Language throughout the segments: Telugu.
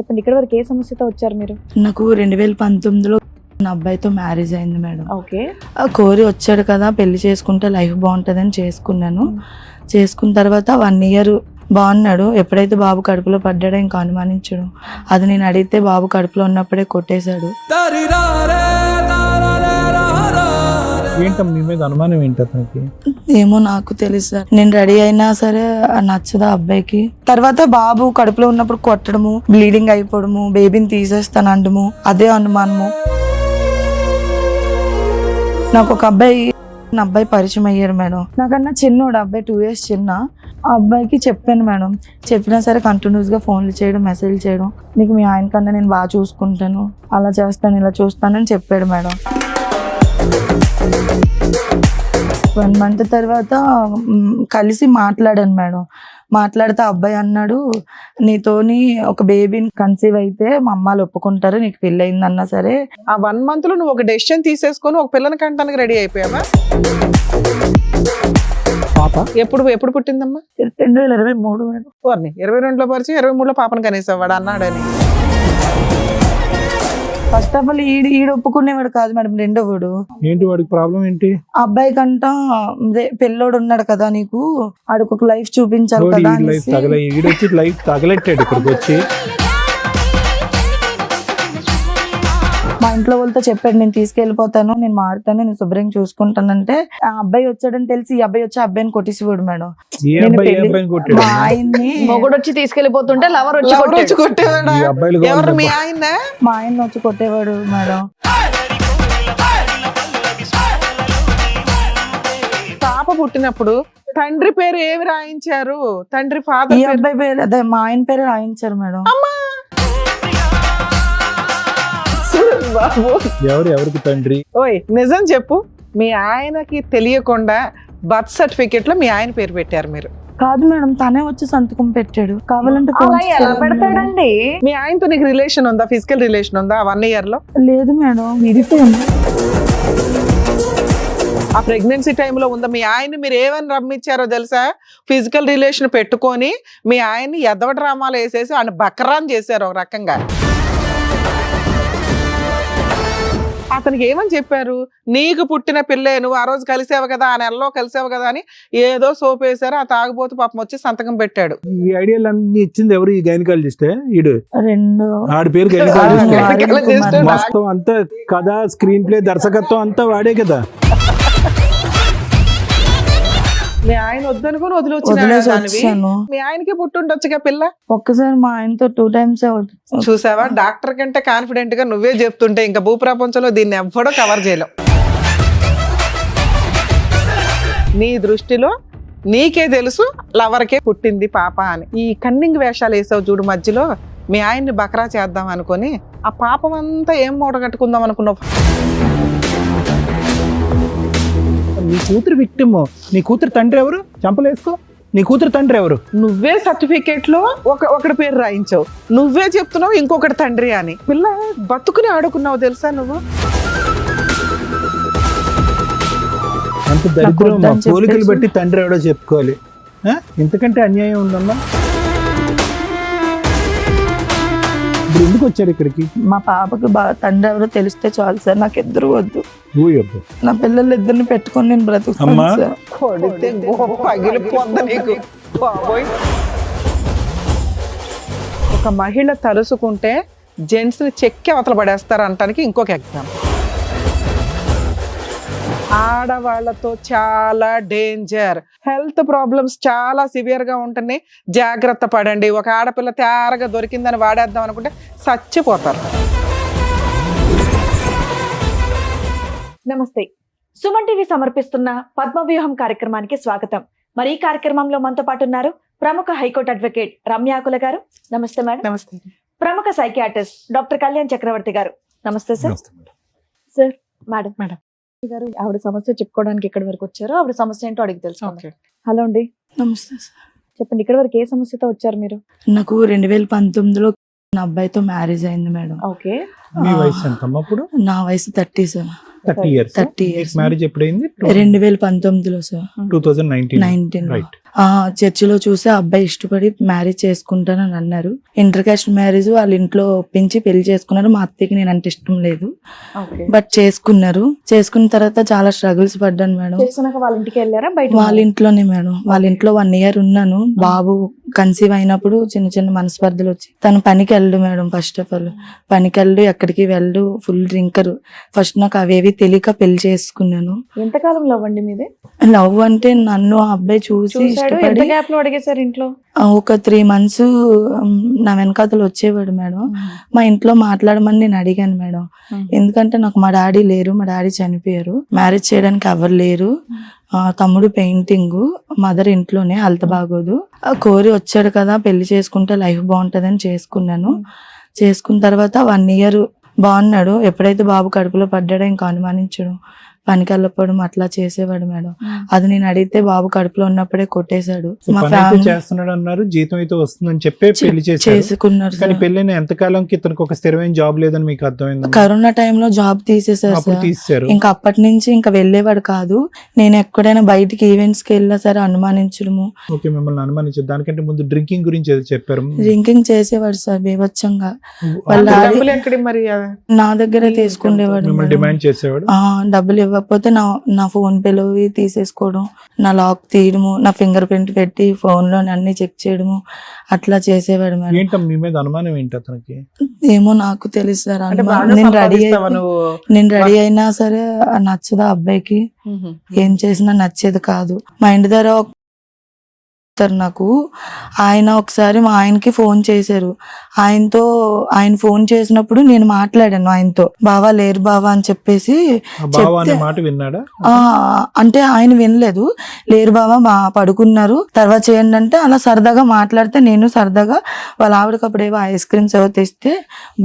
చెప్పండి, ఇక్కడ వరకు ఏ సమస్యతో వచ్చారు మీరు? నాకు 2019లో నా అబ్బాయితో మ్యారేజ్ అయింది మేడం. ఓకే. కోరి వచ్చాడు కదా, పెళ్లి చేసుకుంటే లైఫ్ బాగుంటుందని చేసుకున్నాను. చేసుకున్న తర్వాత 1 year బాగున్నాడు. ఎప్పుడైతే బాబు కడుపులో పడ్డాడో ఇంకా అనుమానించడు. అది నేను అడిగితే బాబు కడుపులో ఉన్నప్పుడే కొట్టేశాడు. ఏంటమ్మా మీ మీద అనుమానం ఏంటి అతనికి? ఏమో నాకు తెలుసు సార్. నేను రెడీ అయినా సరే నచ్చదా అబ్బాయికి. తర్వాత బాబు కడుపులో ఉన్నప్పుడు కొట్టడము, బ్లీడింగ్ అయిపోవడము, బేబీని తీసేస్తాను అనడము, అదే అనుమానము. నాకు ఒక నా అబ్బాయి పరిచయం అయ్యాడు మేడం. నాకన్నా చిన్నోడు అబ్బాయి, 2 years చిన్న. ఆ అబ్బాయికి చెప్పాను మేడం. చెప్పినా సరే కంటిన్యూస్ గా ఫోన్లు చేయడం, మెసేజ్ చేయడం, నీకు మీ ఆయన కన్నా నేను బాగా చూసుకుంటాను, అలా చేస్తాను, ఇలా చూస్తానని చెప్పాడు మేడం. 1 month తర్వాత కలిసి మాట్లాడాను మేడం. మాట్లాడితే అబ్బాయి అన్నాడు, నీతోని ఒక బేబీని కన్సీవ్ అయితే మా అమ్మాలు ఒప్పుకుంటారు, నీకు పెళ్ళి అయిందన్నా సరే. ఆ 1 month లో నువ్వు ఒక డెసిషన్ తీసేసుకొని ఒక పిల్లని కంటానికి రెడీ అయిపోయావా? పాప ఎప్పుడు పుట్టిందమ్మా? 2023 మేడం. 22లో పరిచయం, 23లో పాపను కనేసావు వాడు అన్నాడని. ఫస్ట్ ఆఫ్ ఆల్ ఈడు ఒప్పుకునేవాడు కాదు మేడం. రెండోవాడు ఏంటి, వాడికి ప్రాబ్లం ఏంటి? అబ్బాయి కంట పెళ్ళోడు ఉన్నాడు కదా, నీకు ఆడికి ఒక లైఫ్ చూపించాలి కదా లైఫ్ ఈడొచ్చి లైఫ్ తగలెట్టాడు ఇక్కడికి వచ్చి. మా ఇంట్లో వాళ్ళతో చెప్పాడు, నేను తీసుకెళ్ళిపోతాను, నేను మారుతాను, నేను శుభ్రంగా చూసుకుంటానంటే ఆ అబ్బాయి వచ్చాడని తెలిసి ఈ అబ్బాయి వచ్చి అబ్బాయిని కొట్టేసేవాడు మేడం. మా ఆయన్ని మొగుడు వచ్చి తీసుకెళ్లిపోతుంటే లవర్ వచ్చి కొట్టేవాడా? ఎవరు మీ ఆయన? మా ఆయన వచ్చి కొట్టేవాడు మేడం. పాప పుట్టినప్పుడు తండ్రి పేరు ఏమి రాయించారు? తండ్రి ఈ ఫాదర్ అబ్బాయి పేరు, అదే మా ఆయన పేరు రాయించారు మేడం. ఎవరికి తండ్రి? ఓయ్ నిజం చెప్పు, మీ ఆయనకి తెలియకుండా బర్త్ సర్టిఫికేట్ లో మీ ఆయన పేరు పెట్టారు మీరు? కాదు మేడం, తనే వచ్చి సంతకం పెట్టాడు. కావాలంటే ఫోన్ అలా ఎలా పెడతాడండి? మీ ఆయనతో నీకు రిలేషన్ ఉందా? ఫిజికల్ రిలేషన్ ఉందా 1 year లో? లేదు మేడం, విడిపోయాను. ఆ ప్రెగ్నెన్సీ టైంలో ఉందా? మీ ఆయన్ని మీరు ఏమని రమ్మిచ్చారో తెలుసా? ఫిజికల్ రిలేషన్ పెట్టుకొని మీ ఆయన్ని ఎదవ డ్రామాలు వేసేసి ఆయన బకరాన్ చేశారు ఒక రకంగా. అతనికి ఏమని చెప్పారు? నీకు పుట్టిన పిల్లే, నువ్వు ఆ రోజు కలిసావు కదా, ఆ నెలలో కలిసావు కదా అని ఏదో సోప్ వేశారు. ఆ తాగుబోతు పాపం వచ్చి సంతకం పెట్టాడు. ఈ ఐడియాలు అన్ని ఇచ్చింది ఎవరు? ఈ గైనకాలజిస్టే. ఆడి పేరు Gynecologist. మొత్తం అంతా కథ, స్క్రీన్ ప్లే, దర్శకత్వం అంతా వాడే కదా. మీ ఆయన వద్దనుకుని వదిలేసి వచ్చాను. మీ ఆయనకి పుట్టుండొచ్చుగా పిల్ల. ఒక్కసారి మా ఆయనతో 2 times చూసావా, డాక్టర్ కంటే కాన్ఫిడెంట్ గా నువ్వే చెప్తుంటే ఇంకా భూప్రపంచంలో దీన్ని ఎవ్వడో కవర్ చేయలేం. నీ దృష్టిలో నీకే తెలుసు లవర్కే పుట్టింది పాప అని. ఈ కన్నింగ్ వేషాలు వేసావు చూడు మధ్యలో, మీ ఆయన్ని బకరా చేద్దాం అనుకుని ఆ పాపం అంతా ఏం మూట కట్టుకుందాం అనుకున్నావు. నీ కూతురు విక్టిమ్. నీ కూతురు తండ్రి ఎవరు? చంపలేసుకో. నీ కూతురు తండ్రి ఎవరు? నువ్వే సర్టిఫికేట్ లో ఒకటి పేరు రాయించావు, నువ్వే చెప్తున్నావు ఇంకొకటి తండ్రి అని. పిల్ల బతుకుని ఆడుకున్నావు తెలుసా నువ్వు? అంత దరిద్రం. పోలికలు బట్టి తండ్రి ఎవడో చెప్పుకోవాలి. ఇంతకంటే అన్యాయం ఉందమ్మా. ఇప్పుడు ఎందుకు వచ్చారు ఇక్కడికి? మా పాపకి తండ్రి ఎవరో తెలిస్తే చాలు సార్, నాకు ఇద్దరు వద్దు. నా పిల్లలు ఇద్దరిని పెట్టుకొని నేను బ్రతుకుతాను సార్. ఒక మహిళ తలుసుకుంటే జెంట్స్ ని చెక్కి అవతల పడేస్తారు అంటానికి ఇంకొక ఎగ్జాంపుల్. ఆడవాళ్లతో చాలా డేంజర్. హెల్త్ ప్రాబ్లమ్స్ చాలా సివియర్ గా ఉంటున్నాయి, జాగ్రత్త పడండి. ఒక ఆడపిల్ల తేరగా దొరికిందని వాడేద్దాం అనుకుంటే చచ్చిపోతారు. నమస్తే, సుమన్ టీవీ సమర్పిస్తున్న పద్మవ్యూహం కార్యక్రమానికి స్వాగతం. మరి ఈ కార్యక్రమంలో మనతో పాటు ఉన్నారు ప్రముఖ హైకోర్టు అడ్వకేట్ రమ్యాకుల గారు. నమస్తే మేడం. నమస్తే. ప్రముఖ సైకియాట్రిస్ట్ డాక్టర్ కళ్యాణ్ చక్రవర్తి గారు. నమస్తే సార్. సార్, మేడం గారు ఆవిడ సమస్య చెప్పుకోవడానికి ఇక్కడి వరకు వచ్చారు. ఆవిడ సమస్య ఏంటో అడిగి తెలుసు. హలో అండి. నమస్తే సార్. చెప్పండి, ఇక్కడ వరకు ఏ సమస్యతో వచ్చారు మీరు? నాకు 2019లో నా అబ్బాయితో మ్యారేజ్ అయింది మేడం. ఓకే. మీ వయసు ఎంతమ్మా అప్పుడు? నా వయసు 30 సార్. 30 years. 30 years. మ్యారేజ్ ఎప్పుడైంది? 2019లో సార్. 2019. రైట్. చర్చిలో చూసి ఆ అబ్బాయి ఇష్టపడి మ్యారేజ్ చేసుకుంటానని అన్నారు. ఇంటర్ కాస్ట్ మ్యారేజ్ వాళ్ళ ఇంట్లో ఒప్పించి పెళ్లి చేసుకున్నారు. మా అత్తయ్యకి నేను అంటే ఇష్టం లేదు, బట్ చేసుకున్నారు. చేసుకున్న తర్వాత చాలా స్ట్రగుల్స్ పడ్డాను మేడం. చేసుకున్నాక వాళ్ళ ఇంటికి వెళ్ళారా బయట? వాళ్ళ ఇంట్లోనే మేడం, వాళ్ళ ఇంట్లో 1 year ఉన్నాను. బాబు కన్సీవ్ అయినప్పుడు చిన్న చిన్న మనస్పర్ధలు వచ్చి తను పనికి వెళ్ళు మేడం. ఫస్ట్ ఆఫ్ ఆల్ పనికి వెళ్ళు, ఎక్కడికి వెళ్ళు, ఫుల్ డ్రింకర్. ఫస్ట్ నాకు అవేవి తెలియక పెళ్లి చేసుకున్నాను. ఎంతకాలం లవ్ అండి మీదే? లవ్ అంటే నన్ను ఆ అబ్బాయి చూసి చూసాడు, ఎంత ఇష్టపడి గ్యాప్ లో అడిగేశారు ఇంట్లో? ఒక 3 months నా వెనకాతలు వచ్చేవాడు మేడం. మా ఇంట్లో మాట్లాడమని నేను అడిగాను మేడం, ఎందుకంటే నాకు మా డాడీ లేరు, మా డాడీ చనిపోయారు, మ్యారేజ్ చేయడానికి ఎవరు లేరు, తమ్ముడు పెయింటింగ్, మదర్ ఇంట్లోనే హెల్త్ బాగోదు, కోరి వచ్చాడు కదా పెళ్లి చేసుకుంటే లైఫ్ బాగుంటదని చేసుకున్నాను. చేసుకున్న తర్వాత 1 year బాగున్నాడు. ఎప్పుడైతే బాబు కడుపులో పడ్డాడో ఇంకా అనుమానించడం, పనికి వెళ్ళకపోవడం అట్లా చేసేవాడు మేడం. అది నేను అడిగితే బాబు కడుపులో ఉన్నప్పుడే కొట్టేశాడు. మా పని అయితే ఫ్యామిలీ చేస్తున్నాడు అన్నారు, జీతం అయితే వస్తుందని చెప్పే పెళ్లి చేశారు. చేసుకున్నారు కానీ సార్. పెళ్ళైన ఎంతకాలంకి ఇతనికి ఒక స్థిరమైన జాబ్ లేదని మీకు అర్థమైంది? కరోనా టైంలో జాబ్ తీసేశారు అప్పుడు సార్. తీసేశారు. ఇంకా అప్పటి నుంచి ఇంకా వెళ్ళేవాడు కాదు. నేను ఎక్కడైనా బయటికి ఈవెంట్స్ కి వెళ్ళినా సరే అనుమానించడము. ఓకే, మిమ్మల్ని అనుమానించారు. దానికంటే ముందు డ్రింకింగ్ గురించి ఏదో చెప్పారు. డ్రింకింగ్ చేసేవాడు సార్ బీభత్సంగా. వాళ్ళ డబ్బులు ఎక్కడి మరి? నా దగ్గర తీసుకునేవాడు మిమ్మల్ని మేడం. డిమాండ్ చేసేవాడు. డబ్బులు ఇవ్వకపోతే నా ఫోన్ పేలో తీసేసుకోవడం, నా లాక్ తీయడము, నా ఫింగర్ ప్రింట్ పెట్టి ఫోన్ లో అన్ని చెక్ చేయడము, అట్లా చేసేవాడు మేడం. ఏంటో మీ మీద అనుమానం ఏంటి అతనికి? ఏమో నాకు తెలుసు సార్. అంటే బాగా నేను రెడీ సంపాదిస్తావా నువ్వు? నేను రెడీ అయినా సరే నచ్చదా అబ్బాయికి, ఏం చేసినా నచ్చేది కాదు. మా ఇంటి దగ్గర నాకు ఆయన ఒకసారి మా ఆయనకి ఫోన్ చేశారు. ఆయన ఫోన్ చేసినప్పుడు నేను మాట్లాడాను ఆయనతో, బావా లేరు బావా అని చెప్పేసి బావ అనే మాట విన్నాడా? అంటే ఆయన వినలేదు. లేరు బావా పడుకున్నారు తర్వాత చేయండి అంటే అలా సరదాగా మాట్లాడితే నేను సరదాగా వాళ్ళ ఆవిడకి అప్పుడేవో ఐస్ క్రీమ్స్ ఏవో తెస్తే,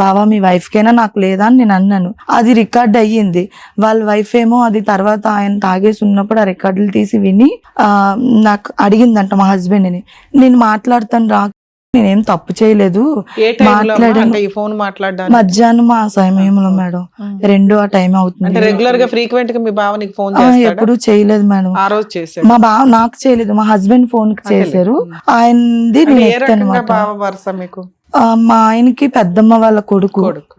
బావా మీ వైఫ్ కైనా నాకు లేదా అని నేను అన్నాను. అది రికార్డ్ అయ్యింది. వాళ్ళ వైఫ్ ఏమో అది తర్వాత ఆయన తాగేసి ఉన్నప్పుడు ఆ రికార్డులు తీసి విని నాకు అడిగిందంట మా హస్బెండ్ ని, నేను మాట్లాడతాను రా, నేనేం తప్పు చేయలేదు, అంటే ఈ ఫోన్ మాట్లాడడానికి మధ్యాహ్నం ఆ సమయంలో మేడం 2 ఆ టైం అంటే అవుతుంది. రెగ్యులర్ గా ఫ్రీక్వెంట్ గా మీ బావ నీకు ఫోన్ ఎప్పుడు చేయలేదు మేడం. ఆ రోజు చేశాడు. మా బావ నాకు చేయలేదు, మా హస్బెండ్ ఫోన్ కి చేశారు. ఆయనది నేను ఏ ఎత్తాను రకంగా అన్నమాట. బావ వరుస మీకు? మా ఆయనకి పెద్దమ్మ వాళ్ళ కొడుకు, కొడుకు.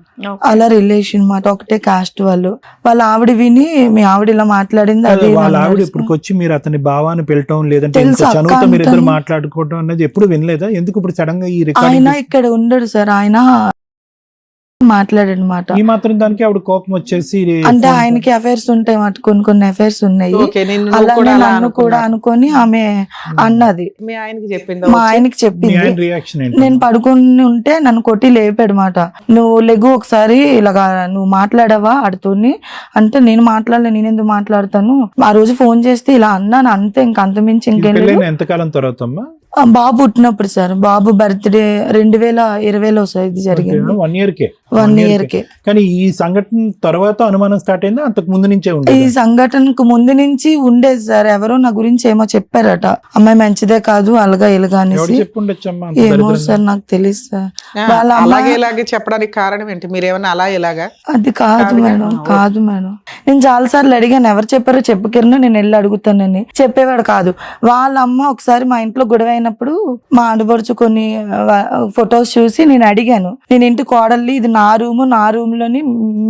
అలా రిలేషన్ మాట, ఒకటే కాస్ట్ వాళ్ళు. వాళ్ళ ఆవిడ విని మీ ఆవిడ ఇలా మాట్లాడింది అది ఇది వాళ్ళ ఆవిడ అన్నారు. ఇప్పుడు వచ్చి మీరు అతని భావాన్ని పిలటం లేదంటే తెలుసు, అక్క చనువుతో మీరు ఇద్దరు అంటాను. మాట్లాడుకోవడం అనేది ఎప్పుడు వినలేదా? ఎందుకు ఇప్పుడు సడన్ గా ఈ ఆయన రికార్డింగ్ ఇక్కడ ఉండడు సార్, ఆయన మాట్లాడాడు మాట. ఈ మాత్రం దానికి ఆవిడ కోపం వచ్చేసి అంటే ఆయనకి అఫైర్స్ ఉంటాయి మాట, కొన్ని అఫైర్స్ ఉన్నాయి. ఓకే, నిన్ను అలానే కూడా అలా నన్ను కూడా అనుకొని ఆమె అన్నది. మీ ఆయనకి చెప్పింది? మా ఆయనకి మీ చెప్పింది. ఆయన రియాక్షన్ ఏంటి? నేను పడుకుని ఉంటే నన్ను కొట్టి లేపాడు మాట, నువ్వు లెగు ఒకసారి ఇలాగా నువ్వు మాట్లాడావా ఆడుతోని అంటే, నేను మాట్లాడలే, నేను ఎందుకు మాట్లాడతాను, ఆ రోజు ఫోన్ చేస్తే ఇలా అన్నాను అంతే, ఇంక అంతమించి ఇంకేం లేదు. పెళ్ళైన ఎంతకాలం తర్వాత అమ్మా? బాబు పుట్టినప్పుడు సార్, బాబు బర్త్డే 2020లో సార్ ఇది జరిగింది. 1 year కే. 1 year కే. కానీ ఈ సంఘటన తర్వాత అనుమానం స్టార్ట్ అయిందా? అంతకు ముందు నుంచే ఈ ఉండేది? సంఘటనకు ముందు నుంచి ఉండేది సార్. ఎవరో నా గురించి ఏమో చెప్పారట, అమ్మాయి మంచిదే కాదు అలాగా ఇలాగా ఎవరు అనేసి. చెప్పుండొచ్చమ్మా? ఏమో సార్ నాకు తెలియదు సార్. వాళ్ళ అలాగే ఇలాగే చెప్పడానికి కారణం ఏంటి? మీరేమన్నా అలా ఇలాగా? అది కాదు మేడం, కాదు మేడం. నేను చాలా సార్లు అడిగాను, ఎవరు చెప్పారో చెప్పుకిరినా నేను వెళ్ళి అడుగుతానని. చెప్పేవాడు కాదు. వాళ్ళ అమ్మ ఒకసారి మా ఇంట్లో గొడవ అయినప్పుడు మా ఆడపడుచు కొన్ని ఫొటోస్ చూసి నేను అడిగాను, నేను ఇంటి కోడల్ని, ఇది నా రూమ్ లోని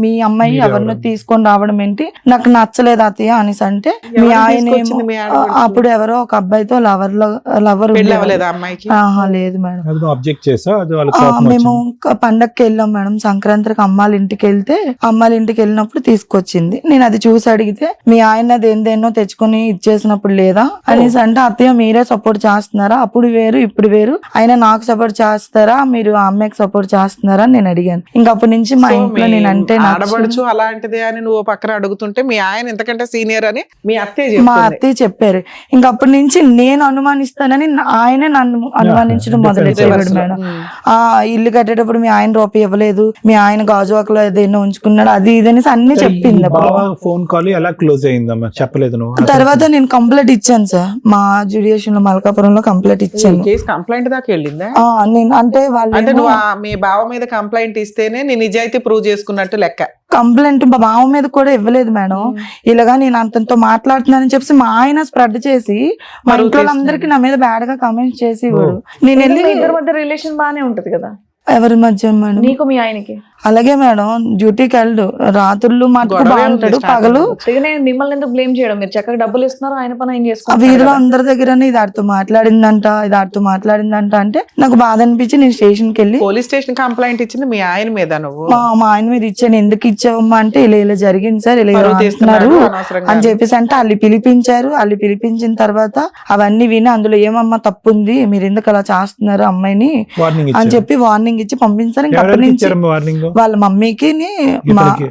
మీ అమ్మాయి ఎవరినో తీసుకొని రావడం ఏంటి, నాకు నచ్చలేదు అత్తయ్య అనేసి అంటే, మీ ఆయన తీసుకొచ్చింది మీ ఆడపడుచు? అప్పుడు ఎవరో ఒక అబ్బాయితో లవర్ పెళ్ళి అవ్వలేదా అమ్మాయికి? లేదు మేడం. అది నువ్వు అబ్జెక్ట్ చేసా? అది వాళ్ళ కోపం మేము వచ్చింది? పండక్కి వెళ్ళాం మేడం, సంక్రాంతికి అమ్మాళ్ళ ఇంటికి వెళ్తే, అమ్మాళ్ళ ఇంటికి వెళ్ళినప్పుడు తీసుకొచ్చింది. నేను అది చూసి అడిగితే, మీ ఆయన దేన్నో తెచ్చుకొని ఇచ్చేసినప్పుడు లేదా అనేసి అంటే, అత్తయ్య మీరే సపోర్ట్ చేస్తున్నారా, అప్పుడు వేరు ఇప్పుడు వేరు, అయినా నాకు సపోర్ట్ చేస్తారా, మీరు ఆ అమ్మాయికి సపోర్ట్ చేస్తున్నారా అని నేను అడిగాను. ఇంకా అప్పటి నుంచి మా ఇంట్లో నేను అంటే ఆడబడుచు అలాంటిదే అని నువ్వు పక్కన అడుగుతుంటే, మీ ఆయన ఇంతకంటే సీనియర్ అని మీ అత్తయ్య మా చెప్తుంది. అత్తయ్య చెప్పారు. ఇంకా అప్పటి నుంచి నేను అనుమానిస్తానని ఆయనే నన్ను అనుమానించడం మొదలెట్టాడు మేడం. ఇల్లు కట్టేటప్పుడు మీ ఆయన రూపాయి ఇవ్వలేదు, మీ ఆయన గాజువాకలో ఏదైనా ఉంచుకున్నాడు, అది ఇది అనేసి అన్ని చెప్పింది. ఫోన్ కాల్ ఎలా క్లోజ్ అయిందమ్మా? చెప్పలేదు నువ్వు? తర్వాత నేను కంప్లైంట్ ఇచ్చాను సార్, మా జ్యుడిషియల్ లో మల్కాపురంలో కంప్లైంట్ ఇచ్చాను. కేసు కంప్లైంట్ దాకా వెళ్ళిందా? నేను అంటే వాళ్ళు అంటే నువ్వు మీ బావ మీద కంప్లైంట్ ఇస్తే ఇస్తేనే నీ నిజాయితీ ప్రూవ్ చేసుకున్నట్టు లెక్క. కంప్లైంట్ మా బావ మీద కూడా ఇవ్వలేదు మేడం. ఇలాగా నేను అంతతో మాట్లాడుతున్నానని చెప్పి మా ఆయన స్ప్రెడ్ చేసి మా మరువు ఇంట్లో అందరికి నా మీద బ్యాడ్ గా కామెంట్స్ చేసి నేను వెళ్ళి ఇద్దరి మధ్య రిలేషన్ బానే ఉంటది కదా, ఎవరి మధ్య మేడం? నీకు మీ ఆయనకి. అలాగే మేడం, డ్యూటీకి వెళ్ళు, రాత్రులు మటుకు గొడవే బాగుంటాడు, ఉంది పగలు అందుకనే మిమ్మల్ని ఎందుకు బ్లేమ్ చేయడం, మీరు చక్కగా డబ్బులు ఇస్తున్నారు, ఆయన పని ఆయన ఆ చేసుకుంటారు వీధిలో కదా. అందరి దగ్గర ఇది ఆడితో మాట్లాడిందంట అంటే నాకు బాధ అనిపించి నేను స్టేషన్కి వెళ్ళి పోలీస్ స్టేషన్ కంప్లైంట్ ఇచ్చింది మీ ఆయన మీద నువ్వు. మా ఆయన మీద ఇచ్చాను. ఎందుకు ఇచ్చావమ్మా అంటే ఇలా జరిగింది సార్, ఇలా పరువు అంటున్నారు తీస్తున్నాడు అనవసరంగా. అని చెప్పేసి అంటే వాళ్ళు పిలిపించిన తర్వాత అవన్నీ విని అందులో ఏమమ్మా తప్పు ఉంది, మీరు ఎందుకు అలా చేస్తున్నారు అమ్మాయిని వార్నింగ్ అని చెప్పి వార్నింగ్ ఇచ్చి పంపించారు. ఇంకా అప్పటి నుంచి వార్నింగ్ వాళ్ళ మమ్మీకి ఇతనికి?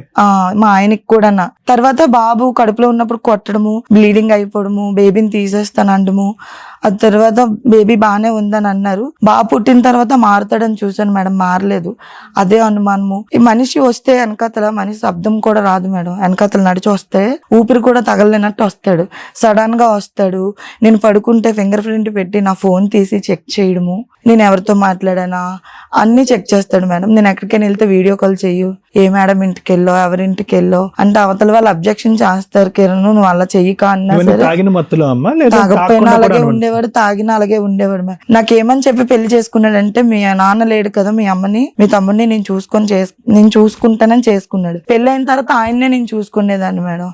మా ఆయనకి కూడా. తర్వాత బాబు కడుపులో ఉన్నప్పుడు కొట్టడము, బ్లీడింగ్ అయిపోవడము, బేబీని తీసేస్తాను అనడము. ఆ తర్వాత బేబీ బాగానే ఉందని అన్నారు. బాబు పుట్టిన తర్వాత మారుతాడని చూసాను మేడం, మారలేదు. అదే అనుమానము. ఈ మనిషి వస్తే వెనకాతల మనిషి శబ్దం కూడా రాదు మేడం, వెనకాతల నడిచి వస్తే ఊపిరి కూడా తగలలేనట్టు వస్తాడు, సడన్ గా వస్తాడు. నేను పడుకుంటే ఫింగర్ ప్రింట్ పెట్టి నా ఫోన్ తీసి చెక్ చేయడము, నేను ఎవరితో మాట్లాడానా అన్ని చెక్ చేస్తాడు మేడం. నేను ఎక్కడికైనా వెళ్తే వీడియో కాల్ చెయ్యు, ఏ మేడం ఇంటికి వెళ్ళో ఎవరింటికి వెళ్ళో అంటే అవతల వాళ్ళు అబ్జెక్షన్ చేస్తారు, కిరణ్ నువ్వు అలా చెయ్యక అన్నా సరే. తాగిన మత్తులో అమ్మా లేదా తాగకపోయినా అలాగే ఉండేవాడు, తాగినా అలాగే ఉండేవాడు మేడం. నాకేమని చెప్పి పెళ్లి చేసుకున్నాడంటే మీ నాన్న లేడు కదా, మీ అమ్మని మీ తమ్ముడిని నేను చూసుకుంటానని చేసుకున్నాడు. పెళ్లి అయిన తర్వాత ఆయన్నే నేను చూసుకునేదాన్ని మేడం.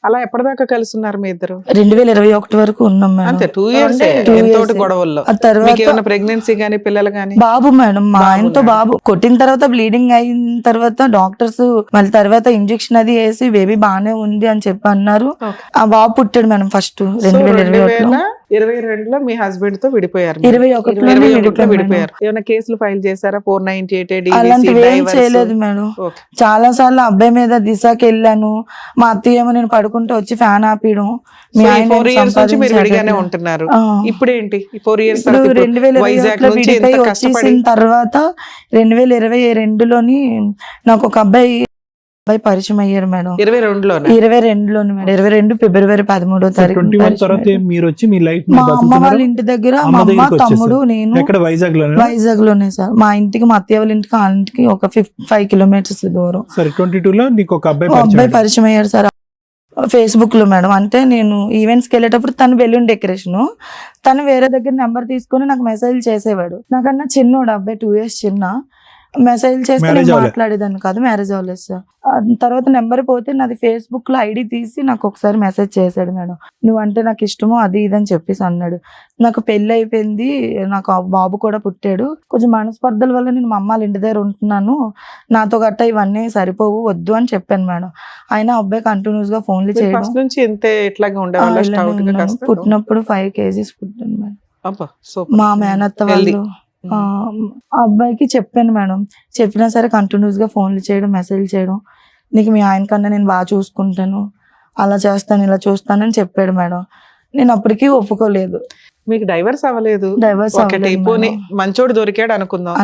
అలా ఎప్పటిదాకా కలిసి ఉన్నారు మీ ఇద్దరు? 2021 వరకు ఉన్నాం మేడం. అంతే, 2 years గొడవల్లో. ఆ తర్వాత ఏమైనా ప్రెగ్నెన్సీ గానీ పిల్లలు గానీ? బాబు మేడం, మా ఆయనతో బాబు కొట్టిన తర్వాత బ్లీడింగ్ అయిన తర్వాత డాక్టర్స్ మళ్ళీ తర్వాత ఇంజెక్షన్ అది వేసి బేబీ బాగానే ఉంది అని చెప్పి అన్నారు. ఆ బాబు పుట్టాడు మేడం ఫస్ట్ 2021లో. 2022లో మీ హస్బెండ్ తో విడిపోయారు. 21లో విడిపోయారు. ఏమైనా కేసులు ఫైల్ చేశారా? 498 అలాంటివి ఏం చేయలేదు మేడం. చాలా సార్లు అబ్బాయి మీద దిశకి వెళ్ళాను. మా అత్తయ్య ఏమో నేను పడుకుంటే వచ్చి ఫ్యాన్ ఆపియడం. మీ ఆయన 4 years నుంచి మీరు విడిగానే ఉంటున్నారు. ఇప్పుడు ఏంటి 4 years 2021లో విడిపోయి వచ్చేసిన తర్వాత 2022లోని నాకు ఒక అబ్బాయి పరిచయం అయ్యారు మేడం. 22లోనే మేడం. 22 ఫిబ్రవరి 13వ తారీఖు. 21 తర్వాత మీరు వచ్చి మీ లైఫ్ మా అమ్మ వాళ్ళ ఇంటి దగ్గర మా అమ్మ తమ్ముడు నేను వైజాగ్ లోనే సార్. మా ఇంటికి మా అత్తయ్య వాళ్ళ ఇంటికి ఆ ఇంటికి ఒక 5 kilometers దూరం. సరే 22లో నీకు ఒక అబ్బాయి పరిచయం అయ్యారు సార్ ఫేస్బుక్ లో మేడం. అంటే నేను ఈవెంట్స్ కి వెళ్ళేటప్పుడు తను బెలూన్ డెకరేషన్, తను వేరే దగ్గర నెంబర్ తీసుకొని నాకు మెసేజ్ చేసేవాడు. నాకన్నా చిన్నోడు అబ్బాయి, 2 years చిన్న. మెసేజ్ చేస్తే నేను మాట్లాడేదాన్ని కాదు, మ్యారేజ్ అవ్వలేదు సార్. తర్వాత నెంబర్ పోతే నాది ఫేస్బుక్ లో ఐడి తీసి నాకు ఒకసారి మెసేజ్ చేశాడు మేడం. నువ్వంటే నాకు ఇష్టమో అది ఇది అని చెప్పేసి అన్నాడు. నాకు పెళ్లి అయిపోయింది, నాకు బాబు కూడా పుట్టాడు, కొంచెం మనస్పర్ధల వల్ల నేను మా అమ్మ వాళ్ళ ఇంటి దగ్గర ఉంటున్నాను, నాతో గట్ట ఇవన్నీ సరిపోవు, వద్దు అని చెప్పాను మేడం. ఆయన అబ్బాయి కంటిన్యూస్ గా ఫోన్లు చేయడం. పుట్టినప్పుడు 5 kgs పుట్టాను మేడం. మా మేనత్త వాళ్ళు ఆ అబ్బాయికి చెప్పాను మేడం. చెప్పినా సరే కంటిన్యూస్ గా ఫోన్లు చేయడం, మెసేజ్ చేయడం, నీకు మీ ఆయన కన్నా నేను బాగా చూసుకుంటాను, అలా చేస్తాను ఇలా చూస్తానని చెప్పాడు మేడం. నేను అప్పటికీ ఒప్పుకోలేదు. మీకు డైవర్స్ అవ్వలేదు, మంచోడు దొరికాడు అనుకుందాం.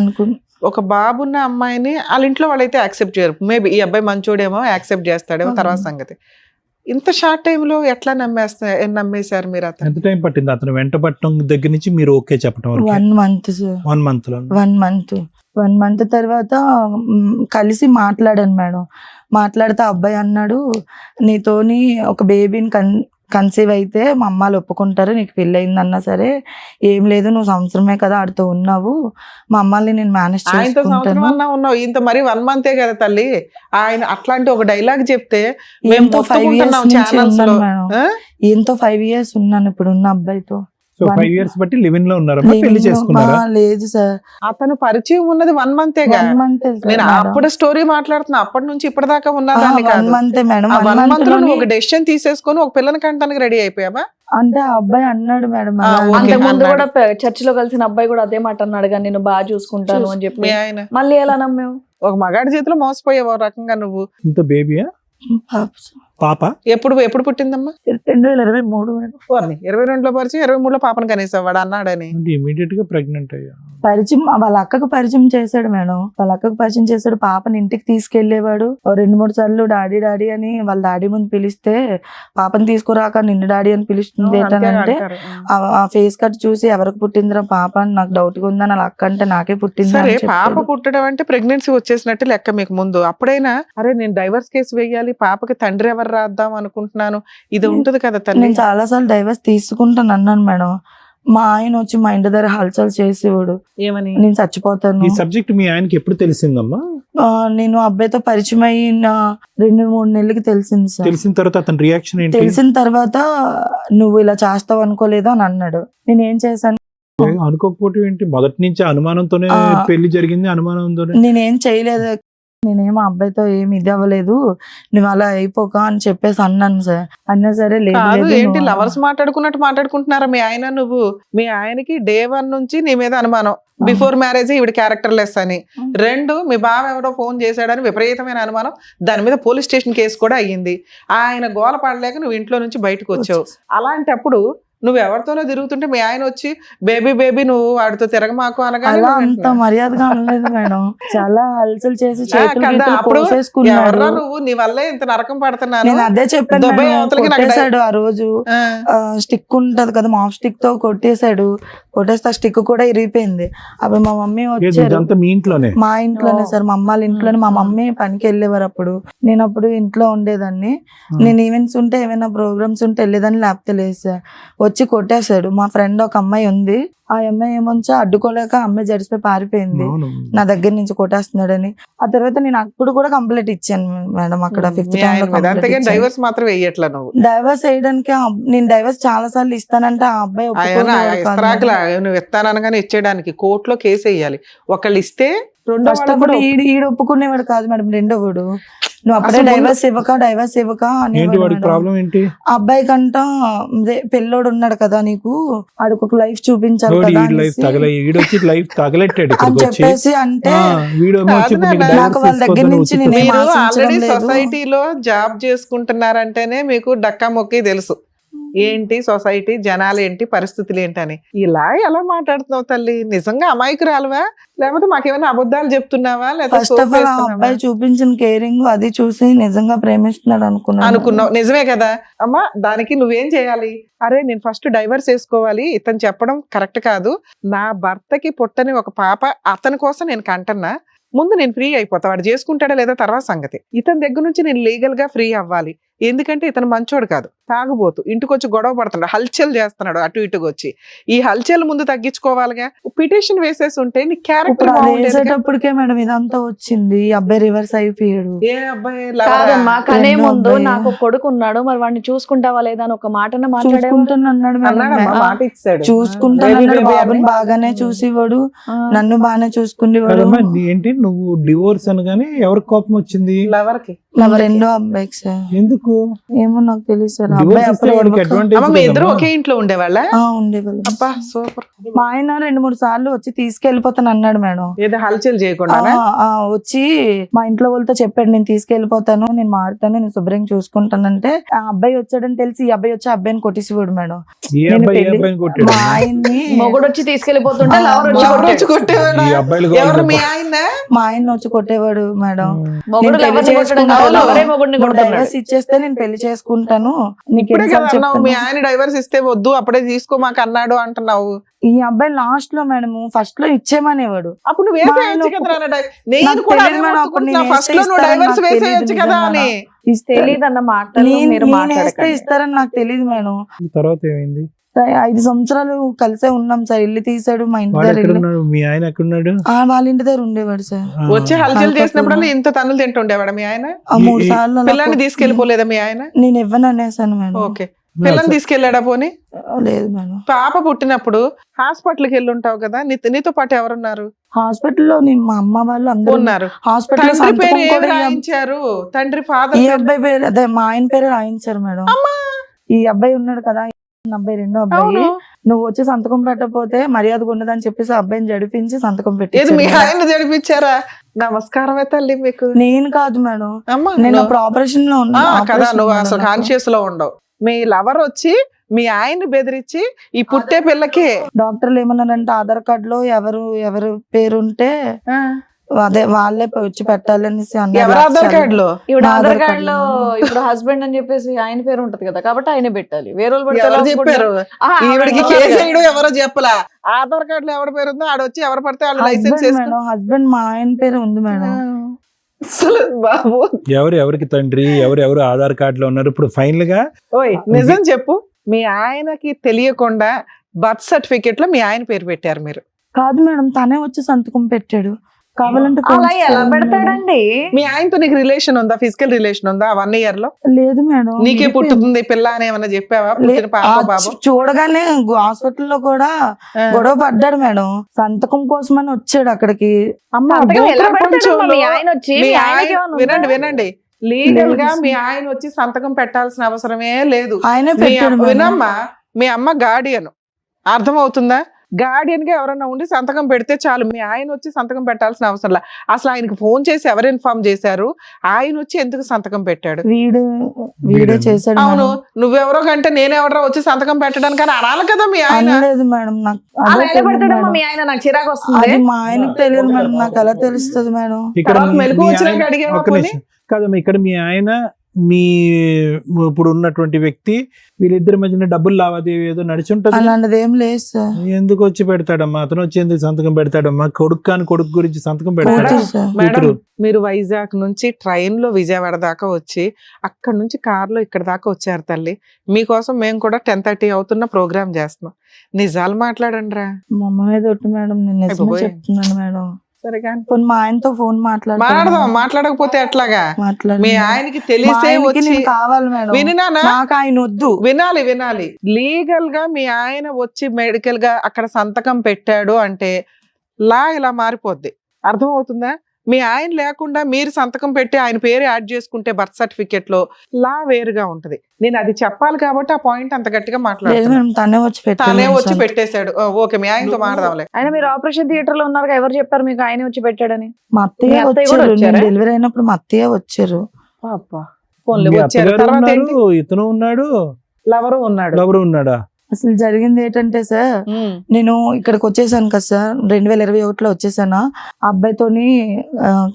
ఒక బాబున్న అమ్మాయిని వాళ్ళ ఇంట్లో వాళ్ళైతే యాక్సెప్ట్ చేయరు. మేబీ ఈ అబ్బాయి మంచోడేమో యాక్సెప్ట్ చేస్తాడేమో, తర్వాత సంగతి. ఇంత షార్ట్ టైమ్ లో ఎట్లా నమ్మేశారు మీరు? ఎంత టైం పట్టింది అతను వెంట పట్టడం దగ్గర నుంచి మీరు ఓకే చెప్పడం? 1 month సార్. 1 month తర్వాత కలిసి మాట్లాడాను మేడం. మాట్లాడితే అబ్బాయి అన్నాడు, నీతోని ఒక బేబీని కన్సీవ్ అయితే మా అమ్మాలు ఒప్పుకుంటారు, నీకు పెళ్ళి అయిందన్నా సరే ఏం లేదు, నువ్వు సంవత్సరమే కదా ఆడితో ఉన్నావు, మా అమ్మాయిని నేను మేనేజ్ చేసుకుంటాను. ఇంత మరి 1 month కదా తల్లి. ఆయన అట్లాంటి ఒక డైలాగ్ చెప్తే ఎంతో 5 years ఉన్నాను ఇప్పుడు ఉన్న అబ్బాయితో. 5 years బట్టి లివింగ్ లో ఉన్నారా, పెళ్లి చేసుకున్నారా? లేదు సార్, అతను పరిచయం ఉన్నది 1 month. నేను అప్పుడు స్టోరీ మాట్లాడుతున్నా, అప్పటి నుంచి ఇప్పటిదాకా ఉన్నదాన్ని కాదు. 1 month మేడం. 1 month లో నువ్వు ఒక డెసిషన్ తీసేసుకొని ఒక పిల్లని కంటానికి రెడీ అయిపోయావా? అంటే ఆ అబ్బాయి అన్నాడు మేడం. ముందు కూడా చర్చిలో కలిసిన అబ్బాయి కూడా అదే మాట అన్నాడు, కానీ నేను బాగా చూసుకుంటాను అని చెప్పి. ఆయన మళ్ళీ ఎలా నమ్మావు? ఒక మగాడి చేతిలో మోసపోయావు రకంగా నువ్వు. ఇంత బేబీయా? పాప ఎప్పుడు పుట్టిందమ్మా? 2023 మేడం. 22లో పరిచయం, 23లో పాపను కనేసావు వాడు అన్నాడని. ఇమీడియట్ గా ప్రెగ్నెంట్ అయ్యా. పరిచయం వాళ్ళ అక్కకు పరిచయం చేశాడు మేడం. వాళ్ళ అక్కకు పరిచయం చేశాడు, పాపని ఇంటికి తీసుకెళ్లేవాడు. 2-3 సార్లు డాడీ డాడీ అని వాళ్ళ డాడీ ముందు పిలిస్తే పాపని తీసుకురాక నిన్ను డాడీ అని పిలుస్తుంది ఏంటంటే ఆ ఫేస్ కట్ చూసి ఎవరికి పుట్టిందిరా పాప అని నాకు డౌట్ గా ఉందని వాళ్ళ అక్క అంటే నాకే పుట్టింది సరే, అని పాప చెప్పాడు. పుట్టడం అంటే ప్రెగ్నెన్సీ వచ్చేసినట్టు లెక్క మీకు ముందు. అప్పుడైనా అరే నేను డైవర్స్ కేసు వేయాలి, పాపకి తండ్రి ఎవరు రాద్దాం అనుకుంటున్నాను, ఇది ఉంటది కదా తల్లి. నేను చాలా సార్లు డైవర్స్ తీసుకుంటాను అన్నాను మేడం. మా ఆయన వచ్చి మా ఇంటి దగ్గర హల్చల్ చేసేవాడు, ఏమని? నేను చచ్చిపోతాను. ఈ సబ్జెక్ట్ మీ ఆయనకి ఎప్పుడు తెలిసిందమ్మా? నేను అబ్బాయితో పరిచయం అయిన 2-3 నెలలకి తెలిసింది సార్. తెలిసిన తర్వాత అతని రియాక్షన్ ఏంటి? తెలిసిన తర్వాత నువ్వు ఇలా చేస్తావు అనుకోలేదు అని అన్నాడు. నేను ఏం చేశాను, అనుకోకపోవటం ఏంటి? మొదటి నుంచి అనుమానంతోనే పెళ్లి జరిగింది, అనుమానంతోనే. నేనేం చేయలేదు, నేనేం ఆ అబ్బాయితో ఏమి ఇది అవ్వలేదు, నువ్వు అలా అయిపోక అని చెప్పేసి అన్నాను సార్. అన్నా సరే లేదు కాదు, లేదు, ఏంటి నువ్వు లవర్స్ మాట్లాడుకున్నట్టు మాట్లాడుకుంటున్నారా మీ ఆయన నువ్వు? మీ ఆయనకి Day 1 నుంచి నీ మీద అనుమానం, బిఫోర్ మ్యారేజ్ ఈవిడ క్యారెక్టర్ లెస్ అని. 2, మీ బావ ఎవడో ఫోన్ చేశాడని విపరీతమైన అనుమానం, దాని మీద పోలీస్ స్టేషన్ కేసు కూడా అయ్యింది. ఆయన గోల పడలేక నువ్వు ఇంట్లో నుంచి బయటకు వచ్చావు. అలాంటప్పుడు నువ్వు ఎవరితోనో తిరుగుతుంటే మీ ఆయన వచ్చి బేబీ బేబీ నువ్వు వాడితో తిరగమాకు అనగా అలా అంత మర్యాదగా అనలేదు మేడం. చాలా హల్చల్ చేసి చేతులు గీతులు అప్పుడు కోసేసుకున్నాడు. ఎవర్రా నువ్వు, నీ వల్లే ఇంత నరకం పడుతున్నాను. నేను అదే చెప్పాను దుబాయ్ మేడం. అవతలకి నాకు కొట్టేశాడు ఆ రోజు. స్టిక్ ఉంటది కదా, మాప్ స్టిక్ తో కొట్టేశాడు. కొట్టేస్తే ఆ స్టిక్ కూడా ఇరిగిపోయింది. అప్పుడు మా మమ్మీ వచ్చారు. ఇదంతా మీ ఇంట్లోనే? మా ఇంట్లోనే సార్, మా అమ్మాళ్ళ ఇంట్లోనే. మా మమ్మీ పనికి వెళ్ళేవారు అప్పుడు, నేను అప్పుడు ఇంట్లో ఉండేదాన్ని. నేను ఈవెంట్స్ ఉంటే ఏమైనా ప్రోగ్రామ్స్ ఉంటే వెళ్ళేదాన్ని, లేకపోతే లేదు సార్. వచ్చి కొట్టేశాడు. మా ఫ్రెండ్ ఒక అమ్మాయి ఉంది, ఆ అమ్మాయి ఏమొచ్చా అడ్డుకోలేక అమ్మాయి జడిసిపోయి పారిపోయింది నా దగ్గర నుంచి కొట్టేస్తున్నాడని. ఆ తర్వాత నేను అప్పుడు కూడా కంప్లైంట్ ఇచ్చాను మేడం అక్కడ 5th టైం. డైవర్స్ మాత్రం వేయట్లా నువ్వు. డైవర్స్ వేయడానికి నేను డైవర్స్ చాలా సార్లు ఇస్తానంటే ఆ అబ్బాయి ఒప్పుకోలేదు కాదు మేడం. నువ్వు ఇస్తాననగానే ఇచ్చేయడానికి కోర్టులో కేసు వేయాలి. ఒకళ్ళు ఇస్తే ఫస్ట్ అప్పుడు ఈడు ఒప్పుకునేవాడు కాదు మేడం, రెండోవాడు. నువ్వు అప్పుడే డైవర్స్ ఇవ్వక ఏంటి వాడికి ప్రాబ్లం ఏంటి? అబ్బాయి కంట పెళ్ళోడు ఉన్నాడు కదా నీకు, ఆడికి ఒక లైఫ్ చూపించాలి కదా అని చెప్పేసి అంటే నాకు వాళ్ళ దగ్గర నుంచి నేను ఆల్రెడీ సొసైటీలో జాబ్ చేసుకుంటున్నారంటేనే మీకు డక్కా మొక్కి తెలుసు ఏంటి సొసైటీ, జనాలు ఏంటి, పరిస్థితులు ఏంటని. ఇలా ఎలా మాట్లాడుతున్నావు తల్లి? నిజంగా అమాయకురాలువా, లేకపోతే మాకేమైనా అబద్ధాలు చెప్తున్నావా? ఫస్ట్ ఆఫ్ ఆల్ ఆ అబ్బాయి చూపించిన కేరింగ్ అది చూసి నిజంగా ప్రేమిస్తున్నాడు అనుకున్నావు. నిజమే కదా అమ్మా, దానికి నువ్వేం చేయాలి? అరే నేను ఫస్ట్ డైవర్స్ వేసుకోవాలి, ఇతను చెప్పడం కరెక్ట్ కాదు, నా భర్తకి పుట్టని ఒక పాప అతని కోసం నేను కంటన్నా, ముందు నేను ఫ్రీ అయిపోతా, వాడు చేసుకుంటాడా లేదా తర్వాత సంగతి. ఇతని దగ్గర నుంచి నేను లీగల్ గా ఫ్రీ అవ్వాలి. ఎందుకంటే ఇతను మంచోడు కాదు, తాగుబోతు, ఇంటికి వచ్చి గొడవ పడుతున్నాడు, హల్చల్ చేస్తున్నాడు అటు ఇటుకు వచ్చి. ఈ హల్చల్ ముందు తగ్గించుకోవాలిగా. పిటిషన్ వేసేసి ఉంటే నీ క్యారెక్టర్ వేసేటప్పటికే మేడం ఇదంతా వచ్చింది. ఈ అబ్బాయి రివర్స్ అయిపోయాడు. ఏ అబ్బాయి? కాదమ్మా, కనే ముందు నాకు కొడుకు ఉన్నాడు, మరి వాడిని చూసుకుంటావా లేదా అని ఒక మాట చూసుకుంటున్నాడు మాట ఇచ్చాడు. చూసుకుంటానన్నాడు. బాబుని బాగానే చూసేవాడు, నన్ను బాగానే చూసుకునేవాడు. ఏంటి నువ్వు డివోర్స్ అనగానే ఎవరికి కోపం వచ్చింది? లవర్కి. రెండో అబ్బాయికి సార్. ఎందుకు ఏమో నాకు తెలియదు సార్. మీ ఇద్దరు ఒకే ఇంట్లో ఉండేవాళ్ళ? ఉండేవాళ్ళు. అబ్బా సూపర్. మా ఆయన 2-3 సార్లు వచ్చి తీసుకెళ్లిపోతాను అన్నాడు మేడం. ఏదో హల్చల్ చేయకుండా వచ్చి మా ఇంట్లో వాళ్ళతో చెప్పాడు, నేను తీసుకెళ్లిపోతాను, నేను మారుతాను, నేను శుభ్రంగా చూసుకుంటానంటే ఆ అబ్బాయి వచ్చాడని తెలిసి ఈ అబ్బాయి వచ్చి అబ్బాయిని కొట్టేసేవాడు మేడం. మా ఆయన్ని మొగుడు వచ్చి తీసుకెళ్లిపోతుంటే మీ ఆయన మా ఆయన వచ్చి కొట్టేవాడు మేడం. డైవర్స్ ఇచ్చేస్తే నేను పెళ్లి చేసుకుంటాను. మీ ఆయన డైవర్స్ ఇస్తే వద్దు అప్పుడే తీసుకో మాకు అన్నాడు అంటున్నావు. ఈ అబ్బాయి లాస్ట్ లో మేడం ఫస్ట్ లో ఇచ్చేమనేవాడు. అప్పుడు నువ్వు వేసేయచ్చు కదా, నేను కూడా ఫస్ట్ లో నువ్వు డైవర్స్ వేసేయచ్చు కదా అని. తెలియదన్న మాట ఇస్తారని నాకు తెలియదు మేడం. తర్వాత ఏమైంది? 5 సంవత్సరాలు కలిసే ఉన్నాం సార్. ఇల్లు తీసాడు మా ఇంటి దగ్గర. మీ ఆయన ఎక్కడున్నాడు? వాళ్ళ ఇంటి దగ్గర ఉండేవాడు సార్. వచ్చి హల్చల్ చేసినప్పుడు ఇంత తన్నులు తింటుండేవాడు మీ ఆయన? 3 సార్లు. పిల్లని తీసుకెళ్లిపోలేదా మీ ఆయన? నేను ఇవ్వను అనేసాను మేడం. ఓకే, పిల్లని తీసుకెళ్లాడా? పోనీ లేదు మేడం. పాప పుట్టినప్పుడు హాస్పిటల్కి వెళ్ళి ఉంటావు కదా, నీతో పాటు ఎవరున్నారు హాస్పిటల్లో? మా అమ్మ వాళ్ళు అందరూ ఉన్నారు. హాస్పిటల్ రాయించారు తండ్రి, ఫాదర్. ఈ అబ్బాయి పేరు అదే మా ఆయన పేరు రాయించారు మేడం. ఈ అబ్బాయి ఉన్నాడు కదా, 72 అబ్బాయి అవును. నువ్వు వచ్చి సంతకం పెట్టకపోతే మర్యాదగా ఉండదని చెప్పేసి ఆ అబ్బాయిని జడిపించి సంతకం ఏది మీ పెట్టి ఆయన జరిపించారా? నమస్కారమే తల్లి మీకు. నేను కాదు మేడం, అమ్మా నేను నువ్వు- అప్పుడు ఆపరేషన్ లో ఉన్నా. కదా ఆపరేషన్ నువ్వు మేడం అసలు నాకు. కాన్షియస్ లో ఉండవు. మీ లవర్ వచ్చి మీ ఆయన్ని బెదిరించి ఈ పుట్టే పిల్లకి డాక్టర్లు ఏమన్నారంటే ఆధార్ కార్డ్ లో ఎవరు పేరు ఉంటే అదే వాళ్ళే వచ్చి పెట్టాలనేసి అన్నారు. ఎవరు ఆధార్ కార్డు లో ఇప్పుడు నా ఆధార్ ఆధార్ కార్డ్ లో కార్డులో. ఇప్పుడు హస్బెండ్ అని చెప్పేసి ఆయన పేరు ఉంటది కదా, కాబట్టి ఆయనే పెట్టాలి. వేరే వాళ్ళు పెడితే ఎవరు ఎలా చెప్పారు? అనుకుంటారు? ఆహా, ఈవిడికి ఆవిడ కేసు వేయడం ఎవరో చెప్పలా. ఆధార్ కార్డు లో ఎవరి పేరు ఉందో ఆడొచ్చి ఎవరు పడితే వాళ్ళు లైసెన్స్ హస్బెండ్ వేసుకుని మేడం, హస్బెండ్ మా ఆయన పేరు ఉంది మేడం. అసలు బాబు ఎవరికి తండ్రి ఎవరు ఆధార్ కార్డులో ఉన్నారు ఇప్పుడు ఫైనల్ గా? ఓయ్ నిజం చెప్పు, మీ ఆయనకి తెలియకుండా బర్త్ సర్టిఫికెట్ లో మీ ఆయన పేరు పెట్టారు మీరు. కాదు మేడం, తనే వచ్చి సంతకం పెట్టాడు. కావాలంటే అలా ఫోన్ ఎలా చేయండి పెడతాడండి? మీ ఆయనతో నీకు రిలేషన్ ఉందా? ఫిజికల్ రిలేషన్ ఉందా 1 year లో? మేడం. లేదు మేడం, నీకే పుట్టుతుంది పిల్ల అని ఏమన్నా చెప్పావా? పుట్టిన పాప బాబు చూడగానే హాస్పిటల్లో కూడా గొడవ పడ్డాడు మేడం. సంతకం కోసమని వచ్చాడు అక్కడికి. అమ్మ, సంతకం ఎలా భూ పెడతాడమ్మా ప్రపంచంలో మీ ఆయన వచ్చి? మీ మీ ఆయనకి ఆయన- ఏమన్నా ఉందా? వినండి లీగల్ గా లేదు మీ సార్. ఆయన వచ్చి సంతకం పెట్టాల్సిన అవసరమే లేదు. ఆయనే మీ పెట్టాడు మేడం. వినమ్మా, మీ అమ్మ గార్డియన్, అర్థమవుతుందా? గార్డియన్ గా ఎవరన్నా ఉండి సంతకం పెడితే చాలు. మీ ఆయన వచ్చి సంతకం పెట్టాల్సిన అవసరం లే. అసలు ఆయనకి ఫోన్ చేసి ఎవరు ఇన్ఫార్మ్ చేశారు? ఆయన వచ్చి ఎందుకు సంతకం పెట్టాడు? వీడే చేశాడు అవును, మేడం. నువ్వెవరో కంటే నేనెవరో వచ్చి సంతకం పెట్టడానికి అని అనాలి కదా మీ ఆయన. అనలేదు మేడం, నాకు అలా అదే ఎలా తెలియదు పెడతాడమ్మా మేడం. మీ ఆయన? నాకు చిరాకు వస్తుంది. అది మా ఆయనకు తెలియదు మేడం, నాకు ఎలా తెలుస్తుంది మేడం? ఇక్కడ తర్వాత మీ- మెలకు మీ వచ్చినాక ఆయన- అడిగావా ఒక్క పోనీ? నిమిషం. కాదమ్మా, ఇక్కడ మీ ఆయన మీ ఇప్పుడు ఉన్నటువంటి వ్యక్తి వీళ్ళిద్దరి మధ్యన డబ్బులు లావాదేవీ ఏదో నడిచి ఉంటుంది. అలాంటిది ఏం లేదు సార్. ఎందుకు వచ్చి పెడతాడమ్మా? అతను వచ్చి ఎందుకు సంతకం పెడతాడమ్మా? కొడుకు గురించి సంతకం పెడతాడా? కూతురు సార్. మేడం, కూతురు. మీరు వైజాగ్ నుంచి ట్రైన్ లో విజయవాడ దాకా వచ్చి అక్కడ నుంచి కార్ లో ఇక్కడ దాకా వచ్చారు తల్లి. మీకోసం మేము కూడా 10:30 అవుతున్న ప్రోగ్రామ్ చేస్తున్నాం. నిజాలు మాట్లాడండి రా. మా అమ్మ మీద ఒట్టు మేడం, నేను నిజమే అయిపోయి. చెప్తున్నాను మేడం. సరే కానీ పోనీ మా ఆయనతో ఫోన్ మాట్లాడదాం. మాట్లాడకపోతే ఎట్లాగా? మీ ఆయనకి తెలిసే వచ్చి కావాలి మేడం. వినానా? నాకు ఆయన వద్దు. వినాలి. లీగల్ గా మీ ఆయన వచ్చి మెడికల్ గా అక్కడ సంతకం పెట్టాడు అంటే లా ఇలా మారిపోద్ది. అర్థమవుతుందా? మీ ఆయన లేకుండా మీరు సంతకం పెట్టి ఆయన పేరు యాడ్ చేసుకుంటే బర్త్ సర్టిఫికెట్ లో లా వేరుగా ఉంటది. నేను అది చెప్పాలి కాబట్టి ఆ పాయింట్ అంత గట్టిగా లేదు మాట్లాడుతున్నా. మేడం, తనే వచ్చి తానే వచ్చి పెట్టాడు. పెట్టేశాడు. ఓకే, మీ ఆయనతో మాట్లాడదాంలే. ఆయన మీరు ఆపరేషన్ థియేటర్ లో ఉన్నారు, ఎవరు చెప్పారు మీకు ఆయన వచ్చి పెట్టాడని? మా మీ అత్తయ్య అత్తయ్య కూడా వచ్చారు, నేను వచ్చారా? డెలివరీ అయినప్పుడు మా అత్తయ్య వచ్చారు. ఫోన్లు మీ వచ్చారు. అత్తగారు తర్వాత ఉన్నారు, ఇతను ఉన్నాడు, లవరు ఉన్నాడు. ఎవరు ఉన్నాడా? అసలు జరిగింది ఏంటంటే సార్, నేను ఇక్కడికి వచ్చేసాను కదా సార్, 2021లో వచ్చేసాను. ఆ అబ్బాయితోని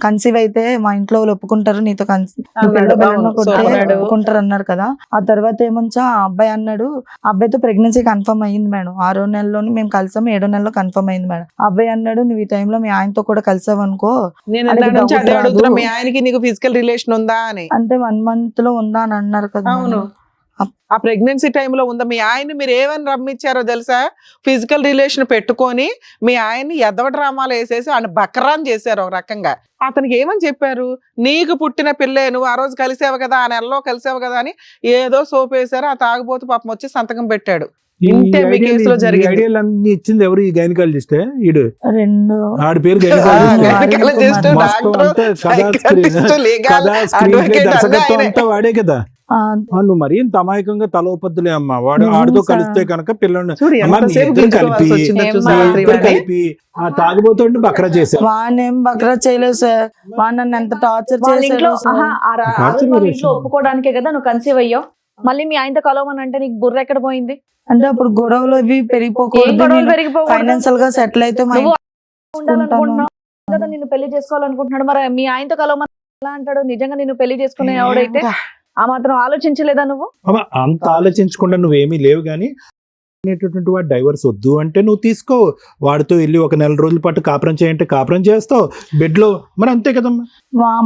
కన్సీవ్ అయితే మా ఇంట్లో వాళ్ళు ఒప్పుకుంటారు, నీతో అన్నాడు. అవును, సోమనాడు. ఒప్పుకుంటారు అన్నారు కదా. ఆ తర్వాత ఏమొచ్చా ఆ అబ్బాయి అన్నాడు, ఆ అబ్బాయితో ప్రెగ్నెన్సీ కన్ఫర్మ్ అయ్యింది మేడం. 6వ నెలలోని మేము కలిసాము, 7వ నెలలో కన్ఫర్మ్ అయింది మేడం. ఆ అబ్బాయి అన్నాడు, నువ్వు ఈ టైంలో మీ ఆయనతో కూడా కలిసావు అనుకో. నేను అది ఇందాక నుంచి doubt అదే రాదు. అడుగుతున్నా, మీ ఆయనకి నీకు ఫిజికల్ రిలేషన్ ఉందా అని. అంటే 1 month లో ఉందా అని అన్నారు కదా అవును, మేడం. ఆ ప్రెగ్నెన్సీ టైంలో ఉందా? మీ ఆయన్ని మీరు ఏమని రమ్మిచ్చారో తెలుసా? ఫిజికల్ రిలేషన్ పెట్టుకొని మీ ఆయన్ని ఎదవ డ్రామాలు వేసేసి ఆయన బకరాన్ చేశారు ఒక రకంగా. అతనికి ఏమని చెప్పారు? నీకు పుట్టిన పిల్లే, నువ్వు ఆ రోజు కలిసావు కదా, ఆ నెలలో కలిసావు కదా అని ఏదో సోప్ వేశారు. ఆ తాగుబోతు పాపం వచ్చి సంతకం పెట్టాడు. ఇంతే మీ కేసులో జరిగింది. ఐడియాలు అన్ని ఇచ్చింది ఎవరు? ఈ గైనకాలజిస్ట్. ఈడు 2 ఆడి పేరు gynecologist. గైనకాలజిస్ట్. Gynecologist, మొత్తం doctor, అంతా psychiatrist, legal, screen play advocate దర్శకత్వం అన్నీ అంతా వాడే కదా. నువ్వు మరీ ఇంత అమాయకంగా తలోపద్దులే అమ్మా. వాడు నిజం ఆడితో సార్. కలిస్తే కనుక పిల్లల్ని చూడు అమ్మా, మీ ఎంతసేపు ఇద్దరు గింజుకోవాల్సి కలిపి వచ్చిందో ఏం చూసావా మా ఇద్దరు శ్రీవాణి? కలిపి ఆ తాగుబోతుంటే బక్రా చేశారు. వానేం బక్రా చేయలేదు సార్, వాడు నన్ను ఎంత టార్చర్ వాళ్ళ ఇంట్లో చేశాడు సార్. ఆహా, ఆ రోజు వాళ్ళ ఇంట్లో ఒప్పుకోవడానికే కదా నువ్వు కన్సీవ్ అయ్యావు. మళ్ళీ మీ ఆయనతో కలవమని అంటే నీకు బుర్ర ఎక్కడ పోయింది? అంటే అప్పుడు గొడవలు ఇవి ఏం పెరిగిపోకూడదు, గొడవలు పెరిగిపోకూడదు? ఫైనాన్షియల్ గా సెటిల్ అయితే మా నువ్వు ఇంట్లో ఉండాలనుకుంటున్నావు కదా, నిన్ను పెళ్లి చేసుకోవాలనుకుంటున్నాడు. మరి మీ ఆయనతో కలవమని ఎలా అంటాడు? నిజంగా నిన్ను పెళ్లి చేసుకునే ఎవడైతే ఆ మాత్రం ఆలోచించలేదా నువ్వు? అమ్మా, అంత ఆలోచించకుండా నువ్వేమీ లేవు కానీ అనేటటువంటి వాడు డైవర్స్ వద్దు అంటే నువ్వు తీసుకో. వాడితో వెళ్ళి 1 నెల రోజుల పాటు కాపురం చేయంటే కాపురం చేస్తావు బెడ్ లో. మరి అంతే కదమ్మా.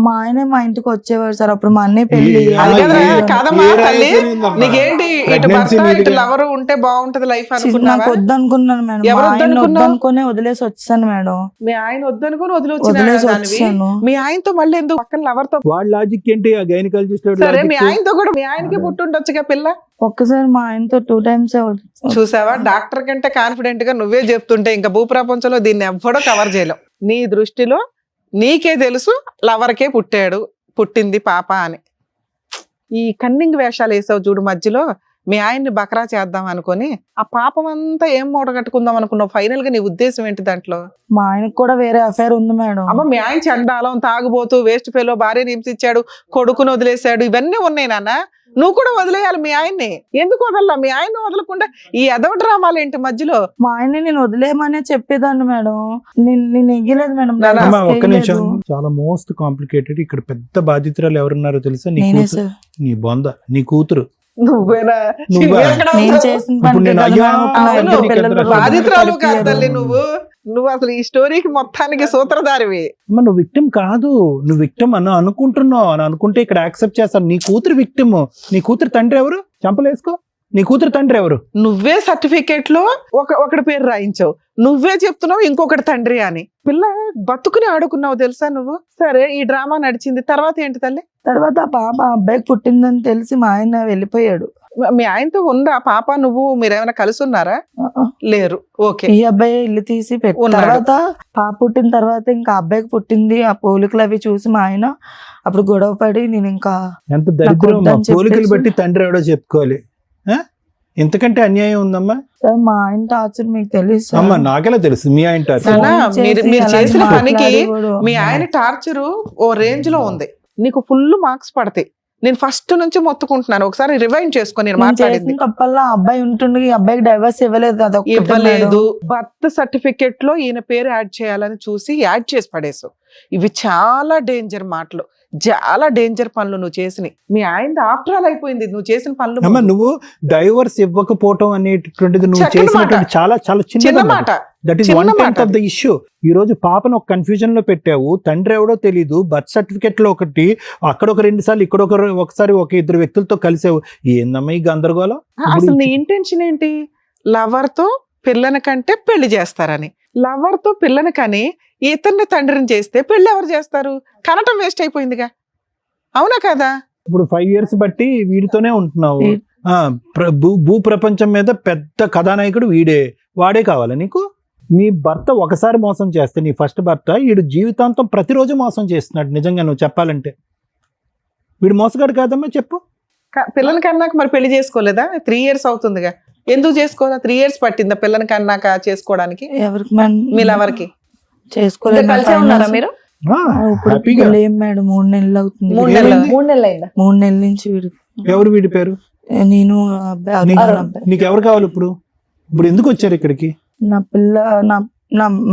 మా ఆయనే మా ఇంటికి వచ్చేవాడు సార్, అప్పుడు మా అన్నయ్య పెళ్లి అది అలా కదా, ఏ- కాదమ్మా ఏ తల్లి, రాయిపోయిందమ్మా? నీకేంటి ఇటు Pregnancy భర్త ఇటు మీదిగా. లవరు ఉంటే బాగుంటది లైఫ్ నాకు అనుకున్నావా? వద్దనుకున్నాను మేడం, ఎవరు మా ఆయన వద్దనుకున్నావు? వద్దనుకునే వదిలేసి వచ్చాను మేడం. మీ ఆయన వద్దనుకుని వదిలేసి వదిలొచ్చిన వచ్చాను. మీ ఆయనతో మళ్ళీ ఎందుకు పక్కన లవర్తో? వాడి లాజిక్ ఏంటి? ఆ గైనకాలజిస్ట్ సరే మీ ఆయనతో కూడా మీ ఆయనకి పుట్టుండొచ్చుగా పిల్ల. ఒక్కసారి మా ఆయనతో 2 times చూసావా, డాక్టర్ కంటే కాన్ఫిడెంట్ గా నువ్వే చెప్తుంటే ఇంకా భూప్రపంచంలో దీన్ని ఎవ్వడో కవర్ చేయలేం. నీ దృష్టిలో నీకే తెలుసు లవర్కే పుట్టింది పాప అని. ఈ కన్నింగ్ వేషాలు వేసావు చూడు మధ్యలో. మీ ఆయన్ని బకరా చేద్దాం అనుకొని ఆ పాపం అంతా ఏం మూటగట్టుకుందాం అనుకున్నావు? ఫైనల్ గా నీ ఉద్దేశం ఏంటి దాంట్లో? మా ఆయనకు కూడా వేరే అఫైర్ ఉంది మేడం. అమ్మ మీ ఆయన చండాలం, తాగుబోతూ, వేస్ట్ ఫెలో, భార్యని హింసించాడు, కొడుకుని వదిలేశాడు, ఇవన్నీ ఉన్నాయి నాన్న. నువ్వు కూడా వదిలేయాలి మీ ఆయన్ని. ఎందుకు వదల్లా? మీ ఆయన్ని వదలకుండా ఈ ఎదవ డ్రామాలు ఏంటి మధ్యలో? మా ఆయన్ని నేను వదిలేయమనే చెప్పేదాన్ని మేడం. నేను ఎగ్గలేదు మేడం. నాన్న, అమ్మా, ఒక్క లేదు. నిమిషం. చాలా మోస్ట్ కాంప్లికేటెడ్. ఇక్కడ పెద్ద బాధితురాలు ఎవరున్నారో తెలుసా? నీ నేనే కూతురు. సార్. నీ బొంద, నీ కూతురు. నువ్వేనా? నువ్వా? ఎక్కడ నేను ఉన్నావు? చేసిన ఇప్పుడు పనికి నేను కదా అయ్యా, మేడం, ఒక అవును, ఇద్దరు పిల్లలు బాధితురాలు బాధితురాలు కాదు కలిపి తల్లి నువ్వు అసలు ఈ స్టోరీకి మొత్తానికి సూత్రధారివి. అమ్మ, నువ్వు విక్టిమ్ కాదు. నువ్వు విక్టిమ్ అని అనుకుంటున్నావు. అని అనుకుంటే ఇక్కడ యాక్సెప్ట్ చేస్తాను. నీ కూతురు విక్టిమ్. నీ కూతురు తండ్రి ఎవరు? చంపలేసుకో. నీ కూతురు తండ్రి ఎవరు? నువ్వే సర్టిఫికేట్ లో ఒకటి పేరు రాయించావు, నువ్వే చెప్తున్నావు ఇంకొకటి తండ్రి అని. పిల్ల బతుకుని ఆడుకున్నావు తెలుసా నువ్వు. సరే, ఈ డ్రామా నడిచింది, తర్వాత ఏంటి తల్లి? తర్వాత ఆ పాప ఆ అబ్బాయికి పుట్టిందని తెలిసి మా ఆయన వెళ్ళిపోయాడు. మీ ఆయనతో ఉందా పాప? నువ్వు మీరేమైనా కలిసి ఉన్నారా? లేరు. ఓకే. ఈ అబ్బాయి ఇల్లు తీసి పెట్టి ఉన్నాడు. తర్వాత పాప పుట్టిన తర్వాత ఇంకా అబ్బాయికి పుట్టింది. ఆ పోలికలు అవి చూసి మా ఆయన అప్పుడు గొడవ పడి నేను ఇంకా ఎంత దరిద్రం. వద్దని చెప్పేసి- పోలికలు బట్టి తండ్రి ఎవడో చెప్పుకోవాలి. ఆ? ఇంతకంటే అన్యాయం ఉందమ్మా? సార్ మా ఆయన టార్చర్ మీకు తెలుసు సార్. అమ్మ, నాకెలా తెలుసు మీ ఆయన టార్చర్? ఫోన్ నాన్న, చేసి మీరు అలాగే చేసిన పనికి మాట్లాడేవాడు. మీ ఆయన టార్చరు ఓ రేంజ్ లో ఉంది. నీకు ఫుల్ మార్క్స్ పడతాయి. నేను ఫస్ట్ నుంచి మొత్తుకుంటున్నాను, ఒకసారి రివైండ్ చేసుకో. నేను నేను మాట్లాడింది చేసిన తప్పల్లా ఆ అబ్బాయి ఉంటుండే, ఈ అబ్బాయికి డైవర్స్ ఇవ్వలేదు. అదొక్కటే ఇవ్వలేదు. మేడం. బర్త్ సర్టిఫికెట్ లో ఈయన పేరు యాడ్ చేయాలని చూసి యాడ్ చేసి పడేసావు. ఇవి చాలా డేంజర్ మాటలు, చాలా డేంజర్ పనులు నువ్వు చేసినవి. మీ ఆయన ఆఫ్టర్ ఆల్ అయిపోయింది నువ్వు చేసిన పనులు. అమ్మ, నువ్వు డైవర్స్ ఇవ్వకపోవటం అనేటటువంటిది నువ్వు చక్కని చేసినటువంటి మాట. చాలా చాలా చిన్న చిన్న మాట. దట్ ఈస్ చిన్న 1/10 మాట ఆఫ్ ద ఇష్యూ. ఈ రోజు పాపను ఒక కన్ఫ్యూజన్ లో పెట్టావు. తండ్రి ఎవడో తెలీదు. బర్త్ సర్టిఫికెట్ లో ఒకటి, అక్కడ ఒక 2 సార్లు, ఇక్కడ ఒకసారి ఒక 2 వ్యక్తులతో కలిసావు. ఏందమ్మా ఈ గందరగోళం? అసలు నీ ఇంటెన్షన్ ఏంటి? లవర్ తో పిల్లని కంటే పెళ్లి చేస్తారని. లవర్ తో పిల్లని కని ఇతన్ని తండ్రిని చేస్తే పెళ్లి ఎవరు చేస్తారు? కనటం వేస్ట్ అయిపోయిందిగా. అవునా కదా? ఇప్పుడు 5 years బట్టి వీడితోనే ఉంటున్నావు. ఆ, భూ ప్రపంచం మీద పెద్ద కథానాయకుడు వీడే. వాడే కావాలా నీకు? మీ భర్త ఒకసారి మోసం చేస్తే, నీ ఫస్ట్ భర్త, వీడు జీవితాంతం ప్రతిరోజు మోసం చేస్తున్నాడు. నిజంగా నువ్వు చెప్పాలంటే వీడు మోసగాడు కాదమ్మా? చెప్పు. పిల్లని కన్నాక మరి పెళ్లి చేసుకోలేదా? 3 years అవుతుందిగా. ఎందుకు చేసుకోదా? 3 years పట్టిందా పిల్లని కన్నాక చేసుకోవడానికి? ఎవరికి మేడం? మీ లవర్కి చేసుకోలేదు. కలిసే ఉన్నారా మీరు? ఇప్పుడు హ్యాపీగా. లేం మేడం, 3 నెలలు అవుతుంది. 3 నెలలు. 3 నెలలు అయిందా? 3 నెలల నుంచి వీడు ఎవరు వీడి పేరు? నేను ఆ అబ్బాయి నీకు- అరుణ్ అబ్బాయి. నీకు ఎవరు కావాలి ఇప్పుడు? ఎందుకు వచ్చారు ఇక్కడికి? నా పిల్ల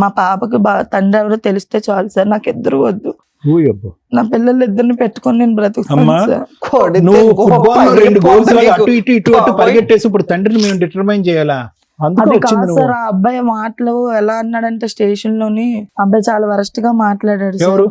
మా పాపకి తండ్రి ఎవరో తెలిస్తే చాలు సార్, నాకు ఇద్దరు వద్దు. ఊయబ్బో. నా పిల్లలు ఇద్దరిని పెట్టుకొని నేను బ్రతుకుతాను అమ్మా. సార్. కొడితే నువ్వు గొప్ప ఫుట్బాల్ 2 goals నీకు. అటు ఇటు పరిగెట్టేసి ఇప్పుడు తండ్రిని మేము డిటర్మైన్ చేయాలా? అందుకు అది వచ్చింది కాదు నువ్వు. సార్, ఆ అబ్బాయి మాటలు ఎలా అన్నాడంటే స్టేషన్ లోని అబ్బాయి చాలా వరస్ట్ గా మాట్లాడాడు సార్. ఎవరు?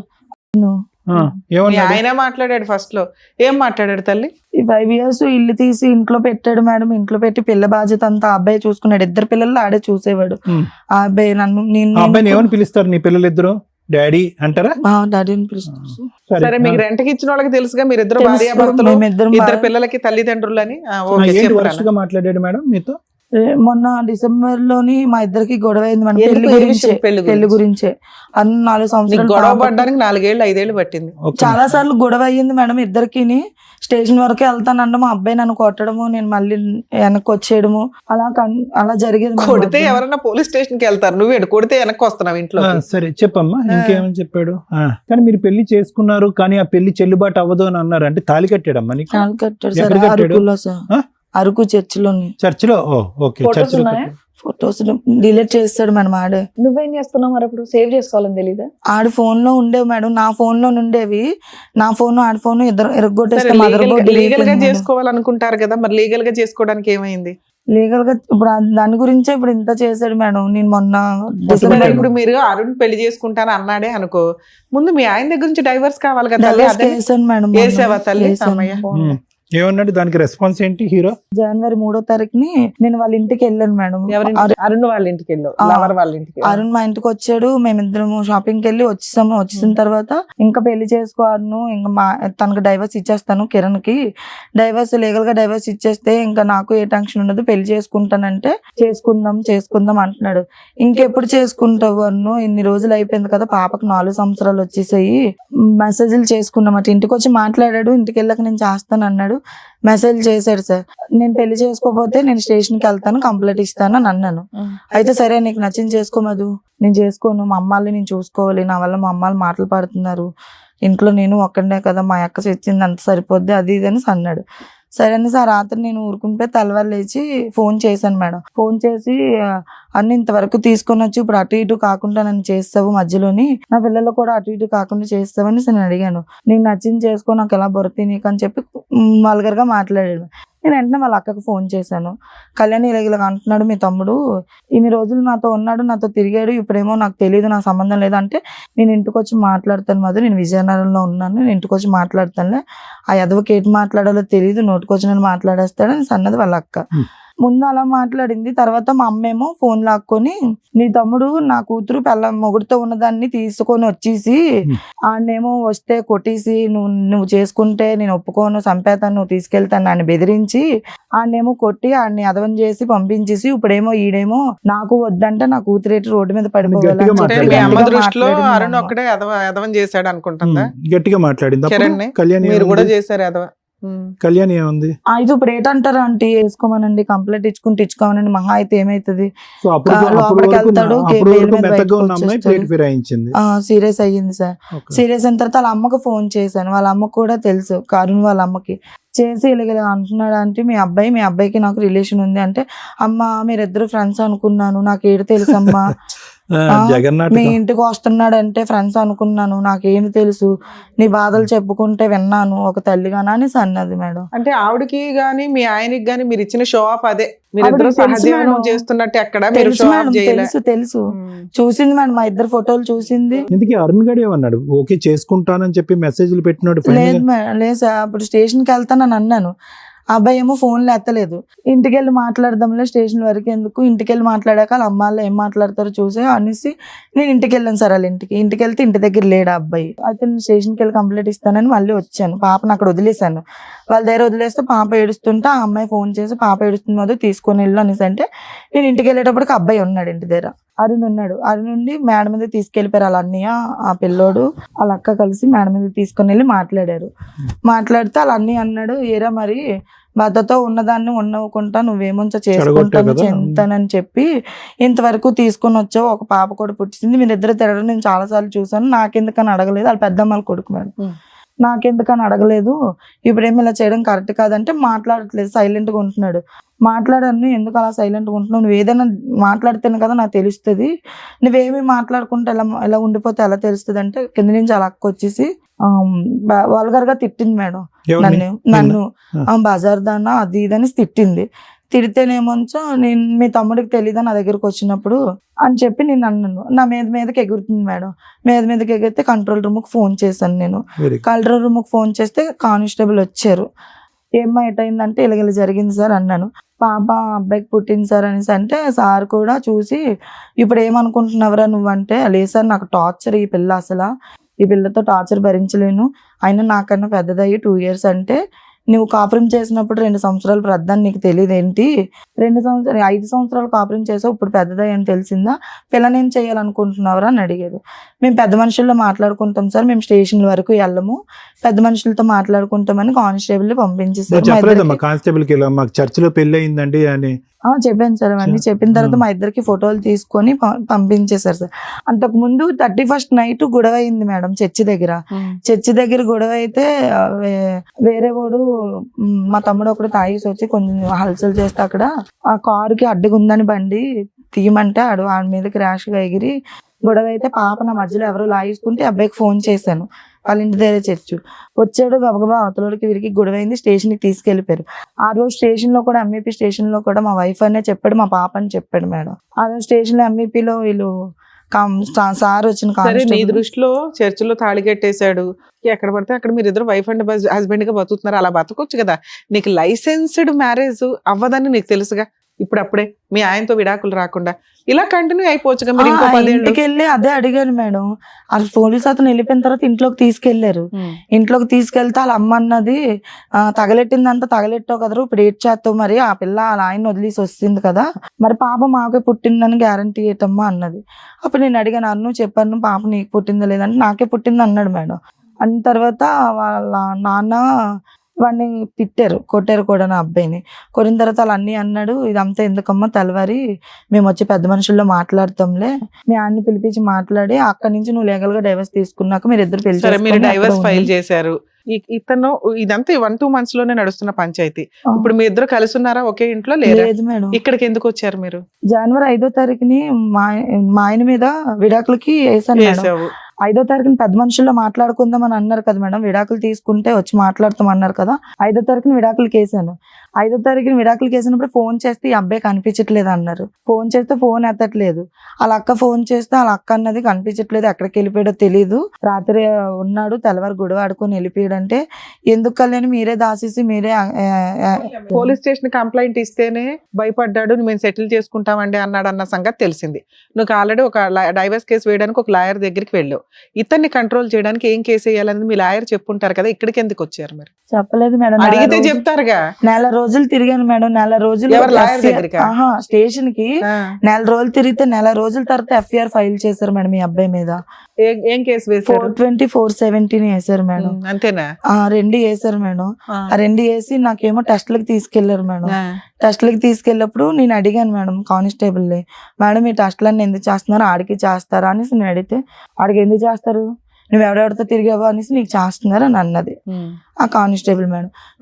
ఆ, మీ ఏమన్నాడు? ఆయన మాట్లాడాడు ఫస్ట్ లో. ఏం మాట్లాడాడు తల్లి? ఈ 5 years ఇల్లు తీసి ఇంట్లో పెట్టాడు మేడం. ఇంట్లో పెట్టి పిల్ల బాధ్యత అంతా ఆ అబ్బాయి చూసుకున్నాడు. 2 పిల్లలు ఆడే చూసేవాడు. ఉమ్. ఆ అబ్బాయి నన్ను ఆ అబ్బాయిని ఏమని పిలుస్తారు నీ పిల్లలిద్దరు? డాడీ అంటారా? డాడీని పిలుస్తాను. సరే, మీకు రెంట్కి ఇచ్చిన వాళ్ళకి తెలుసుగా మీరు ఇద్దరు తెలుసు, భార్యాభర్తలు, మేమిద్దరం ఇద్దరు పిల్లలకి తల్లిదండ్రులు అని. ఓకే, ఏంటి చెప్పు వరస్ట్ నాన్న. గా మాట్లాడాడు మేడం మీతో? మొన్న డిసెంబర్ లోని మా ఇద్దరికి గొడవ అయింది మేడం. ఎందుకు? పెళ్లి ఏ గురించే. విషయం? పెళ్లి పెళ్లి గురించి. గురించే. అన్న 4 నీకు సంవత్సరాలు గొడవ పాప- పడ్డానికి 4 ఏళ్ళు 5 ఏళ్ళు పట్టింది. ఒక్క చాలా నిమిషం. సార్లు గొడవ అయ్యింది మేడం ఇద్దరికి. స్టేషన్ వరకే వెళ్తానంటే మా అబ్బాయి నన్ను కొట్టడము, నేను మళ్ళీ వెనక్కి వచ్చేయడము, అలా జరిగేది మేడం. కొడితే ఎవరైనా పోలీస్ స్టేషన్ కి వెళ్తారు, నువ్వేడు కొడితే వెనక్కి వస్తున్నావు ఇంట్లో. ఆ, సరే చెప్పమ్మా, ఇంకేమని చెప్పాడు? కానీ మీరు పెళ్లి చేసుకున్నారు, కానీ ఆ పెళ్లి చెల్లుబాటు అవ్వదు అని అన్నారు. అంటే తాళి కట్టాడమ్మా నీకు? తాళి కట్టాడు సార్, ఎక్కడ కట్టాడు? అరకులో సార్. ఆ? అరకు చర్చిలోని. చర్చిలో? ఓకే, Photos చర్చిలో ఉన్నాయా? కట్టాడు. ఫొటోస్ డిలీట్ చేస్తాడు మేడం. ఆడే నువ్వేం చేస్తున్నావు మరి? అప్పుడు సేవ్ చేసుకోవాలని తెలీదా? ఆడి ఫోన్ లో ఉండేవి మేడం, నా ఫోన్ లో ఉండేవి. నా ఫోన్ ఆడి ఫోన్ ఇద్దరు ఎరగొట్టేస్తే మదర్ బోర్డ్ లీగల్ గా చేసుకోవాలనుకుంటారు కదా, మరి లీగల్ గా చేసుకోవడానికి ఏమైంది? లీగల్ గా ఇప్పుడు దాని గురించే ఇప్పుడు ఇంత చేశాడు మేడం. నేను మొన్న సరే, డిసెంబర్ ఇప్పుడు మీరు అరుణ్ పెళ్లి చేసుకుంటాను అన్నాడే అనుకో, ముందు మీ ఆయన దగ్గర నుంచి డైవర్స్ కావాలి కదా తల్లి. డైవర్స్ అదే చేశాను మేడం. వేసావా తల్లి? అమ్మయ్య. ఏమన్నాడు? దానికి రెస్పాన్స్ ఏంటి హీరో? జనవరి 3వ తారీఖుని నేను వాళ్ళ ఇంటికి వెళ్ళాను మేడం. అరుణ్ వాళ్ళ ఇంటికి వెళ్ళావు, ఆ. లవర్ వాళ్ళ ఇంటికి. అరుణ్ మా ఇంటికి వచ్చాడు. మేమిద్దరం షాపింగ్ కి వెళ్ళి వచ్చేసాము. వచ్చేసిన తర్వాత ఇంకా పెళ్లి చేసుకోను, ఇంకా తనకు డైవర్స్ ఇచ్చేస్తాను, కిరణ్ కి డైవర్స్, లీగల్ గా డైవర్స్ ఇచ్చేస్తే ఇంకా నాకు ఏ టెన్షన్ ఉండదు, పెళ్లి చేసుకుంటానంటే చేసుకుందాం అంటున్నాడు. ఇంకెప్పుడు చేసుకుంటావు అన్ను, ఇన్ని రోజులు అయిపోయింది కదా, పాపకు 4 సంవత్సరాలు వచ్చేసాయి. మెసేజ్లు చేసుకున్నాం అటు. ఇంటికి వచ్చి మాట్లాడాడు, ఇంటికి వెళ్ళాక నేను చేస్తాను అన్నాడు. అన్నాడు. మెసేజ్ చేశాడు సార్, నేను పెళ్లి చేసుకోకపోతే నేను స్టేషన్కి వెళ్తాను, కంప్లైంట్ ఇస్తాను అని అన్నాను. అయితే సరే నీకు నచ్చింది చేసుకోమదు, నేను చేసుకోను, మా అమ్మాళ్ళని నేను చూసుకోవాలి, నా వల్ల మా అమ్మాళ్ళు మాటలు పడుతున్నారు, ఇంట్లో నేను ఒక్కడే కదా, మా అక్క తెచ్చింది అంత సరిపోద్ది అది ఇది అని అన్నాడు. సరే అని సార్ రాత్రి నేను ఊరుకుంటే తెల్లవారు లేచి ఫోన్ చేశాను మేడం. ఫోన్ చేసి అన్ని ఇంతవరకు తీసుకొని వచ్చి ఇప్పుడు అటు ఇటు కాకుండా నన్ను చేస్తావు, మధ్యలోని నా పిల్లలు కూడా అటు ఇటు కాకుండా చేస్తావని నేను అడిగాను. నీకు నచ్చింది చేసుకో, నాకు ఎలా బొరతి నీకు అని చెప్పి వల్గర్గా మాట్లాడాడు. నేను వెంటనే వాళ్ళ అక్కకు ఫోన్ చేశాను. కళ్యాణ్ ఇలా అంటున్నాడు మీ తమ్ముడు, ఇన్ని రోజులు నాతో ఉన్నాడు, నాతో తిరిగాడు, ఇప్పుడేమో నాకు తెలియదు, నాకు సంబంధం లేదంటే నేను ఇంటికి వచ్చి మాట్లాడతాను మధు, నేను విజయనగరంలో ఉన్నాను, నేను ఇంటికి వచ్చి మాట్లాడతానులే, ఆ ఎదవకి ఏంటి మాట్లాడాలో తెలియదు, నోటికొచ్చి నేను మాట్లాడేస్తాడని అన్నది వాళ్ళ అక్క. ముందు అలా మాట్లాడింది. తర్వాత మా అమ్మేమో ఫోన్ లాక్కొని నీ తమ్ముడు నా కూతురు మొగుడుతో ఉన్నదాన్ని తీసుకొని వచ్చేసి ఆడనేమో వస్తే కొట్టేసి నువ్వు చేసుకుంటే నేను ఒప్పుకోను, చంపేతాను, నువ్వు తీసుకెళ్తాను అని బెదిరించి ఆడనేమో కొట్టి ఆడిని అదవం చేసి పంపించేసి ఇప్పుడేమో ఈడేమో నాకు వద్దంటే నా కూతురేటి రోడ్డు మీద అంటే మీ అమ్మ దృష్టిలో అరుణ్ ఒక్కడే ఎదవం చేశాడు అనుకుంటుందా? గట్టిగా మాట్లాడింది చరణ్ కళ్యాణ్. మీరు కూడా చేశారు ఎదవ. కళ్యాణ్ ఏముంది అయితే ఇప్పుడు ఏంటంటారు అంటే వేసుకోమనండి, కంప్లైంట్ ఇచ్చుకోమనండి, మహా అయితే ఏమైతుంది, సీరియస్ అయ్యింది సార్. సీరియస్ అయిన తర్వాత వాళ్ళ అమ్మకు ఫోన్ చేశాను. వాళ్ళ అమ్మకు కూడా తెలుసు, అరుణ్ వాళ్ళ అమ్మకి చేసి ఇలా అంటున్నాడు అంటే మీ అబ్బాయికి నాకు రిలేషన్ ఉంది అంటే, అమ్మ మీరిద్దరు ఫ్రెండ్స్ అనుకున్నాను, నాకు ఏడు తెలుసమ్మా, మీ ఇంటికి వస్తున్నాడు అంటే ఫ్రెండ్స్ అనుకున్నాను, నాకేమి తెలుసు, నీ బాధలు చెప్పుకుంటే విన్నాను ఒక తల్లిగానా అని అన్నది మేడం. అంటే ఆవిడకి గానీ మీ ఆయనకి గానీ మీరు ఇచ్చిన షో ఆఫ్ అదే, మీరిద్దరు సహజీవనం చేస్తున్నట్టు ఎక్కడ మీరు షో ఆఫ్ చేయలే. తెలుసు చూసింది మేడం, మా ఇద్దరు ఫోటోలు చూసింది. ఎందుకు అరుణ్ గడి ఏమన్నాడు ఓకే చేసుకుంటానని చెప్పి మెసేజ్లు పెట్టినాడు? లేదు సార్, అప్పుడు స్టేషన్కి వెళ్తానని అన్నాను. అబ్బాయి ఏమో ఫోన్లు ఎత్తలేదు. ఇంటికి వెళ్ళి మాట్లాడదాంలే, స్టేషన్ వరకు ఎందుకు, ఇంటికి వెళ్ళి మాట్లాడాక వాళ్ళ అమ్మాళ్ళు ఏం మాట్లాడతారో చూసే అనేసి నేను ఇంటికి వెళ్ళాను సార్. వాళ్ళ ఇంటికి వెళ్తే ఇంటి దగ్గర లేడు అబ్బాయి. అయితే నేను స్టేషన్కి వెళ్ళి కంప్లైంట్ ఇస్తానని మళ్ళీ వచ్చాను. పాపను అక్కడ వదిలేశాను. వాళ్ళ దగ్గర వదిలేస్తే పాప ఏడుస్తుంటే ఆ అమ్మాయి ఫోన్ చేసి పాప ఏడుస్తుంది మొదలు తీసుకొని వెళ్ళు అనేసి అంటే నేను ఇంటికి వెళ్ళేటప్పటికి అబ్బాయి ఉన్నాడు ఇంటి దగ్గర, అరుణ్ ఉన్నాడు. అరుణ్ నుండి మేడ మీద తీసుకెళ్ళిపోయారు వాళ్ళ అన్నయ్య, ఆ పిల్లోడు వాళ్ళ అక్క కలిసి మేడ మీద తీసుకొని వెళ్ళి మాట్లాడారు. మాట్లాడితే వాళ్ళ అన్నయ్య అన్నాడు, ఏరా మరి భర్తతో ఉన్నదాన్ని ఉండవుకుంటా నువ్వేమో చేసుకుంటాను చెంతానని చెప్పి ఇంతవరకు తీసుకొని వచ్చావు, ఒక పాప కూడా పుట్టింది, మీరిద్దరు తిరగడం నేను చాలాసార్లు చూసాను, నాకెందుకని అడగలేదు, వాళ్ళ పెద్దమ్మల కొడుకు మేడం, నాకెందుకని అడగలేదు, ఇప్పుడేమి ఇలా చేయడం కరెక్ట్ కాదంటే మాట్లాడట్లేదు, సైలెంట్గా ఉంటున్నాడు. మాట్లాడాను, ఎందుకు అలా సైలెంట్గా ఉంటున్నావు, నువ్వు ఏదైనా మాట్లాడితేనే కదా నాకు తెలుస్తుంది, నువ్వేమి మాట్లాడుకుంటే ఎలా ఉండిపోతే ఎలా తెలుస్తుంది అంటే కింద నుంచి అలా అక్క వచ్చేసి వల్గర్గా తిట్టింది మేడం నన్ను బజార్ దానా అది ఇదని తిట్టింది. తిడితేనేమోంచో నేను మీ తమ్ముడికి తెలీదా నా దగ్గరకు వచ్చినప్పుడు అని చెప్పి నేను అన్నాను. నా మీదకి ఎగురుతుంది మేడం. మీదకి ఎగిరితే కంట్రోల్ రూమ్కి ఫోన్ చేశాను. నేను కంట్రోల్ రూమ్కి ఫోన్ చేస్తే కానిస్టేబుల్ వచ్చారు. ఏమ్మా ఎటైందంటే ఇలాగ జరిగింది సార్ అన్నాను. పాప అబ్బాయికి పుట్టింది సార్ అనేసి అంటే సార్ కూడా చూసి ఇప్పుడు ఏమనుకుంటున్నావురా నువ్వంటే, లేదు సార్ నాకు టార్చర్ ఈ పిల్ల, అసలు ఈ పిల్లతో టార్చర్ భరించలేను, అయినా నాకన్నా పెద్దదయ్యి 2 years అంటే నువ్వు కాపురం చేసినప్పుడు 2 సంవత్సరాలు ప్రద్దాన్ని నీకు తెలియదు ఏంటి, 5 సంవత్సరాలు కాపురం చేసావు ఇప్పుడు పెద్దదయ్యి అని తెలిసిందా, పిల్లనేం చేయాలనుకుంటున్నావురా అని అడిగారు. మేము పెద్ద మనుషుల్లో మాట్లాడుకుంటాం సార్, మేము స్టేషన్ వరకు వెళ్ళము, పెద్ద మనుషులతో మాట్లాడుకుంటామని కానిస్టేబుల్ పంపించేసారు. చర్చిలో పెళ్లి అయిందండి అని చెప్పాను సార్. అవన్నీ చెప్పిన తర్వాత మా ఇద్దరికి ఫోటోలు తీసుకొని పంపించేశారు సార్. అంతకు ముందు 31st నైట్ గొడవ అయింది మేడం చర్చి దగ్గర గొడవ అయితే వేరే వాడు మా తమ్ముడు ఒకడు తాగేసి వచ్చి కొంచెం హల్చల్ చేస్తే అక్కడ ఆ కారుకి అడ్డుగా ఉందని బండి తీయమంటే వాడి మీద క్రాష్ గా ఎగిరి గొడవ అయితే పాప నా మధ్యలో ఎవరో లాగేసుకుంటే అబ్బాయికి ఫోన్ చేశాను. వాళ్ళ ఇంటి దగ్గర చర్చు వచ్చాడు, గబగబా అవతలకి వీరికి గొడవ అయింది, స్టేషన్కి తీసుకెళ్లిపోయారు. ఆ రోజు స్టేషన్ లో కూడా ఎంఈపీ స్టేషన్ లో కూడా మా వైఫ్ అనే చెప్పాడు, మా పాప అని చెప్పాడు మేడం. ఆ రోజు స్టేషన్ లో ఎంఈపీలో వీళ్ళు సార్ వచ్చిన నీ దృష్టిలో చర్చిలో తాళి కట్టేశాడు, ఎక్కడ పడితే అక్కడ మీరు ఇద్దరు వైఫ్ అండ్ హస్బెండ్ గా బతుకుతున్నారు, అలా బతకొచ్చు కదా, నీకు లైసెన్స్డ్ మ్యారేజ్ అవ్వదని నీకు తెలుసుగా, ఇప్పుడప్పుడే మీ ఆయనతో విడాకులు రాకుండా ఇలా కంటిన్యూ అయిపోవచ్చుగా. మీరు ఇంటికి వెళ్ళి అదే అడిగాను మేడం. ఆ పోలీసు అతను వెళ్ళిపోయిన తర్వాత ఇంట్లోకి తీసుకెళ్లారు. ఇంట్లోకి తీసుకెళ్తే వాళ్ళ అమ్మ అన్నది తగలెట్టిందంతా తగలెట్టావు కదరు, ఇప్పుడు ఏడ్చేస్తావు, మరి ఆ పిల్ల అలా ఆయన వదిలేసి వస్తుంది కదా, మరి పాప మాకే పుట్టిందని గ్యారంటీ ఏటమ్మా అన్నది. అప్పుడు నేను అడిగాను, అన్ను చెప్పాను పాప నీకు పుట్టిందా లేదంటే నాకే పుట్టింది అన్నాడు మేడం. అన్న తర్వాత వాళ్ళ నాన్న వాడిని తిట్టారు, కొట్టారు కూడా నా అబ్బాయిని. కొట్టిన తర్వాత వాళ్ళు అన్నీ అన్నాడు, ఇదంతా ఎందుకమ్మా తెల్లవారి మేము వచ్చి పెద్ద మనుషుల్లో మాట్లాడతాంలే, మీ ఆయన్ని పిలిపించి మాట్లాడి అక్కడి నుంచి నువ్వు లీగల్ గా డైవర్స్ తీసుకున్నాక మీరు ఇద్దరు పెళ్లి సరే, మీరు చేసుకొని డైవర్స్ అక్కడ ఫైల్ ఉండండి. చేశారు. ఇతను ఇదంతా 1-2 months లోనే నడుస్తున్న పంచాయతీ. ఆ, ఇప్పుడు మీ ఇద్దరు కలిసి ఉన్నారా ఒకే ఇంట్లో లేదా? లేదు మేడం. ఇక్కడికి ఎందుకు వచ్చారు మీరు? జనవరి 5వ తారీఖుని మా ఆయన మీద విడాకులకి వేసాను మేడం. వేసావు. 5వ తారీఖున పెద్ద మనుషుల్లో మాట్లాడుకుందాం అని అన్నారు కదా మేడం, విడాకులు తీసుకుంటే వచ్చి మాట్లాడతాం అన్నారు కదా. 5వ తారీఖున విడాకులకి వేసాను. 5వ తారీఖున విడాకులకి వేసినప్పుడు ఫోన్ చేస్తే ఈ అబ్బాయి కనిపించట్లేదు అన్నారు. ఫోన్ చేస్తే ఫోన్ ఎత్తట్లేదు. వాళ్ళ అక్క ఫోన్ చేస్తే వాళ్ళ అక్క అన్నది కనిపించట్లేదు, ఎక్కడికి వెళ్ళిపోయాడో తెలియదు, రాత్రి ఉన్నాడు, తెల్లవారు గొడవ ఆడుకొని వెళ్ళిపోయాడు. అంటే ఎందుకు కళ్యాణి మీరే దాసేసి మీరే పోలీస్ స్టేషన్ కంప్లైంట్ ఇస్తేనే భయపడ్డాడు, మేము సెటిల్ చేసుకుంటామండి అన్నాడు అన్న సంగతి తెలిసింది. నువ్వు ఆల్రెడీ ఒక డైవర్స్ కేసు వేయడానికి ఒక లాయర్ దగ్గరికి వెళ్ళావు. ఇతన్ని కంట్రోల్ చేయడానికి ఏం కేసు వేయాలని మీ లాయర్ చెప్పుంటారు కదా, ఇక్కడికి ఎందుకు వచ్చారు మీరు? చెప్పలేదు మేడం. అడిగితే చెప్తారుగా. నెల రోజులు తిరిగాను మేడం. నెల రోజులు ఎవరు లాయర్ దగ్గరికా? స్టేషన్ కి నెల రోజులు తిరిగితే నెల రోజుల తర్వాత ఎఫ్ఐఆర్ ఫైల్ చేశారు మేడం ఈ అబ్బాయి మీద. ఏం కేసు వేశారు? 420, 417 వేశారు మేడం. అంతేనా? రెండు వేశారు మేడం. ఆ రెండు వేసి నాకేమో టెస్ట్లకు తీసుకెళ్లారు మేడం. టెస్ట్లకు తీసుకెళ్ళినప్పుడు నేను అడిగాను మేడం కానిస్టేబుల్, మేడం ఈ టెస్ట్లన్నీ ఎందుకు చేస్తున్నారు, ఆడికి చేస్తారా అనేసి నేను అడిగితే, ఆడికి ఎందుకు చేస్తారు, నువ్వు ఎవరెవరితో తిరిగావో అనేసి నీకు చేస్తున్నారు అని అన్నది ఆ కానిస్టేబుల్.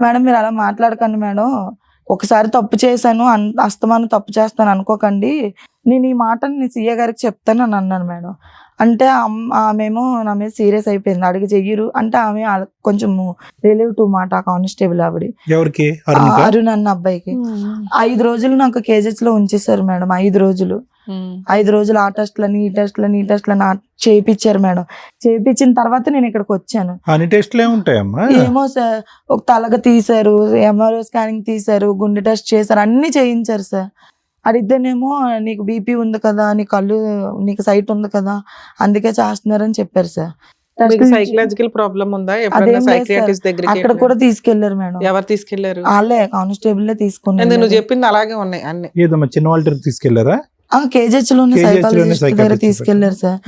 మేడం మీరు అలా మాట్లాడకండి మేడం, ఒకసారి తప్పు చేశాను, అస్తమానం తప్పు చేస్తాను అనుకోకండి, నేను ఈ మాటని నీ సీఏ గారికి చెప్తాను అని అన్నాను మేడం. అంటే ఆమెమో నా మీద సీరియస్ అయిపోయింది, అడిగి చెయ్యరు అంటే ఆమె కొంచెం రిలేవ్ టు మాట ఆ కానిస్టేబుల్ ఆవిడ. ఎవరికి? అరుణ్ అన్న అబ్బాయికి 5 రోజులు నాకు కేజెస్ లో ఉంచేసారు మేడం. 5 రోజులు 5 రోజులు ఆ టెస్ట్లని ఈ టెస్ట్లని ఈ టెస్ట్లని చేయించారు మేడం. చేయించిన తర్వాత నేను ఇక్కడికి వచ్చాను. అన్ని టెస్ట్లు ఏముంటాయమ్మా? ఏమో సార్, ఒక తలగ తీశారు, ఎంఆర్ఓ స్కానింగ్ తీశారు, గుండె టెస్ట్ చేశారు, అన్ని చేయించారు సార్. అడిగితేనేమో నీకు బీపీ ఉంది కదా, నీ కళ్ళు నీకు సైట్ ఉంది కదా అందుకే చేస్తున్నారని చెప్పారు సార్. సైకలాజికల్ ప్రాబ్లం ఉందా? అక్కడ కూడా తీసుకెళ్లారు మేడం. ఎవరు తీసుకెళ్లారు? వాళ్ళే కానిస్టేబుల్ తీసుకున్నారు. నువ్వు చెప్పింది అలాగే ఉన్నాయి అన్ని. ఏదమ్మా చిన్న వాళ్ళ తీసుకెళ్లారా? కేజెస్ లోని సైకాలజిస్ట్ దగ్గర తీసుకెళ్లారు సార్.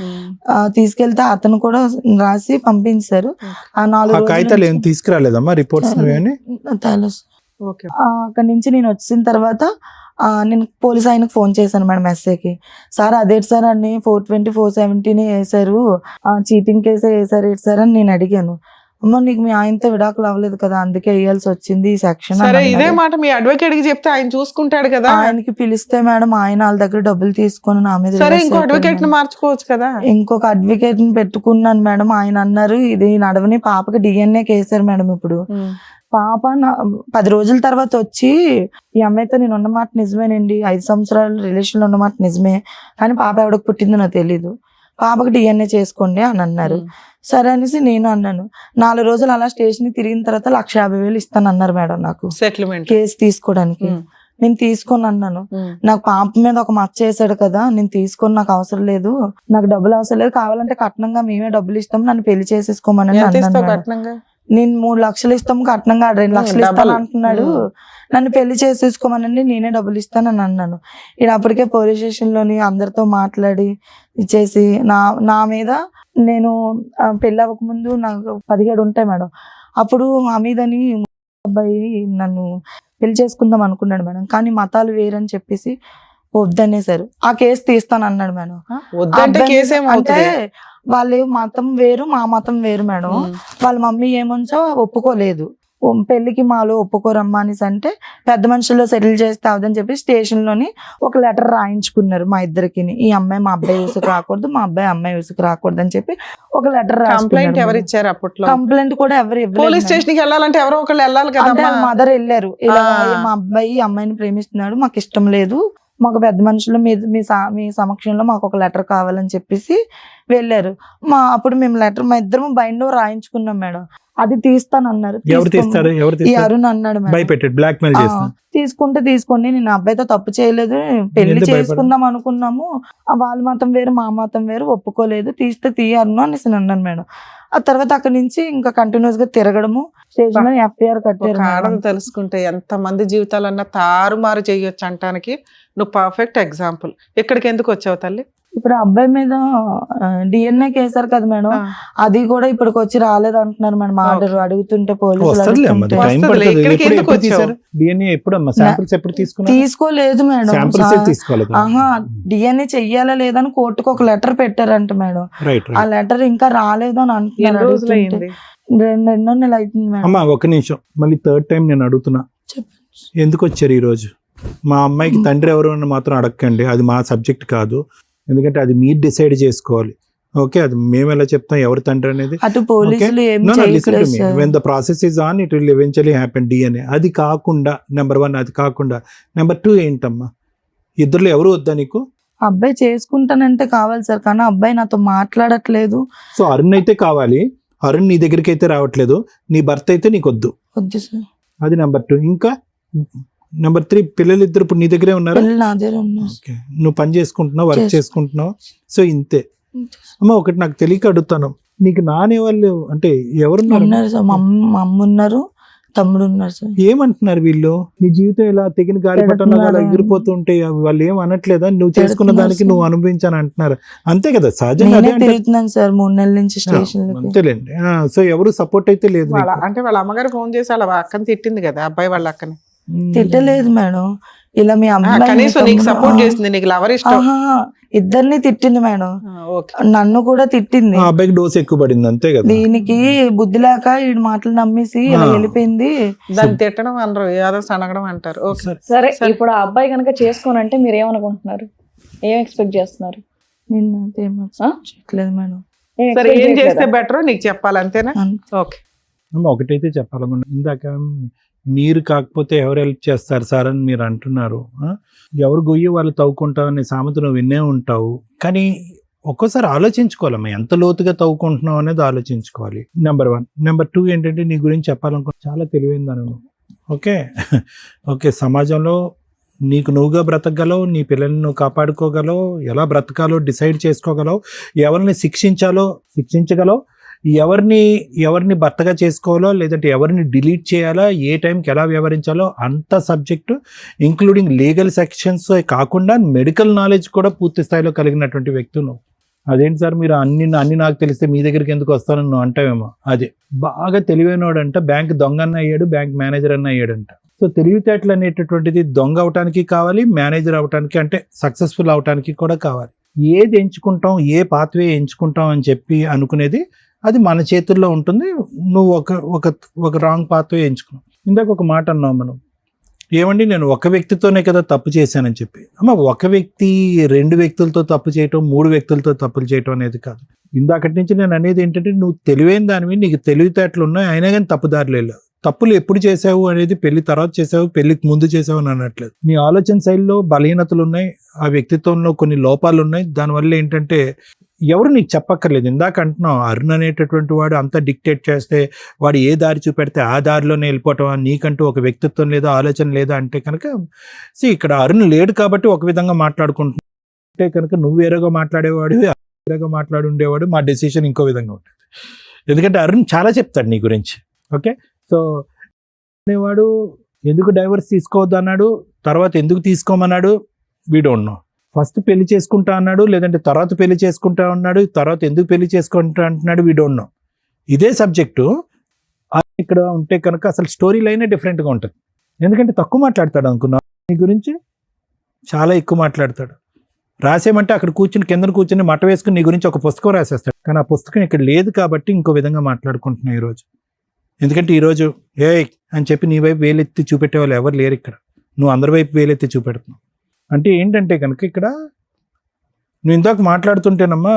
తీసుకెళ్తే అతను కూడా రాసి పంపించారు. ఆ 4 కాగితాలు ఏం తీసుకురాలేదమ్మా రిపోర్ట్స్? అక్కడ నుంచి నేను వచ్చిన తర్వాత నేను పోలీస్ ఆయనకు ఫోన్ చేశాను మేడం, ఎస్ఐకి. సార్ అదే సార్ అన్ని 420, 417 వేసారు, చీటింగ్ కేసే వేసారు సార్ అని నేను అడిగాను. అమ్మ నీకు మీ ఆయనతో విడాకులు అవ్వలేదు కదా అందుకే వేయాల్సి వచ్చింది ఈ సెక్షన్. ఇదే మాట మీ అడ్వకేట్ కి చెప్తే ఆయన చూసుకుంటాడు కదా. ఆయనకి పిలిస్తే మేడం ఆయన వాళ్ళ దగ్గర డబ్బులు తీసుకొని నా మీద ఇంకో అడ్వకేట్ ని మార్చుకోవచ్చు కదా. ఇంకొక అడ్వకేట్ ని పెట్టుకున్నాను మేడం. ఆయన అన్నారు ఇది నడవని, పాపకి DNA కేసారు మేడం. ఇప్పుడు పాప 10 రోజుల తర్వాత వచ్చి ఈ అమ్మాయితో నేను ఉన్నమాట నిజమేనండి, 5 సంవత్సరాలు రిలేషన్ లో ఉన్నమాట నిజమే, కానీ పాప ఎవరికి పుట్టిందో నాకు తెలీదు, పాపకి DNA చేసుకోండి అని అన్నారు. సరే అనేసి నేను అన్నాను. 4 రోజులు అలా స్టేషన్ తిరిగిన తర్వాత 1,50,000 ఇస్తాను అన్నారు మేడం నాకు సెటిల్మెంట్ కేసు తీసుకోవడానికి. నేను తీసుకొని అన్నాను, నాకు పాప మీద ఒక మచ్చ చేశాడు కదా, నేను తీసుకొని నాకు అవసరం లేదు, నాకు డబ్బులు అవసరం లేదు, కావాలంటే కట్నంగా మేమే డబ్బులు ఇస్తాం, నన్ను పెళ్లి చేసేసుకోమని అన్నాను. నేను 3 లక్షలు ఇస్తాము కట్నంగా, 2 లక్షలు ఇస్తాను అంటున్నాడు, నన్ను పెళ్లి చేసేసుకోమనండి నేనే డబ్బులు ఇస్తానని అన్నాను. ఇది అప్పటికే పోలీస్ స్టేషన్ లోని అందరితో మాట్లాడి ఇచ్చేసి నా మీద నేను పెళ్లి అవ్వక ముందు నాకు 17 ఉంటాయి మేడం. అప్పుడు హమీదని అబ్బాయి నన్ను పెళ్లి చేసుకుందాం అనుకున్నాడు మేడం, కానీ మతాలు వేరని చెప్పేసి వద్దనేసారు. ఆ కేసు తీస్తాను అన్నాడు మేడం. అంటే వాళ్ళ మతం వేరు మా మతం వేరు మేడం. వాళ్ళ మమ్మీ ఏమొంచో ఒప్పుకోలేదు, పెళ్లికి మాలో ఒప్పుకోరమ్మా అనేసి అంటే పెద్ద మనుషుల్లో సెటిల్ చేస్తే అవదని చెప్పి స్టేషన్ లోని ఒక లెటర్ రాయించుకున్నారు మా ఇద్దరికి. ఈ అమ్మాయి మా అబ్బాయి యూసుకు రాకూడదు, మా అబ్బాయి అమ్మాయి యూసుకు రాకూడదు అని చెప్పి ఒక లెటర్ కంప్లైంట్ ఎవరు ఇచ్చారు అప్పట్లో? కంప్లైంట్ కూడా ఎవరు ఇవ్వలేదు. పోలీస్ స్టేషన్ కి వెళ్ళాలంటే ఎవరో ఒకళ్ళు వెళ్ళాలి కదా. మదర్ వెళ్ళారు, ఇలా మా అబ్బాయి అమ్మాయిని ప్రేమిస్తున్నాడు, మాకు ఇష్టం లేదు, మాకు పెద్ద మనుషులు మీ సమక్షంలో మాకు ఒక లెటర్ కావాలని చెప్పేసి వెళ్ళారు. అప్పుడు మేము లెటర్ మా ఇద్దరం బైండ్ రాయించుకున్నాం మేడం. అది తీస్తానన్నారు. ఈ అరుణ్ అన్నాడు మేడం. తీసుకోండి, నేను అబ్బాయితో తప్పు చేయలేదు, పెళ్లి చేసుకుందాం అనుకున్నాము, వాళ్ళ మతం వేరు మా మతం వేరు, ఒప్పుకోలేదు, తీస్తే తీయను అనేసి అన్నాను మేడం. ఆ తర్వాత అక్కడి నుంచి ఇంకా కంటిన్యూస్ గా తిరగడము, స్టేషన్ FIR కట్టారు. ఆడది తెలుసుకుంటే ఎంత మంది జీవితాలన్నా తారుమారు చేయొచ్చు అంటానికి నువ్వు పర్ఫెక్ట్ ఎగ్జాంపుల్. ఇక్కడికి ఎందుకు వచ్చావు తల్లి? ఇప్పుడు అబ్బాయి మీద డిఎన్ఏ కేసారు కదా మేడం, ఆ. అది కూడా ఇప్పటికి వచ్చి రాలేదు అంటున్నారు మేడం. ఆర్డర్ అడుగుతుంటే పోలీసులు వస్తుందిలే అమ్మా, అడుగుతుంటే. టైం వస్తుందిలే, పడుతుంది. ఇక్కడికి ఎప్పుడు ఎందుకు ఎప్పుడు తీశారు డిఎన్ఏ? ఎప్పుడు అమ్మా శాంపిల్స్ ఎప్పుడు తీసుకున్నారు? తీసుకోలేదు మేడం. శాంపిల్స్ తీసుకోలేదు. ఆహా, డిఎన్ఏ చెయ్యాలా లేదని కోర్టుకు ఒక లెటర్ పెట్టారంట మేడం. రైట్ ఆ లెటర్ ఇంకా రాలేదు అని ఎన్ని అంటున్నారు. రోజులు అడుగుతుంటే. అయింది? రెండో నెల అవుతుంది మేడం. అమ్మా ఒక నిమిషం, మళ్ళీ థర్డ్ టైం నేను అడుగుతున్నా, చెప్పండి. ఎందుకు వచ్చారు ఈ రోజు? మా అమ్మాయికి తండ్రి ఎవరు అని మాత్రం అడగండి, అది మా సబ్జెక్ట్ కాదు. ఎందుకంటే అది మీరు డిసైడ్ చేసుకోవాలి. ఓకే, అది మేము ఎలా చెప్తాం ఎవరు తండ్రి అనేది? అటు పోలీసులు ఏం చేయట్లేదు sir. When the process is on it will eventually happen DNA. అది కాకుండా నెంబర్ 1 అది కాకుండా నెంబర్ 2 ఏంటమ్మా? ఇద్దరులో ఎవరు వద్దా నీకు? అబ్బాయి చేసుకుంటానంటే కావాలి సార్, కానీ అబ్బాయి నాతో మాట్లాడట్లేదు. సో అరుణ్ అయితే కావాలి, అరుణ్ నీ దగ్గరికి అయితే రావట్లేదు, నీ భర్త అయితే నీకు వద్దు. వద్దు సార్. అది నెంబర్ 2. ఇంకా నెంబర్ 3, పిల్లలు ఇద్దరు ఇప్పుడు నీ దగ్గరే ఉన్నారా? పిల్లలు నా దగ్గర ఉన్నారు. ఓకే, నువ్వు పని చేసుకుంటున్నావు, వర్క్ చేసుకుంటున్నావు. సో ఇంతే అమ్మ. ఒకటి నాకు తెలియక అడుగుతాను, నీకు నానే వాళ్ళు అంటే ఎవరున్నారు? ఉన్నారు సార్, మా అమ్మ ఉన్నారు, తమ్ముడు ఉన్నారు సార్. ఏమంటున్నారు వీళ్ళు? నీ జీవితం ఇలా తెగిన గాలి పట్టణాలు అలా ఎగిరిపోతుంటే వాళ్ళు ఏం అనట్లేదా? నువ్వు చేసుకున్న దానికి నువ్వు అనుభవించాను అంటున్నారు, అంతే కదా? సహజంగా అదే నేనే తిరుగుతున్నాను సార్ 3 నెలల నుంచి స్టేషన్. అంతేలేండి. సో ఎవరు సపోర్ట్ అయితే లేదు వాళ్ళ నీకు. అంటే వాళ్ళ అమ్మగారు ఫోన్ చేసి వాళ్ళ అక్కని తిట్టింది కదా, అబ్బాయి వాళ్ళ అక్కని. తిట్టలేదు మేడం, ఇలా మీ అమ్మాయి కనీసం నీకు సపోర్ట్ చేసింది, నీకు లవర్ ఇష్టం. ఇద్దరిని తిట్టింది మేడం, ఓకే. నన్ను కూడా తిట్టింది. ఆ అబ్బాయికి డోస్ ఎక్కువ పడింది అంతే కదా. దీనికి బుద్ధి లేక ఈ మాటలు నమ్మేసి ఇలా వెళ్ళిపోయింది. దాన్ని తిట్టడం అనరు, ఏదో సనగడం అంటారు. ఓకే. సరే, ఇప్పుడు ఆ అబ్బాయి కనుక చేసుకోనంటే మీరు ఏమనుకుంటున్నారు? ఏం ఎక్స్పెక్ట్ చేస్తున్నారు? నిన్న చేయట్లేదు మేడం. సరే, ఏం చేస్తే బెటర్ నీకు చెప్పాలి, అంతేనా? ఓకే. అమ్మ ఒకటైతే చెప్పాలనుకున్నా, ఇందాక మీరు కాకపోతే ఎవరు హెల్ప్ చేస్తారు సార్ అని మీరు అంటున్నారు. ఎవరు గొయ్యి వాళ్ళు తవ్వుకుంటావు అనే సామెత నువ్వు వినే ఉంటావు, కానీ ఒక్కోసారి ఆలోచించుకోవాలమ్మా, ఎంత లోతుగా తవ్వుకుంటున్నావు అనేది ఆలోచించుకోవాలి. నెంబర్ 1. నెంబర్ 2 ఏంటంటే నీ గురించి చెప్పాలనుకున్నా, చాలా తెలివైందని నువ్వు. ఓకే ఓకే, సమాజంలో నీకు నువ్వుగా బ్రతకగలవు, నీ పిల్లల్ని నువ్వు కాపాడుకోగలవు, ఎలా బ్రతకాలో డిసైడ్ చేసుకోగలవు, ఎవరిని శిక్షించగలవు, ఎవరిని భర్తగా చేసుకోవాలో లేదంటే ఎవరిని డిలీట్ చేయాలో, ఏ టైంకి ఎలా వ్యవహరించాలో అంత సబ్జెక్టు, ఇంక్లూడింగ్ లీగల్ సెక్షన్స్ కాకుండా మెడికల్ నాలెడ్జ్ కూడా పూర్తి స్థాయిలో కలిగినటువంటి వ్యక్తి నువ్వు. అదేంటి సార్ మీరు అన్ని నాకు తెలిస్తే మీ దగ్గరికి ఎందుకు వస్తానని నువ్వు అంటావేమో. అదే బాగా తెలివైనవాడంట, బ్యాంక్ దొంగ అన్న అయ్యాడు, బ్యాంక్ మేనేజర్ అన్న అయ్యాడంట. సో తెలివితేటలు అనేటటువంటిది దొంగ అవటానికి కావాలి, మేనేజర్ అవటానికి అంటే సక్సెస్ఫుల్ అవటానికి కూడా కావాలి. ఏది ఎంచుకుంటాం, ఏ పాత్వే ఎంచుకుంటాం అని చెప్పి అనుకునేది అది మన చేతుల్లో ఉంటుంది. నువ్వు ఒక రాంగ్ పాత్వే ఎంచుకున్నావు. ఇందాక ఒక మాట అన్నావు మనం, ఏమండి నేను ఒక వ్యక్తితోనే కదా తప్పు చేశానని చెప్పి. అమ్మ ఒక వ్యక్తి 2 వ్యక్తులతో తప్పు చేయటం, 3 వ్యక్తులతో తప్పులు చేయటం అనేది కాదు. ఇందాకటి నుంచి నేను అనేది ఏంటంటే, నువ్వు తెలివైన దానివి, నీకు తెలివితేటలు ఉన్నాయి, అయినా కానీ తప్పుదారులు వెళ్ళావు. తప్పులు ఎప్పుడు చేసావు అనేది పెళ్లి తర్వాత చేసావు, పెళ్లికి ముందు చేసావు అని అనట్లేదు. నీ ఆలోచన శైలిలో బలహీనతలు ఉన్నాయి, ఆ వ్యక్తిత్వంలో కొన్ని లోపాలు ఉన్నాయి. దానివల్ల ఏంటంటే ఎవరు నీకు చెప్పక్కర్లేదు. ఇందాక అంటున్నావు అరుణ్ అనేటటువంటి వాడు అంతా డిక్టేట్ చేస్తే వాడు ఏ దారి చూపెడితే ఆ దారిలోనే వెళ్ళిపోవటం, నీకంటూ ఒక వ్యక్తిత్వం లేదా ఆలోచన లేదా అంటే కనుక ఇక్కడ అరుణ్ లేడు కాబట్టి ఒక విధంగా మాట్లాడుకుంటున్నా అంటే కనుక నువ్వు వేరేగా మాట్లాడేవాడు, వేరేగా మాట్లాడి ఉండేవాడు, మా డెసిషన్ ఇంకో విధంగా ఉంటుంది. ఎందుకంటే అరుణ్ చాలా చెప్తాడు నీ గురించి. ఓకే, సో అనేవాడు ఎందుకు డైవర్స్ తీసుకోవద్దు అన్నాడు, తర్వాత ఎందుకు తీసుకోమన్నాడు, వీ డోంట్ నో. ఫస్ట్ పెళ్లి చేసుకుంటా అన్నాడు, లేదంటే తర్వాత పెళ్లి చేసుకుంటా అన్నాడు, తర్వాత ఎందుకు పెళ్లి చేసుకుంటా అంటున్నాడు, వీ డోంట్ నో. ఇదే సబ్జెక్టు ఇక్కడ ఉంటే కనుక అసలు స్టోరీ లైనే డిఫరెంట్గా ఉంటుంది. ఎందుకంటే తక్కువ మాట్లాడతాడు అనుకున్నా, నీ గురించి చాలా ఎక్కువ మాట్లాడతాడు. రాసేమంటే అక్కడ కింద కూర్చుని మట వేసుకుని నీ గురించి ఒక పుస్తకం రాసేస్తాడు, కానీ ఆ పుస్తకం ఇక్కడ లేదు కాబట్టి ఇంకో విధంగా మాట్లాడుకుంటున్నావు ఈరోజు. ఎందుకంటే ఈరోజు ఏ అని చెప్పి నీ వైపు వేలెత్తి చూపెట్టే వాళ్ళు ఎవరు లేరు ఇక్కడ, నువ్వు అందరి వైపు వేలెత్తి చూపెడుతున్నావు. అంటే ఏంటంటే కనుక ఇక్కడ నువ్వు ఇందాక మాట్లాడుతుంటేనమ్మా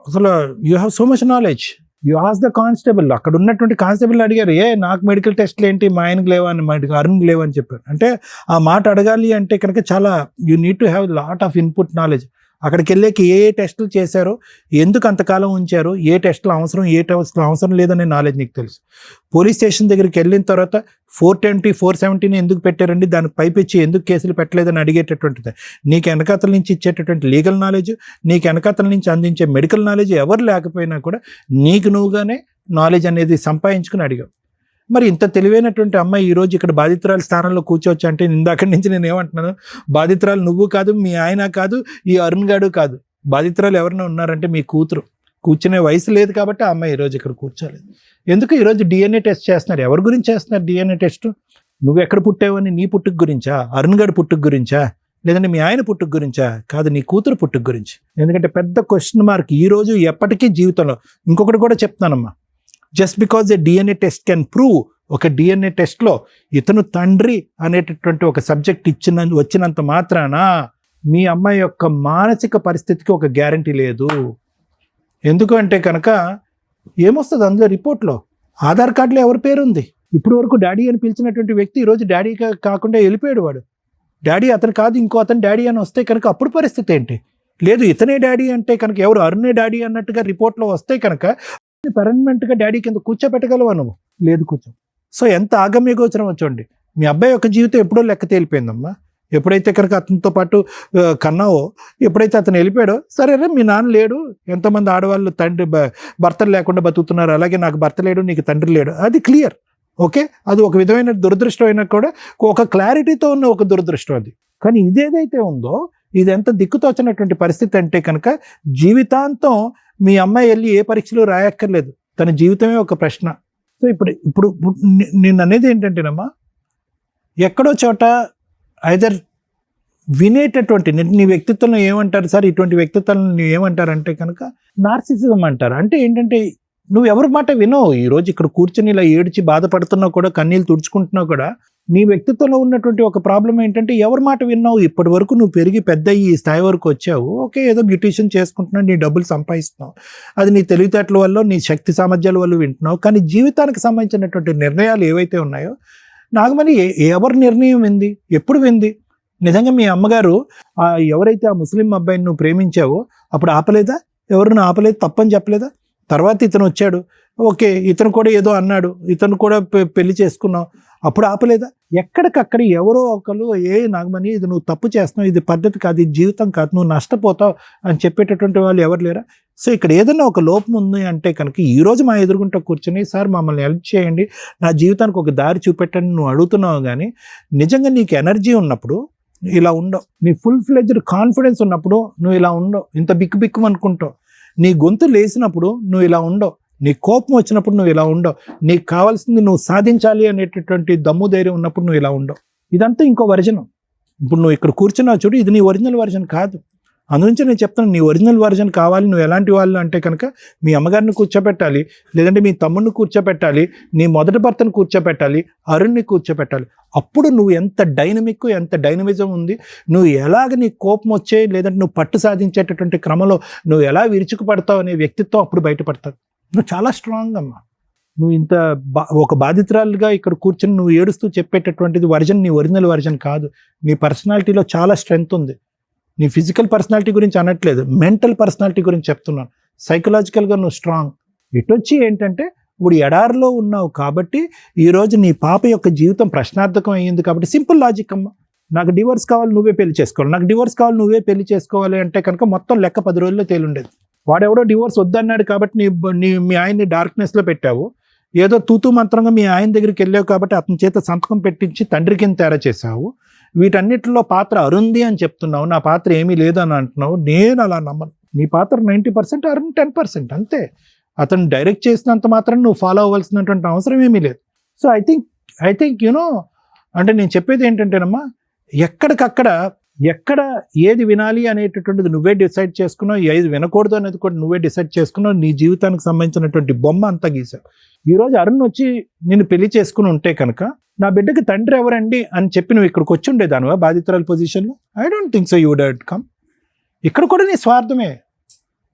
అసలు you have so much knowledge. You ask the constable, అక్కడ ఉన్నటువంటి కానిస్టేబుల్ అడిగారు, నాకు మెడికల్ టెస్ట్లు ఏంటి, మా ఆయనకు లేవా అని, అరుణ్కి లేవని చెప్పారు. అంటే ఆ మాట అడగాలి అంటే కనుక చాలా you need to have lot of input knowledge. అక్కడికి వెళ్ళాక ఏ టెస్టులు చేశారో, ఎందుకు అంతకాలం ఉంచారో, ఏ టెస్టులు అవసరం, ఏ టెస్టులు అవసరం లేదనే నాలెడ్జ్ నీకు తెలుసు. పోలీస్ స్టేషన్ దగ్గరికి వెళ్ళిన తర్వాత 420, 470 ఎందుకు పెట్టారండి, దానికి పైపెచ్చి ఎందుకు కేసులు పెట్టలేదని అడిగేటటువంటిది. నీకు వెనకాతల నుంచి ఇచ్చేటటువంటి లీగల్ నాలెడ్జ్, నీకు వెనకాతల నుంచి అందించే మెడికల్ నాలెడ్జ్ ఎవరు లేకపోయినా కూడా నీకు నువ్వుగానే నాలెడ్జ్ అనేది సంపాదించుకుని అడిగావు. మరి ఇంత తెలివైనటువంటి అమ్మాయి ఈరోజు ఇక్కడ బాధితురాలు స్థానంలో కూర్చోవచ్చు అంటే, ఇందాక నుంచి నేను ఏమంటున్నాను, బాధితురాలు నువ్వు కాదు, మీ ఆయన కాదు, ఈ అరుణ్ గాడు కాదు, బాధితురాలు ఎవరైనా ఉన్నారంటే మీ కూతురు. కూర్చునే వయసు లేదు కాబట్టి ఆ అమ్మాయి ఈరోజు ఇక్కడ కూర్చోలేదు. ఎందుకు ఈరోజు డిఎన్ఏ టెస్ట్ చేస్తున్నారు? ఎవరి గురించి చేస్తున్నారు డిఎన్ఏ టెస్ట్? నువ్వు ఎక్కడ పుట్టావని నీ పుట్టుక గురించా? అరుణ్ గడి పుట్టుక గురించా? లేదంటే మీ ఆయన పుట్టుక గురించా? కాదు, నీ కూతురు పుట్టుక గురించి. ఎందుకంటే పెద్ద క్వశ్చన్ మార్క్ ఈ రోజు ఎప్పటికీ జీవితంలో. ఇంకొకటి కూడా చెప్తానమ్మా, just because a DNA test can prove, ఒక డిఎన్ఏ టెస్ట్లో ఇతను తండ్రి అనేటటువంటి ఒక సబ్జెక్ట్ వచ్చినంత మాత్రాన మీ అమ్మాయి యొక్క మానసిక పరిస్థితికి ఒక గ్యారంటీ లేదు. ఎందుకు అంటే కనుక ఏమొస్తుంది అందులో రిపోర్ట్లో? ఆధార్ కార్డులో ఎవరి పేరు ఉంది? ఇప్పుడు వరకు డాడీ అని పిలిచినటువంటి వ్యక్తి ఈరోజు డాడీ కాకుండా వెళ్ళిపోయాడు. వాడు డాడీ అతను కాదు, ఇంకో అతను డాడీ అని వస్తే కనుక అప్పుడు పరిస్థితి ఏంటి? లేదు ఇతనే డాడీ అంటే కనుక ఎవరు అరుణే డాడీ అన్నట్టుగా రిపోర్ట్లో వస్తే కనుక పర్మనెంట్గా డాడీ కింద కూర్చోబెట్టగలవా నువ్వు? లేదు, కూర్చో. సో ఎంత ఆగమ్య గోచరం వచ్చండి. మీ అబ్బాయి యొక్క జీవితం ఎప్పుడో లెక్క తేలిపోయిందమ్మా. ఎప్పుడైతే కనుక అతనితో పాటు కన్నావో, ఎప్పుడైతే అతను వెళ్ళిపోయాడో, సరేనా మీ నాన్న లేడు, ఎంతోమంది ఆడవాళ్ళు భర్తలు లేకుండా బతుకుతున్నారు, అలాగే నాకు భర్త లేడు, నీకు తండ్రి లేడు, అది క్లియర్. ఓకే, అది ఒక విధమైన దురదృష్టం అయినా కూడా ఒక క్లారిటీతో ఉన్న ఒక దురదృష్టం అది. కానీ ఇదేదైతే ఉందో ఇది ఎంత దిక్కుతోచినటువంటి పరిస్థితి అంటే కనుక జీవితాంతం మీ అమ్మాయి వెళ్ళి ఏ పరీక్షలు రాయక్కర్లేదు, తన జీవితమే ఒక ప్రశ్న. సో ఇప్పుడు నేను అనేది ఏంటంటేనమ్మా, ఎక్కడో చోట ఐదర్ వినేటటువంటి నీ వ్యక్తిత్వంలో ఏమంటారు సార్, ఇటువంటి వ్యక్తిత్వాలను ఏమంటారంటే కనుక నార్సిసిజం అంటారు. అంటే ఏంటంటే నువ్వు ఎవరి మాట వినవు. ఈరోజు ఇక్కడ కూర్చొని ఇలా ఏడ్చి బాధపడుతున్నా కూడా, కన్నీళ్ళు తుడుచుకుంటున్నా కూడా, నీ వ్యక్తిత్వంలో ఉన్నటువంటి ఒక ప్రాబ్లం ఏంటంటే ఎవరి మాట విన్నావు. ఇప్పటి వరకు నువ్వు పెరిగి పెద్ద ఈ స్థాయి వరకు వచ్చావు, ఓకే, ఏదో బ్యూటీషియన్ చేసుకుంటున్నావు, నీ డబ్బులు సంపాదిస్తున్నావు, అది నీ తెలివితేటల వల్ల, నీ శక్తి సామర్థ్యాల వల్ల వింటున్నావు. కానీ జీవితానికి సంబంధించినటువంటి నిర్ణయాలు ఏవైతే ఉన్నాయో, నాగమణి ఎవరి నిర్ణయం వింది, ఎప్పుడు వింది? నిజంగా మీ అమ్మగారు ఎవరైతే ఆ ముస్లిం అబ్బాయిని నువ్వు ప్రేమించావో అప్పుడు ఆపలేదా? ఎవరిని ఆపలేదు, తప్పని చెప్పలేదా? తర్వాత ఇతను వచ్చాడు, ఓకే, ఇతను కూడా ఏదో అన్నాడు, ఇతను కూడా పెళ్లి చేసుకున్నావు, అప్పుడు ఆపలేదా? ఎక్కడికక్కడ ఎవరో ఒకరు నాగమణి ఇది నువ్వు తప్పు చేస్తున్నావు, ఇది పద్ధతి కాదు, ఇది జీవితం కాదు, నువ్వు నష్టపోతావు అని చెప్పేటటువంటి వాళ్ళు ఎవరు లేరా? సో ఇక్కడ ఏదైనా ఒక లోపం ఉంది అంటే కనుక ఈరోజు మా ఎదురుగుంటూ కూర్చొని సార్ మమ్మల్ని హెల్ప్ చేయండి, నా జీవితానికి ఒక దారి చూపెట్టండి నువ్వు అడుగుతున్నావు. కానీ నిజంగా నీకు ఎనర్జీ ఉన్నప్పుడు ఇలా ఉండవు, నీ ఫుల్ ఫ్లెడ్జ్డ్ కాన్ఫిడెన్స్ ఉన్నప్పుడు నువ్వు ఇలా ఉండవు, ఇంత బిక్కు అనుకుంటావు. నీ గొంతు లేసినప్పుడు నువ్వు ఇలా ఉండవు, నీ కోపం వచ్చినప్పుడు నువ్వు ఇలా ఉండవు, నీకు కావాల్సింది నువ్వు సాధించాలి అనేటటువంటి దమ్ము ధైర్యం ఉన్నప్పుడు నువ్వు ఇలా ఉండవు. ఇదంతా ఇంకో వర్జన్. ఇప్పుడు నువ్వు ఇక్కడ కూర్చున్నావు చూడు, ఇది నీ ఒరిజినల్ వర్జన్ కాదు. అందునుంచి నేను చెప్తాను, నీ ఒరిజినల్ వర్జన్ కావాలి, నువ్వు ఎలాంటి వాళ్ళు అంటే కనుక మీ అమ్మగారిని కూర్చోబెట్టాలి, లేదంటే మీ తమ్ముడిని కూర్చోబెట్టాలి, నీ మొదటి భర్తను కూర్చోబెట్టాలి, అరుణ్ని కూర్చోబెట్టాలి. అప్పుడు నువ్వు ఎంత డైనమిక్, ఎంత డైనమిజం ఉంది, నువ్వు ఎలాగ నీ కోపం వచ్చే, లేదంటే నువ్వు పట్టు సాధించేటటువంటి క్రమంలో నువ్వు ఎలా విరుచుకుపడతావు అనే వ్యక్తిత్వం అప్పుడు బయటపడతావు. నువ్వు చాలా స్ట్రాంగ్ అమ్మా. నువ్వు ఇంత ఒక బాధితురాలుగా ఇక్కడ కూర్చొని నువ్వు ఏడుస్తూ చెప్పేటటువంటిది వర్జన్ నీ ఒరిజినల్ వర్జన్ కాదు. నీ పర్సనాలిటీలో చాలా స్ట్రెంగ్త్ ఉంది. నీ ఫిజికల్ పర్సనాలిటీ గురించి అనట్లేదు, మెంటల్ పర్సనాలిటీ గురించి చెప్తున్నాను. సైకలాజికల్గా నువ్వు స్ట్రాంగ్. ఇటొచ్చి ఏంటంటే ఇప్పుడు ఎడారిలో ఉన్నావు కాబట్టి ఈరోజు నీ పాప యొక్క జీవితం ప్రశ్నార్థకం అయ్యింది కాబట్టి సింపుల్ లాజిక్ అమ్మ, నాకు డివోర్స్ కావాలి నువ్వే పెళ్లి చేసుకోవాలి, నాకు డివోర్స్ కావాలి నువ్వే పెళ్లి చేసుకోవాలి అంటే కనుక మొత్తం లెక్క 10 రోజుల్లో తేలుండేది. వాడెవడో డివోర్స్ వద్దన్నాడు కాబట్టి మీ ఆయన్ని డార్క్నెస్లో పెట్టావు, ఏదో తూతూ మంత్రంగా మీ ఆయన దగ్గరికి వెళ్ళావు కాబట్టి అతని చేత సంతకం పెట్టించి తండ్రి కింద తేడా చేసావు. వీటన్నిటిలో పాత్ర అరుంది అని చెప్తున్నావు, నా పాత్ర ఏమీ లేదని అంటున్నావు. నేను అలా నమ్మను. నీ పాత్ర 90%, అరుణ్ 10% అంతే. అతను డైరెక్ట్ చేసినంత మాత్రం నువ్వు ఫాలో అవ్వాల్సినటువంటి అవసరం ఏమీ లేదు. సో ఐ థింక్ యూనో, అంటే నేను చెప్పేది ఏంటంటేనమ్మా, ఎక్కడికక్కడ ఎక్కడ ఏది వినాలి అనేటటువంటిది నువ్వే డిసైడ్ చేసుకున్నావు, ఏది వినకూడదు అనేది కూడా నువ్వే డిసైడ్ చేసుకున్నావు. నీ జీవితానికి సంబంధించినటువంటి బొమ్మ అంతా గీసావు. ఈరోజు అరుణ్ వచ్చి నేను పెళ్లి చేసుకుని ఉంటే కనుక నా బిడ్డకి తండ్రి ఎవరండి అని చెప్పి నువ్వు ఇక్కడికి వచ్చి ఉండేదానివా బాధితురాల పొజిషన్లో? I don't think so you would have come. ఇక్కడ కూడా నీ స్వార్థమే.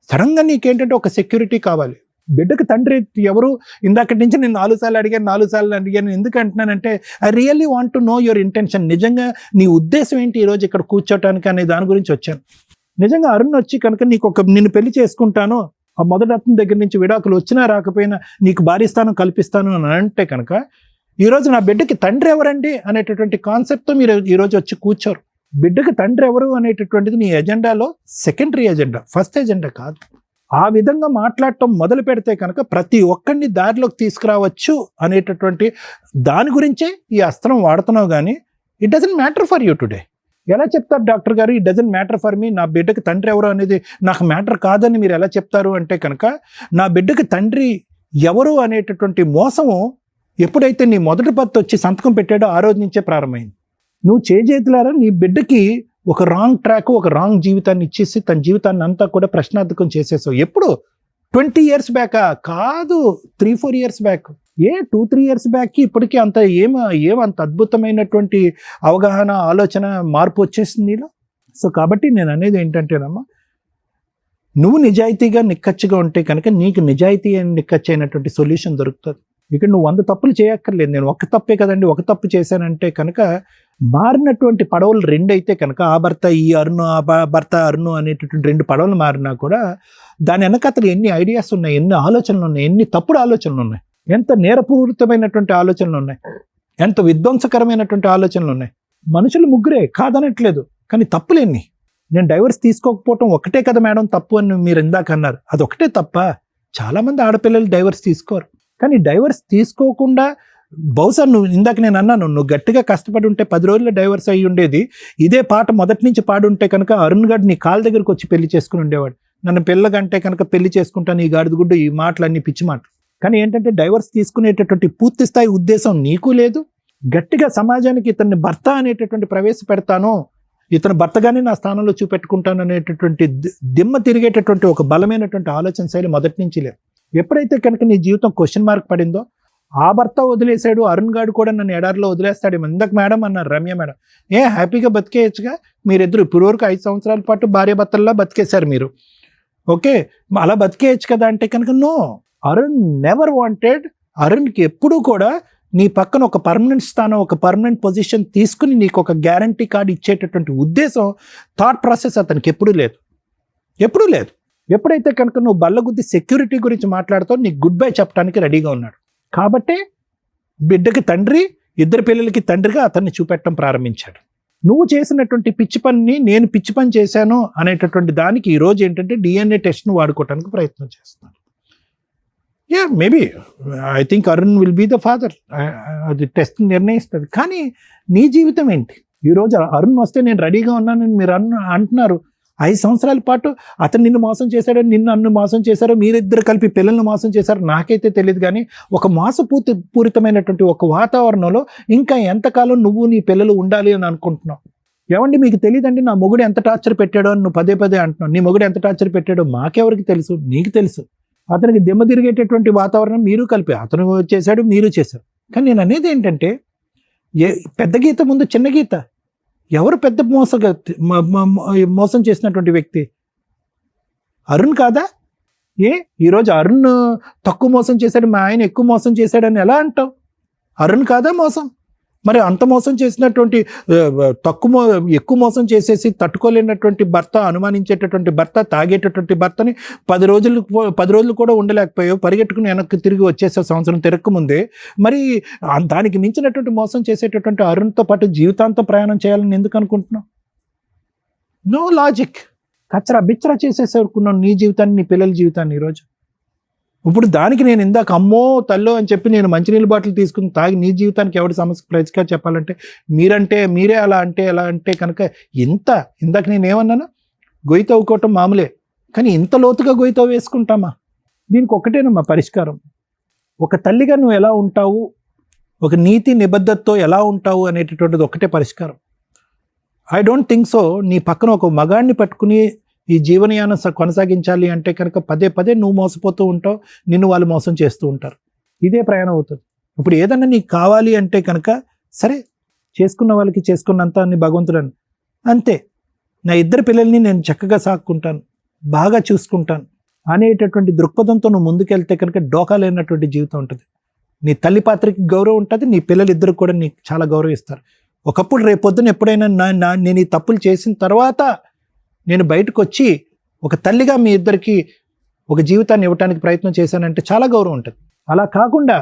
సడన్గా నీకేంటంటే ఒక సెక్యూరిటీ కావాలి. బిడ్డకు తండ్రి ఎవరు? ఇందాకటి నుంచి నేను 4 సార్లు అడిగాను. ఎందుకు అంటున్నానంటే I really want to know your intention. నిజంగా నీ ఉద్దేశం ఏంటి ఈరోజు ఇక్కడ కూర్చోటానికి అనే దాని గురించి వచ్చాను. నిజంగా అరుణ్ వచ్చి కనుక నిన్ను పెళ్లి చేసుకుంటాను, ఆ మొదటి అతని దగ్గర నుంచి విడాకులు వచ్చినా రాకపోయినా నీకు భారీ స్థానం కల్పిస్తాను అని అంటే కనుక ఈరోజు నా బిడ్డకి తండ్రి ఎవరండి అనేటటువంటి కాన్సెప్ట్తో మీరు ఈరోజు వచ్చి కూర్చోరు. బిడ్డకి తండ్రి ఎవరు అనేటటువంటిది నీ ఎజెండాలో సెకండరీ ఎజెండా, ఫస్ట్ ఎజెండా కాదు. ఆ విధంగా మాట్లాడటం మొదలు పెడితే కనుక ప్రతి ఒక్కరిని దారిలోకి తీసుకురావచ్చు అనేటటువంటి దాని గురించే ఈ అస్త్రం వాడుతున్నావు. కానీ it doesn't matter for you today. ఎలా చెప్తారు డాక్టర్ గారు, ఈ డజంట్ మ్యాటర్ ఫర్ మీ, నా బిడ్డకి తండ్రి ఎవరు అనేది నాకు మ్యాటర్ కాదని మీరు ఎలా చెప్తారు అంటే కనుక, నా బిడ్డకి తండ్రి ఎవరు అనేటటువంటి మోసము ఎప్పుడైతే నీ మొదటి భర్త వచ్చి సంతకం పెట్టాడో ఆ రోజు నుంచే ప్రారంభమైంది. నువ్వు చేతులారా నీ బిడ్డకి ఒక రాంగ్ ట్రాక్, ఒక రాంగ్ జీవితాన్ని ఇచ్చేసి తన జీవితాన్ని అంతా కూడా ప్రశ్నార్థకం చేసేసావు. ఎప్పుడు 20 years బ్యాకా కాదు, 3-4 years బ్యాక్. 2-3 years బ్యాక్కి ఇప్పటికీ అంత ఏమంత అద్భుతమైనటువంటి అవగాహన, ఆలోచన, మార్పు వచ్చేసింది నీలో. సో కాబట్టి నేను అనేది ఏంటంటేనమ్మా, నువ్వు నిజాయితీగా నిక్కచ్చిగా ఉంటే కనుక నీకు నిజాయితీ అని నిక్కచ్చి అయినటువంటి సొల్యూషన్ దొరుకుతుంది. ఇక్కడ నువ్వు 100 తప్పులు చేయక్కర్లేదు. నేను ఒక తప్పే కదండి, ఒక తప్పు చేశానంటే కనుక మారినటువంటి పడవలు 2 అయితే కనుక, ఆ భర్త ఈ అరుణు, ఆ భర్త అరుణు అనేటటువంటి 2 పడవలు మారినా కూడా దాని వెనకతలు ఎన్ని ఐడియాస్ ఉన్నాయి, ఎన్ని ఆలోచనలు ఉన్నాయి, ఎన్ని తప్పుడు ఆలోచనలు ఉన్నాయి, ఎంత నేరపూరితమైనటువంటి ఆలోచనలు ఉన్నాయి, ఎంత విధ్వంసకరమైనటువంటి ఆలోచనలు ఉన్నాయి. మనుషులు ముగ్గురే కాదనట్లేదు, కానీ తప్పులేన్ని. నేను డైవర్స్ తీసుకోకపోవటం ఒకటే కదా మేడం తప్పు అని మీరు ఇందాక అన్నారు, అదొకటే తప్ప. చాలామంది ఆడపిల్లలు డైవర్స్ తీసుకోరు. కానీ డైవర్స్ తీసుకోకుండా బహుశా నువ్వు ఇందాక నేను అన్నాను, నువ్వు గట్టిగా కష్టపడి ఉంటే 10 రోజుల్లో డైవర్స్ అయ్యి ఉండేది. ఇదే పాట మొదటి నుంచి పాడుంటే కనుక అరుణ్ గారు నీ కాళ్ళ దగ్గరికి వచ్చి పెళ్లి చేసుకుని ఉండేవాడు. నన్ను పిల్లగంటే కనుక పెళ్లి చేసుకుంటాను, ఈ గాడిద గుడ్డు, ఈ మాటలన్నీ పిచ్చి మాటలు. కానీ ఏంటంటే డైవర్స్ తీసుకునేటటువంటి పూర్తి స్థాయి ఉద్దేశం నీకు లేదు. గట్టిగా సమాజానికి ఇతన్ని భర్త అనేటటువంటి ప్రవేశపెడతాను, ఇతను భర్తగానే నా స్థానంలో చూపెట్టుకుంటాను అనేటటువంటి దిమ్మ తిరిగేటటువంటి ఒక బలమైనటువంటి ఆలోచన శైలి మొదటి నుంచి లేదు. ఎప్పుడైతే కనుక నీ జీవితం క్వశ్చన్ మార్క్ పడిందో, ఆ భర్త వదిలేశాడు, అరుణ్ గారు కూడా నన్ను ఎడారిలో వదిలేస్తాడు. ఇందాక మేడం అన్నారు, రమ్య మేడం, హ్యాపీగా బతికేయచ్చుగా మీరిద్దరు. ఇప్పుడు వరకు 5 సంవత్సరాల పాటు భార్య భర్తల్లా బతికేశారు మీరు, ఓకే, అలా బతికేయచ్చు కదా అంటే కనుక నో. Arun never wanted. అరుణ్కి ఎప్పుడూ కూడా నీ పక్కన ఒక పర్మనెంట్ స్థానం, ఒక పర్మనెంట్ పొజిషన్ తీసుకుని నీకు ఒక గ్యారంటీ కార్డు ఇచ్చేటటువంటి ఉద్దేశం, థాట్ ప్రాసెస్ అతనికి ఎప్పుడూ లేదు, ఎప్పుడూ లేదు. ఎప్పుడైతే కనుక నువ్వు బల్లగుద్ది సెక్యూరిటీ గురించి మాట్లాడుతావు, నీకు గుడ్ బై చెప్పడానికి రెడీగా ఉన్నాడు. కాబట్టి బిడ్డకి తండ్రి, 2 పిల్లలకి తండ్రిగా అతన్ని చూపెట్టడం ప్రారంభించాడు. నువ్వు చేసినటువంటి పిచ్చి పనిని నేను పిచ్చి పని చేశాను అనేటటువంటి దానికి ఈరోజు ఏంటంటే DNA టెస్ట్ను వాడుకోవడానికి ప్రయత్నం చేస్తున్నాను. Maybe I think Arun will be the father, అది టెస్ట్ నిర్ణయిస్తుంది. కానీ నీ జీవితం ఏంటి? ఈరోజు అరుణ్ వస్తే నేను రెడీగా ఉన్నానని మీరు అంటున్నారు. 5 సంవత్సరాల పాటు అతను నిన్ను మోసం చేశాడో, నిన్ను నన్ను మోసం చేశారో, మీరిద్దరు కలిపి పిల్లల్ని మోసం చేశారో నాకైతే తెలియదు. కానీ ఒక మోసపూరితమైనటువంటి ఒక వాతావరణంలో ఇంకా ఎంతకాలం నువ్వు నీ పిల్లలు ఉండాలి అని అనుకుంటున్నావు? ఏమండి మీకు తెలియదండి నా మొగుడు ఎంత టార్చర్ పెట్టాడో అని నువ్వు పదే అంటున్నావు. నీ మొగుడు ఎంత టార్చర్ పెట్టాడో మాకెవరికి తెలుసు? నీకు తెలుసు. అతనికి దిమ్మ తిరిగేటటువంటి వాతావరణం మీరు కలిపి, అతను చేశాడు, మీరు చేశారు. కానీ నేను అనేది ఏంటంటే, పెద్ద గీత ముందు చిన్న గీత. ఎవరు పెద్ద మోసం చేసినటువంటి వ్యక్తి? అరుణ్ కాదా? ఈరోజు అరుణ్ తక్కువ మోసం చేశాడు, మా ఆయన ఎక్కువ మోసం చేశాడని ఎలా అంటావు? అరుణ్ కాదా మోసం? మరి అంత మోసం చేసినటువంటి ఎక్కువ మోసం చేసేసి తట్టుకోలేనటువంటి భర్త, అనుమానించేటటువంటి భర్త, తాగేటటువంటి భర్తని 10 రోజులు కూడా ఉండలేకపోయావు, పరిగెట్టుకుని వెనక్కి తిరిగి వచ్చేసే సంవత్సరం తిరగకముందే. మరి దానికి మించినటువంటి మోసం చేసేటటువంటి అరుణ్తో పాటు జీవితాంతం ప్రయాణం చేయాలని ఎందుకు అనుకుంటున్నావు? No logic. కచ్చరా బిచ్చరా చేసేసరుకున్నావు నీ జీవితాన్ని, నీ పిల్లల జీవితాన్ని. ఈరోజు ఇప్పుడు దానికి నేను ఇందాక అమ్మో తల్లో అని చెప్పి నేను మంచినీళ్ళ బాటిల్ తీసుకుని తాగి నీ జీవితానికి ఎవరి సమస్య పరిష్కారం చెప్పాలంటే మీరే అలా అంటే కనుక ఇందాక నేను ఏమన్నాను? గొయ్యి తవ్వుకోవటం మామూలే, కానీ ఇంత లోతుగా గొయ్యి తవ్వు వేసుకుంటామా? దీనికి ఒకటేనమ్మా పరిష్కారం. ఒక తల్లిగా నువ్వు ఎలా ఉంటావు, ఒక నీతి నిబద్ధతతో ఎలా ఉంటావు అనేటటువంటిది ఒకటే పరిష్కారం. I don't think so. నీ పక్కన ఒక మగాడిని పట్టుకుని ఈ జీవనయానం కొనసాగించాలి అంటే కనుక పదే నువ్వు మోసపోతూ ఉంటావు, నిన్ను వాళ్ళు మోసం చేస్తూ ఉంటారు. ఇదే ప్రయాణం అవుతుంది. ఇప్పుడు ఏదన్నా నీకు కావాలి అంటే కనుక సరే, చేసుకున్న వాళ్ళకి చేసుకున్నంత అని భగవంతుడని అంతే. నా 2 పిల్లల్ని నేను చక్కగా సాక్కుంటాను, బాగా చూసుకుంటాను అనేటటువంటి దృక్పథంతో నువ్వు ముందుకెళ్తే కనుక డోకా లేనటువంటి జీవితం ఉంటుంది. నీ తల్లి పాత్రకి గౌరవం ఉంటుంది, నీ పిల్లలిద్దరికి కూడా నీకు చాలా గౌరవిస్తారు. ఒకప్పుడు రేపొద్దున ఎప్పుడైనా నేను ఈ తప్పులు చేసిన తర్వాత నేను బయటకు వచ్చి ఒక తల్లిగా మీ ఇద్దరికి ఒక జీవితాన్ని ఇవ్వడానికి ప్రయత్నం చేశానంటే చాలా గౌరవం ఉంటుంది. అలా కాకుండా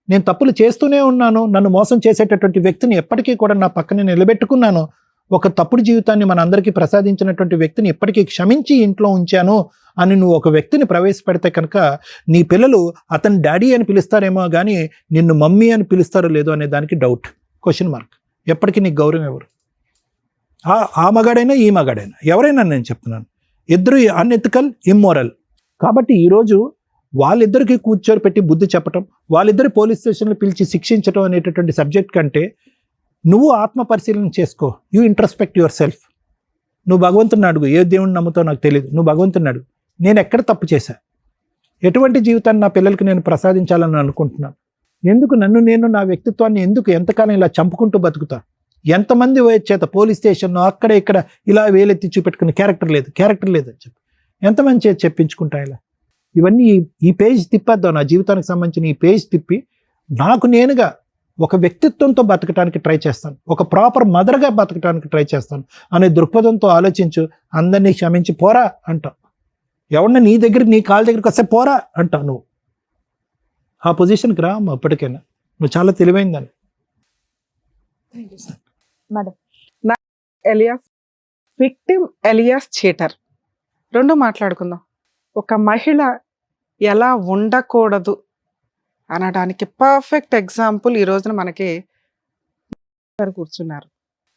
నేను తప్పులు చేస్తూనే ఉన్నాను, నన్ను మోసం చేసేటటువంటి వ్యక్తిని ఎప్పటికీ కూడా నా పక్కనే నిలబెట్టుకున్నాను, ఒక తప్పుడు జీవితాన్ని మన అందరికీ ప్రసాదించినటువంటి వ్యక్తిని ఎప్పటికీ క్షమించి ఇంట్లో ఉంచాను అని నువ్వు ఒక వ్యక్తిని ప్రవేశపెడితే కనుక నీ పిల్లలు అతని డాడీ అని పిలుస్తారేమో కానీ నిన్ను మమ్మీ అని పిలుస్తారో లేదో అనే దానికి డౌట్, క్వశ్చన్ మార్క్. ఎప్పటికీ నీకు గౌరవం ఎవరు? ఆ మగాడైనా ఈ మగాడైనా ఎవరైనా నేను చెప్తున్నాను, ఇద్దరు అన్ఎథికల్, ఇమ్మోరల్. కాబట్టి ఈరోజు వాళ్ళిద్దరికి కూర్చొని పెట్టి బుద్ధి చెప్పటం, వాళ్ళిద్దరు పోలీస్ స్టేషన్లో పిలిచి శిక్షించడం అనేటటువంటి సబ్జెక్ట్ కంటే నువ్వు ఆత్మ పరిశీలన చేసుకో. You introspect your self. నువ్వు భగవంతుని అడుగు, ఏ దేవుడిని నమ్ముతావు నాకు తెలియదు, నువ్వు భగవంతుని అడుగు, నేను ఎక్కడ తప్పు చేశా, ఎటువంటి జీవితాన్ని నా పిల్లలకి నేను ప్రసాదించాలని అనుకుంటున్నాను, ఎందుకు నేను నా వ్యక్తిత్వాన్ని ఎందుకు ఎంతకాలం ఇలా చంపుకుంటూ బతుకుతా, ఎంతమంది చేత పోలీస్ స్టేషన్లో అక్కడ ఇక్కడ ఇలా వేలెత్తి చూపెట్టుకుని క్యారెక్టర్ లేదు అని చెప్పి ఎంతమంది చేతి చెప్పించుకుంటా ఇలా. ఇవన్నీ ఈ పేజ్ తిప్పేద్దాం, నా జీవితానికి సంబంధించిన ఈ పేజ్ తిప్పి నాకు నేనుగా ఒక వ్యక్తిత్వంతో బతకడానికి ట్రై చేస్తాను, ఒక ప్రాపర్ మదర్గా బతకడానికి ట్రై చేస్తాను అనే దృక్పథంతో ఆలోచించు. అందరినీ క్షమించి పోరా అంటావు, ఎవరన్నా నీ దగ్గరికి నీ కాళ్ళ దగ్గరికి వస్తే పోరా అంటావు. నువ్వు ఆ పొజిషన్కి రా అమ్మ, అప్పటికైనా నువ్వు చాలా తెలివైందని. Madam, alias victim, alias cheater, రెండు మాట్లాడుకుందాం. ఒక మహిళ ఎలా ఉండకూడదు అనడానికి పర్ఫెక్ట్ ఎగ్జాంపుల్ ఈ రోజున మనకి కూర్చున్నారు.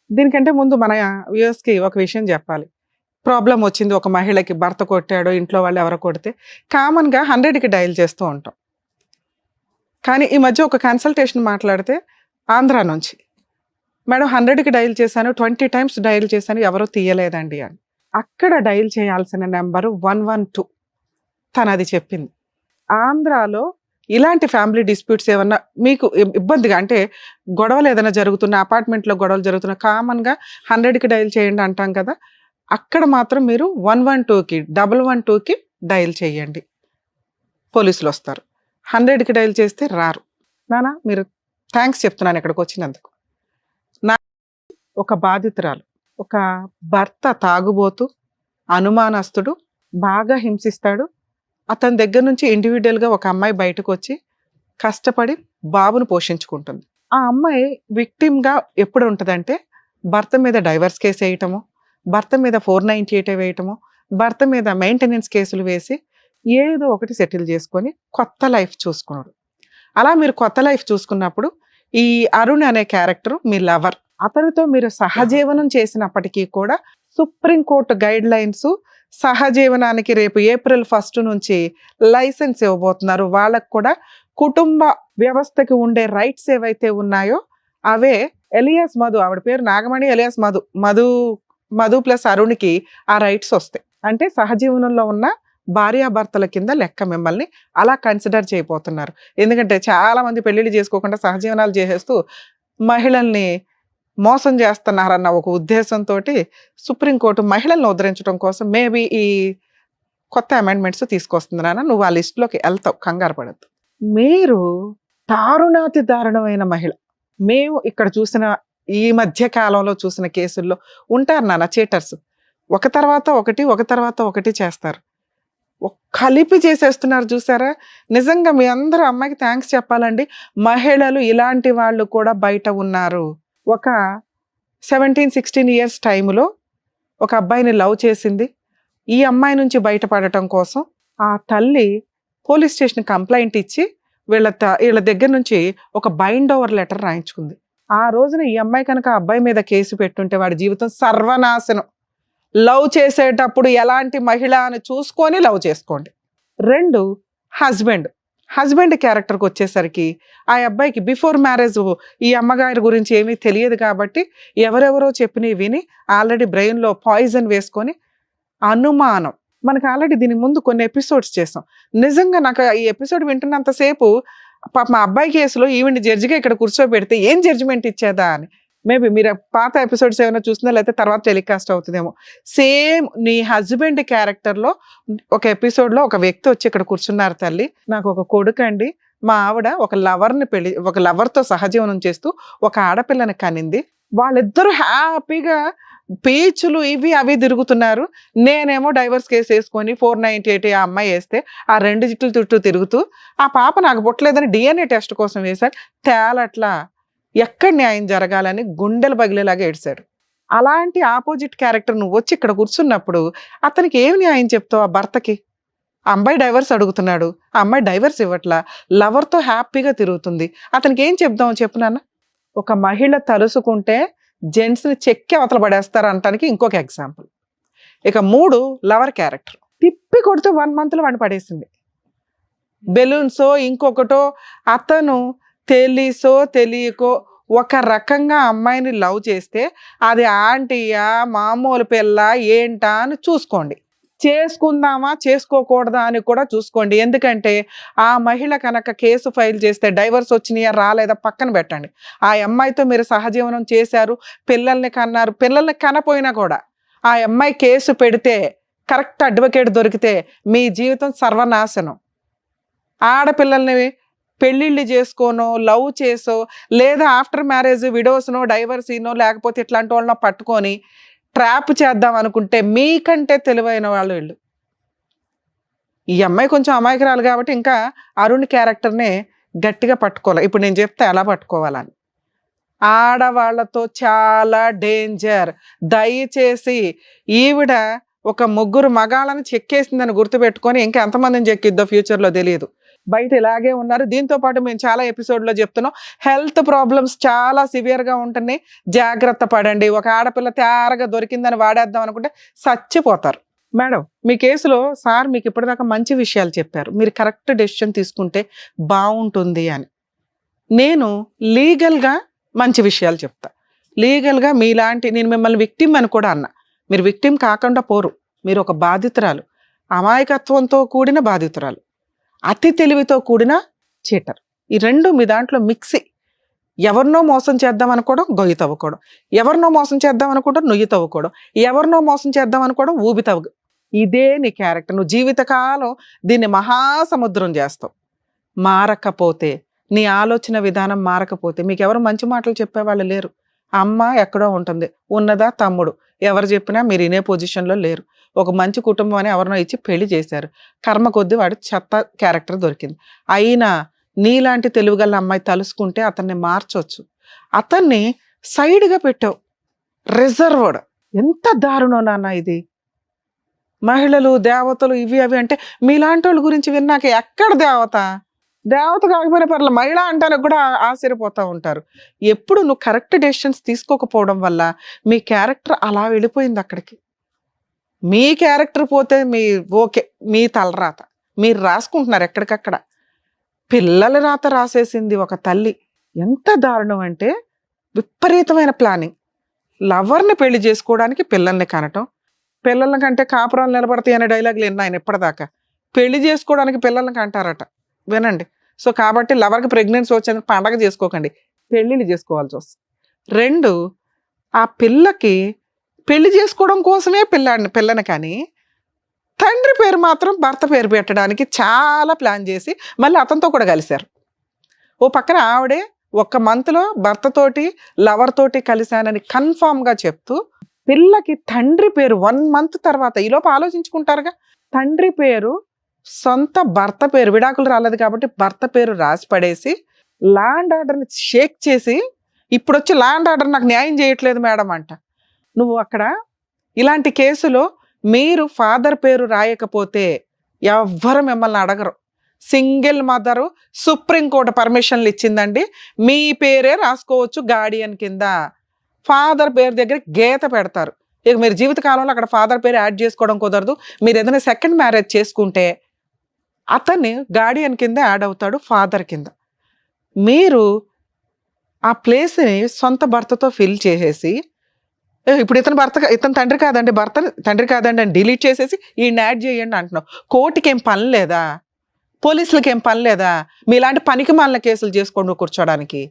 దీనికంటే ముందు మన వ్యూయర్స్కి ఒక విషయం చెప్పాలి. ప్రాబ్లం వచ్చింది, ఒక మహిళకి భర్త కొట్టాడో ఇంట్లో వాళ్ళు ఎవరో కొడితే కామన్గా 100కి డయల్ చేస్తూ ఉంటాం. కానీ ఈ మధ్య ఒక కన్సల్టేషన్ మాట్లాడితే ఆంధ్ర నుంచి, మేడం 100కి డయల్ చేశాను, 20 టైమ్స్ డయల్ చేశాను, ఎవరో తీయలేదండి అని. అక్కడ డయల్ చేయాల్సిన నెంబరు 112 తను అది చెప్పింది. ఆంధ్రాలో ఇలాంటి ఫ్యామిలీ డిస్ప్యూట్స్ ఏమన్నా మీకు ఇబ్బందిగా అంటే గొడవలు ఏదైనా జరుగుతున్న, అపార్ట్మెంట్లో గొడవలు జరుగుతున్న కామన్గా 100కి డయల్ చేయండి అంటాం కదా, అక్కడ మాత్రం మీరు 112కి 112కి డయల్ చేయండి, పోలీసులు వస్తారు. 100కి డయల్ చేస్తే రారు. నానా మీరు థ్యాంక్స్ చెప్తున్నాను ఇక్కడికి వచ్చినందుకు. నా ఒక బాధితురాలు, ఒక భర్త తాగుబోతు, అనుమానస్తుడు, బాగా హింసిస్తాడు. అతని దగ్గర నుంచి ఇండివిజువల్గా ఒక అమ్మాయి బయటకు వచ్చి కష్టపడి బాబును పోషించుకుంటుంది. ఆ అమ్మాయి విక్టిమ్గా ఎప్పుడు ఉంటుందంటే భర్త మీద డైవర్స్ కేసు వేయటము, భర్త మీద 498 వేయటము, భర్త మీద మెయింటెనెన్స్ కేసులు వేసి ఏదో ఒకటి సెటిల్ చేసుకొని కొత్త లైఫ్ చూసుకున్నాడు. అలా మీరు కొత్త లైఫ్ చూసుకున్నప్పుడు ఈ అరుణ్ అనే క్యారెక్టర్ మీ లవర్, అతనితో మీరు సహజీవనం చేసినప్పటికీ కూడా సుప్రీంకోర్టు గైడ్ లైన్స్ సహజీవనానికి రేపు April 1 నుంచి లైసెన్స్ ఇవ్వబోతున్నారు. వాళ్ళకు కూడా కుటుంబ వ్యవస్థకి ఉండే రైట్స్ ఏవైతే ఉన్నాయో అవే ఎలియాస్ మధు, ఆవిడ పేరు నాగమణి, ఎలియాస్ మధు ప్లస్ అరుణ్కి ఆ రైట్స్ వస్తాయి. అంటే సహజీవనంలో ఉన్న భార్యాభర్తల కింద లెక్క మిమ్మల్ని అలా కన్సిడర్ చేయబోతున్నారు. ఎందుకంటే చాలా మంది పెళ్లిళ్ళు చేసుకోకుండా సహజీవనాలు చేసేస్తూ మహిళల్ని మోసం చేస్తున్నారన్న ఒక ఉద్దేశంతో సుప్రీంకోర్టు మహిళలను ఉద్ధరించడం కోసం మేబీ ఈ కొత్త అమెండ్మెంట్స్ తీసుకొస్తుంది. నాన్న నువ్వు ఆ లిస్టులోకి వెళ్తావు, కంగారు పడద్దు. మీరు దారుణాతి దారుణమైన మహిళ. మేము ఇక్కడ చూసిన ఈ మధ్య కాలంలో చూసిన కేసుల్లో ఉంటారు నాన్న చీటర్స్, ఒక తర్వాత ఒకటి చేస్తారు, కలిపి చేసేస్తున్నారు చూసారా. నిజంగా మీ అందరూ అమ్మాయికి థ్యాంక్స్ చెప్పాలండి. మహిళలు ఇలాంటి వాళ్ళు కూడా బయట ఉన్నారు. ఒక 17-16 ఇయర్స్ టైంలో ఒక అబ్బాయిని లవ్ చేసింది. ఈ అమ్మాయి నుంచి బయటపడటం కోసం ఆ తల్లి పోలీస్ స్టేషన్ కంప్లైంట్ ఇచ్చి వీళ్ళ దగ్గర నుంచి ఒక బైండ్ ఓవర్ లెటర్ రాయించుకుంది. ఆ రోజున ఈ అమ్మాయి కనుక ఆ అబ్బాయి మీద కేసు పెట్టుంటే వాడి జీవితం సర్వనాశనం. లవ్ చేసేటప్పుడు ఎలాంటి మహిళ అని చూసుకొని లవ్ చేసుకోండి. 2 హస్బెండ్ క్యారెక్టర్కి వచ్చేసరికి ఆ అబ్బాయికి బిఫోర్ మ్యారేజ్ ఈ అమ్మగారి గురించి ఏమీ తెలియదు కాబట్టి ఎవరెవరో చెప్పినవి విని ఆల్రెడీ బ్రెయిన్లో పాయిజన్ వేసుకొని అనుమానం. మనకు ఆల్రెడీ దీని ముందు కొన్ని ఎపిసోడ్స్ చేసాం. నిజంగా నాకు ఈ ఎపిసోడ్ వింటున్నంతసేపు పాప మా అబ్బాయి కేసులో ఈవెంట్ జడ్జిగా ఇక్కడ కూర్చోబెడితే ఏం జడ్జిమెంట్ ఇచ్చేదా అని. మేబీ మీరు పాత ఎపిసోడ్స్ ఏమైనా చూసినా లేకపోతే తర్వాత టెలికాస్ట్ అవుతుందేమో. సేమ్ నీ హస్బెండ్ క్యారెక్టర్లో ఒక ఎపిసోడ్లో ఒక వ్యక్తి వచ్చి ఇక్కడ కూర్చున్నారు. తల్లి నాకు ఒక కొడుకు అండి, మా ఆవిడ ఒక లవర్తో సహజీవనం చేస్తూ ఒక ఆడపిల్లని కనింది. వాళ్ళిద్దరూ హ్యాపీగా పీచులు ఇవి అవి తిరుగుతున్నారు. నేనేమో డైవర్స్ కేసు వేసుకొని 498 ఆ అమ్మాయి వేస్తే ఆ 2 జిట్లు చుట్టూ తిరుగుతూ ఆ పాప నాకు పుట్టలేదని DNA టెస్ట్ కోసం వేశాడు. తేలట్లా, ఎక్కడ న్యాయం జరగాలని గుండెలు పగిలేలాగా ఏడ్చాడు. అలాంటి ఆపోజిట్ క్యారెక్టర్ నువ్వు వచ్చి ఇక్కడ కూర్చున్నప్పుడు అతనికి ఏం న్యాయం చెప్తావు? ఆ భర్తకి ఆ అమ్మాయి డైవర్స్ అడుగుతున్నాడు, ఆ అమ్మాయి డైవర్స్ ఇవ్వట్లా, లవర్తో హ్యాపీగా తిరుగుతుంది, అతనికి ఏం చెప్దాం చెప్పు నాన్న? ఒక మహిళ తలుసుకుంటే జెంట్స్ని చెక్కి అవతల పడేస్తారు అనటానికి ఇంకొక ఎగ్జాంపుల్. ఇక 3 లవర్ క్యారెక్టర్. తిప్పి కొడితే 1 monthలో వాడిని పడేసింది. బెలూన్సో ఇంకొకటో, అతను తెలిసో తెలియకో ఒక రకంగా అమ్మాయిని లవ్ చేస్తే అది ఆంటీయా మామూలు పిల్ల ఏంటా అని చూసుకోండి. చేసుకుందామా చేసుకోకూడదా అని కూడా చూసుకోండి. ఎందుకంటే ఆ మహిళ కనుక కేసు ఫైల్ చేస్తే డైవర్స్ వచ్చినాయా రాలేదా పక్కన పెట్టండి. ఆ అమ్మాయితో మీరు సహజీవనం చేశారు, పిల్లల్ని కన్నారు, పిల్లల్ని కనపోయినా కూడా ఆ అమ్మాయి కేసు పెడితే కరెక్ట్ అడ్వకేట్ దొరికితే మీ జీవితం సర్వనాశనం. ఆడపిల్లల్ని పెళ్ళిళ్ళు చేసుకోనో లవ్ చేసో లేదా ఆఫ్టర్ మ్యారేజ్ విడోస్నో డైవర్సీనో లేకపోతే ఇట్లాంటి వాళ్ళనో పట్టుకొని ట్రాప్ చేద్దాం అనుకుంటే మీకంటే తెలివైన వాళ్ళు వీళ్ళు. ఈ అమ్మాయి కొంచెం అమాయకురాలు కాబట్టి ఇంకా అరుణ్ క్యారెక్టర్నే గట్టిగా పట్టుకోవాలి. ఇప్పుడు నేను చెప్తే ఎలా పట్టుకోవాలని. ఆడవాళ్లతో చాలా డేంజర్. దయచేసి ఈవిడ ఒక 3 మగాళ్ళని చెక్కేసిందని గుర్తుపెట్టుకొని ఇంకా ఎంతమందిని చెక్కిద్దో ఫ్యూచర్లో తెలియదు. బయట ఇలాగే ఉన్నారు. దీంతో పాటు మేము చాలా ఎపిసోడ్లో చెప్తున్నాం, హెల్త్ ప్రాబ్లమ్స్ చాలా సివియర్గా ఉంటున్నాయి, జాగ్రత్త పడండి. ఒక ఆడపిల్ల తయారుగా దొరికిందని వాడేద్దాం అనుకుంటే చచ్చిపోతారు. మేడం, మీ కేసులో సార్ మీకు ఇప్పటిదాకా మంచి విషయాలు చెప్పారు, మీరు కరెక్ట్ డెసిషన్ తీసుకుంటే బాగుంటుంది అని. నేను లీగల్గా మంచి విషయాలు చెప్తా. లీగల్గా మీలాంటి, నేను మిమ్మల్ని విక్టిమ్ అని కూడా అన్నా, మీరు విక్టిమ్ కాకుండా పోరు, మీరు ఒక బాధితురాలు, అమాయకత్వంతో కూడిన బాధితురాలు, అతి తెలివితో కూడిన చీటర్. ఈ 2 మీ దాంట్లో మిక్సీ. ఎవరినో మోసం చేద్దాం అనుకోవడం గొయ్యి తవ్వుకోవడం, ఎవరినో మోసం చేద్దాం అనుకోవడం నుయ్యి తవ్వుకోవడం, ఎవరినో మోసం చేద్దాం అనుకోవడం ఊబి తవ్వు. ఇదే నీ క్యారెక్టర్. నువ్వు జీవితకాలం దీన్ని మహాసముద్రం చేస్తావు. మారకపోతే, నీ ఆలోచన విధానం మారకపోతే, మీకు ఎవరు మంచి మాటలు చెప్పేవాళ్ళు లేరు. అమ్మ ఎక్కడో ఉంటుంది, ఉన్నదా తమ్ముడు, ఎవరు చెప్పినా మీరు వినే పొజిషన్లో లేరు. ఒక మంచి కుటుంబం అని ఎవరినో ఇచ్చి పెళ్లి చేశారు, కర్మ కొద్దీ వాడు చెత్త క్యారెక్టర్ దొరికింది. అయినా నీలాంటి తెలుగుగల అమ్మాయి తలుసుకుంటే అతన్ని మార్చొచ్చు. అతన్ని సైడ్గా పెట్టావు, రిజర్వ్డ్. ఎంత దారుణం నాన్న ఇది. మహిళలు దేవతలు ఇవి అవి అంటే మీలాంటి వాళ్ళ గురించి విన్నాక ఎక్కడ దేవత కాకపోయినా పర్లేదు, మహిళ అంటాను కూడా ఆశ్చర్యపోతూ ఉంటారు. ఎప్పుడు నువ్వు కరెక్ట్ డెసిషన్స్ తీసుకోకపోవడం వల్ల మీ క్యారెక్టర్ అలా వెళ్ళిపోయింది అక్కడికి. మీ క్యారెక్టర్ పోతే మీ ఓకే, మీ తలరాత మీరు రాసుకుంటున్నారు ఎక్కడికక్కడ. పిల్లల రాత రాసేసింది ఒక తల్లి. ఎంత దారుణం అంటే విపరీతమైన ప్లానింగ్. లవర్ని పెళ్లి చేసుకోవడానికి పిల్లల్ని కనటం, పిల్లల కంటే కాపురాలు నిలబడతాయి అనే డైలాగులు విన్నా ఆయన ఇప్పటిదాకా. పెళ్లి చేసుకోవడానికి పిల్లల్ని కంటారట, వినండి. సో కాబట్టి లవర్కి ప్రెగ్నెన్సీ వచ్చేందుకు పండగ చేసుకోకండి, పెళ్ళిళ్ళు చేసుకోవాల్సి వస్తుంది. 2, ఆ పిల్లకి పెళ్లి చేసుకోవడం కోసమే పిల్లని కానీ తండ్రి పేరు మాత్రం భర్త పేరు పెట్టడానికి చాలా ప్లాన్ చేసి మళ్ళీ అతనితో కూడా కలిశారు. ఓ పక్కన ఆవిడే 1 monthలో భర్తతోటి లవర్ తోటి కలిశానని కన్ఫామ్గా చెప్తూ పిల్లకి తండ్రి పేరు 1 month తర్వాత, ఈలోపు ఆలోచించుకుంటారుగా, తండ్రి పేరు సొంత భర్త పేరు, విడాకులు రాలేదు కాబట్టి భర్త పేరు రాసి పడేసి ల్యాండ్ ఆర్డర్ని షేక్ చేసి ఇప్పుడు వచ్చి ల్యాండ్ ఆర్డర్ నాకు న్యాయం చేయట్లేదు మేడం అంట. నువ్వు అక్కడ ఇలాంటి కేసులో మీరు ఫాదర్ పేరు రాయకపోతే ఎవ్వరు మిమ్మల్ని అడగరు. సింగిల్ మదరు సుప్రీంకోర్టు పర్మిషన్లు ఇచ్చిందండి, మీ పేరే రాసుకోవచ్చు గార్డియన్ కింద. ఫాదర్ పేరు దగ్గర గీత పెడతారు. ఇక మీరు జీవితకాలంలో అక్కడ ఫాదర్ పేరు యాడ్ చేసుకోవడం కుదరదు. మీరు ఏదైనా సెకండ్ మ్యారేజ్ చేసుకుంటే అతన్ని గార్డియన్ కింద యాడ్ అవుతాడు, ఫాదర్ కింద. మీరు ఆ ప్లేస్ని సొంత భర్తతో ఫిల్ చేసేసి ఇప్పుడు ఇతను తండ్రి కాదండి, తండ్రి కాదండి అని డిలీట్ చేసేసి ఈయన యాడ్ చేయండి అంటున్నావు. కోర్టుకి ఏం పని లేదా, పోలీసులకి ఏం పని లేదా, మీలాంటి పనికి మాలిన కేసులు చేసుకోండి కూర్చోడానికి.